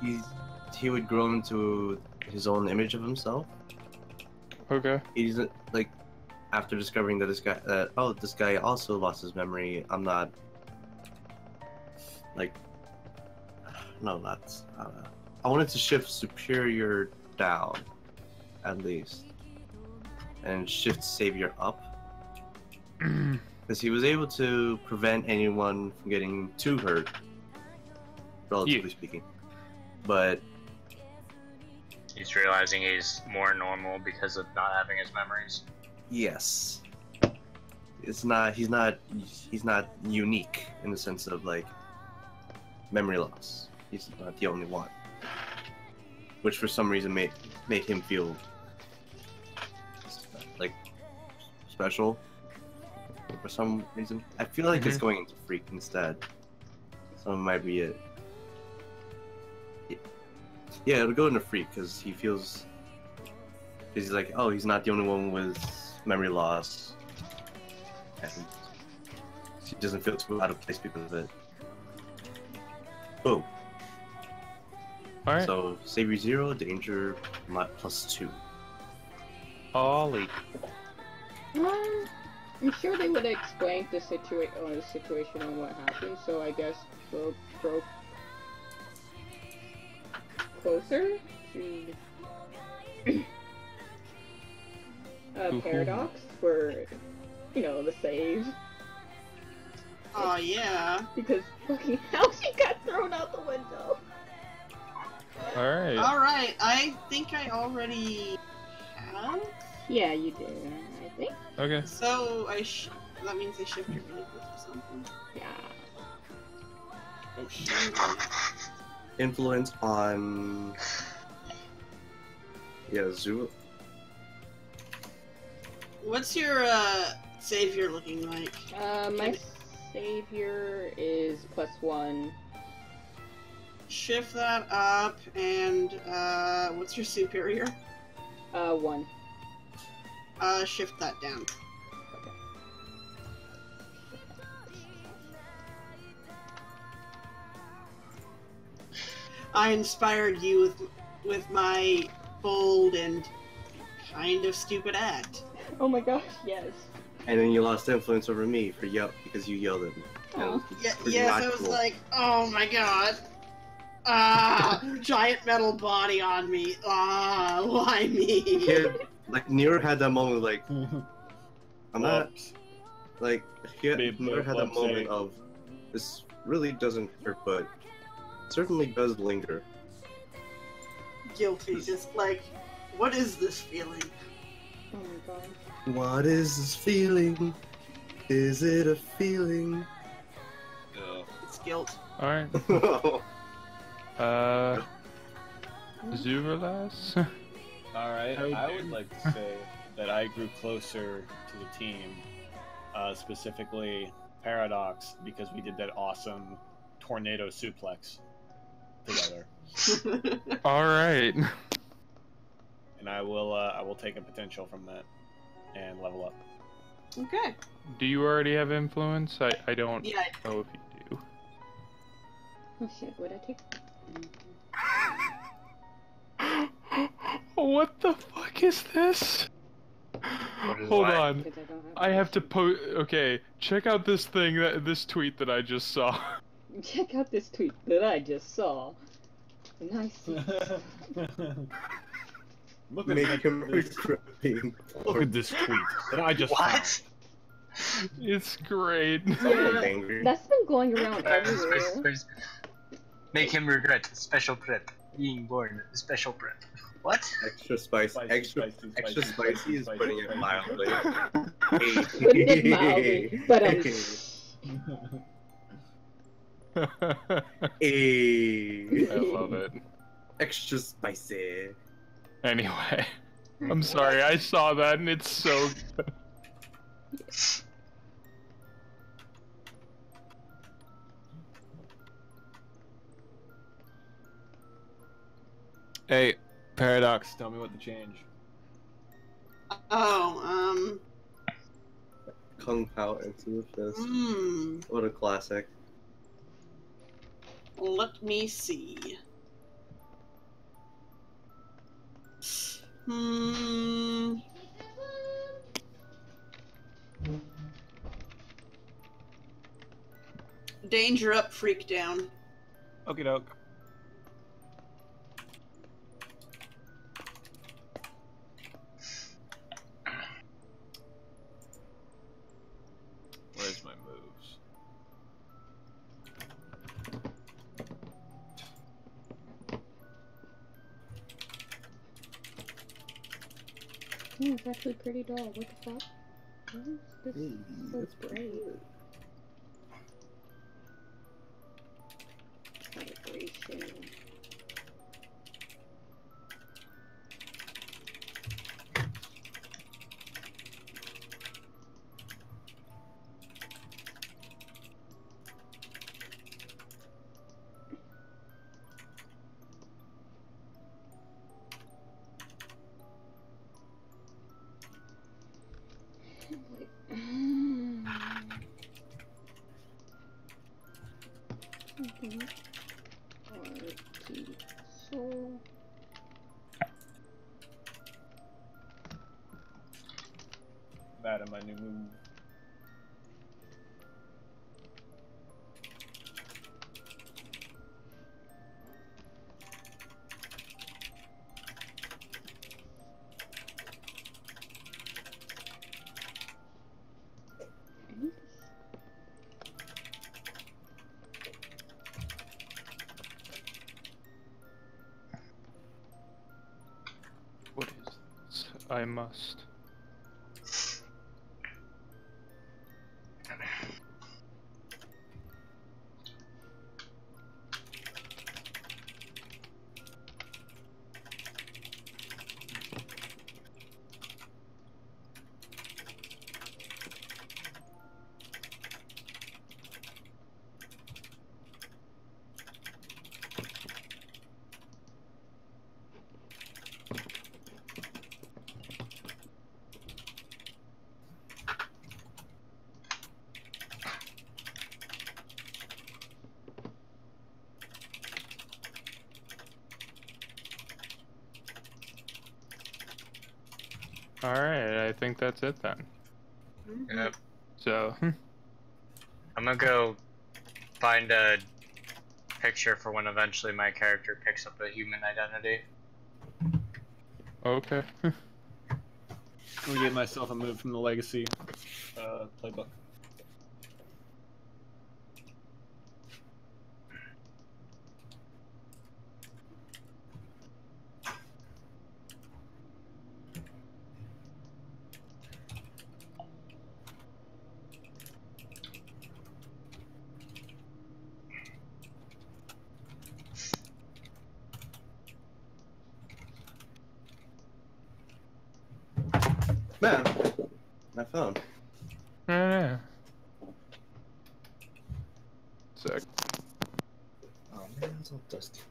he would grow into his own image of himself. Okay. He's like, after discovering that this guy also lost his memory. I'm not like, no, that's I wanted to shift superior down, at least, and shift savior up, because he was able to prevent anyone from getting too hurt, relatively speaking. But He's realizing he's more normal because of not having his memories. yes, he's not unique in the sense of like memory loss. He's not the only one, which for some reason made him feel like special for some reason. I feel like it's going into freak instead. So it might be it. Yeah, it'll go into freak because he feels. He's like, oh, he's not the only one with memory loss, and he doesn't feel too out of place because of it. Boom. All right. So savior 0, danger +2. Ollie. I'm sure they would explain the situation and what happened, so I guess go closer to Paradox for, the save. Oh yeah. Because fucking hell, she got thrown out the window. All right. All right. I think I already have. Yeah, you did. I think. Okay. So that means I shift your input or something. Yeah. Oh shit. Influence on. Yeah, Zoo. What's your savior looking like? My savior is +1. Shift that up, and what's your superior? 1. Shift that down. Okay. I inspired you with my bold and kind of stupid act. Oh my gosh, yes. And then you lost influence over me because you yelled at me. That Aw. was Yeah, pretty yes, not I was cool. like, oh my god. Giant metal body on me. Why me? Here, like Nero had that moment, like I'm not like Nero had that moment of this really doesn't hurt, but certainly does linger. Guilty, just like, what is this feeling? Oh my god. What is this feeling? Is it a feeling? It's guilt. All right. Zuverlas. Alright, I would like to say that I grew closer to the team, specifically Paradox, because we did that awesome tornado suplex together. All right. And I will take a potential from that and level up. Okay. Do you already have influence? I don't Yeah. know if you do. Oh shit, what'd I take? What the fuck is this? What is Hold what? on. Because I don't have I have to Okay, check out this this tweet that I just saw. Check out this tweet that I just saw. Nice. Look Make him regretting. Look at this tweet that I just What? It's great. Someone's angry. That's been going around everywhere. Make him regret special prep. Being born special prep. What? Extra spice. Spicy, Extra spicy, spicy is spicy, putting it spicy. mildly. Putting it mildly, but Hey. I love it. Extra spicy. Anyway, I'm sorry, I saw that and it's so good. Hey, Paradox, tell me what to change. Oh, Kung Pao into the fist. hmm. What a classic. Let me see. Hmm. Danger up, freak down. Okie doke. Where's my moves? It's actually pretty dull. What the fuck? What is this? Hey, That's great. Calibration. RT Soul. That and my new move. What is this? I must. Alright, I think that's it then. Yep. So, I'm gonna go find a picture for when eventually my character picks up a human identity. okay. I'm gonna give myself a move from the Legacy playbook. Man, my phone. Yeah. Sick. Oh man, it's all dusty.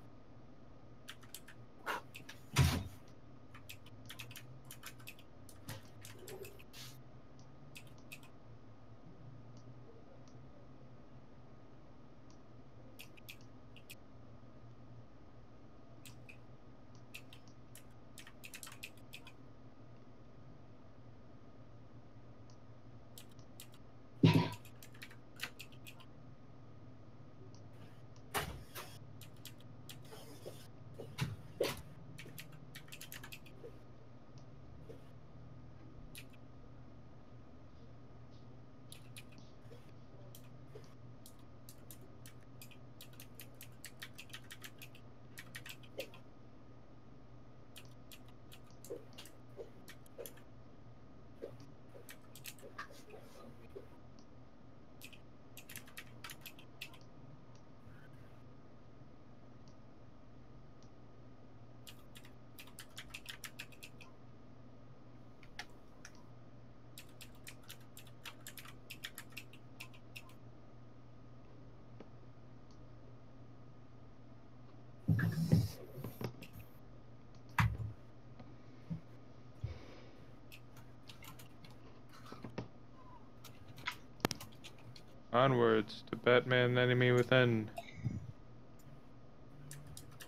Onwards to Batman Enemy Within.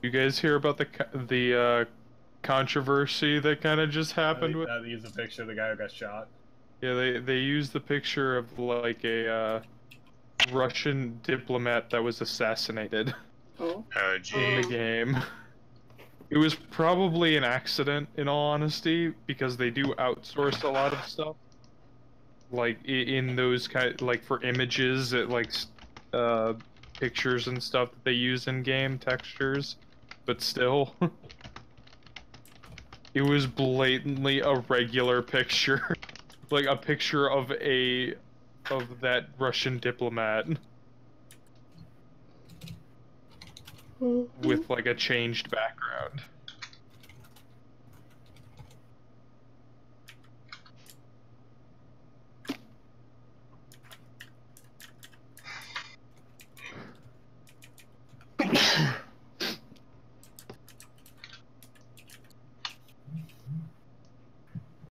You guys hear about the controversy that kind of just happened with? They used a picture of the guy who got shot. Yeah, they used the picture of like a Russian diplomat that was assassinated Oh. Oh, in gee. the game. It was probably an accident, in all honesty, because they do outsource a lot of stuff. Like in those like for images, pictures and stuff that they use in game textures, but still, it was blatantly a regular picture, like a picture of that Russian diplomat with like a changed background.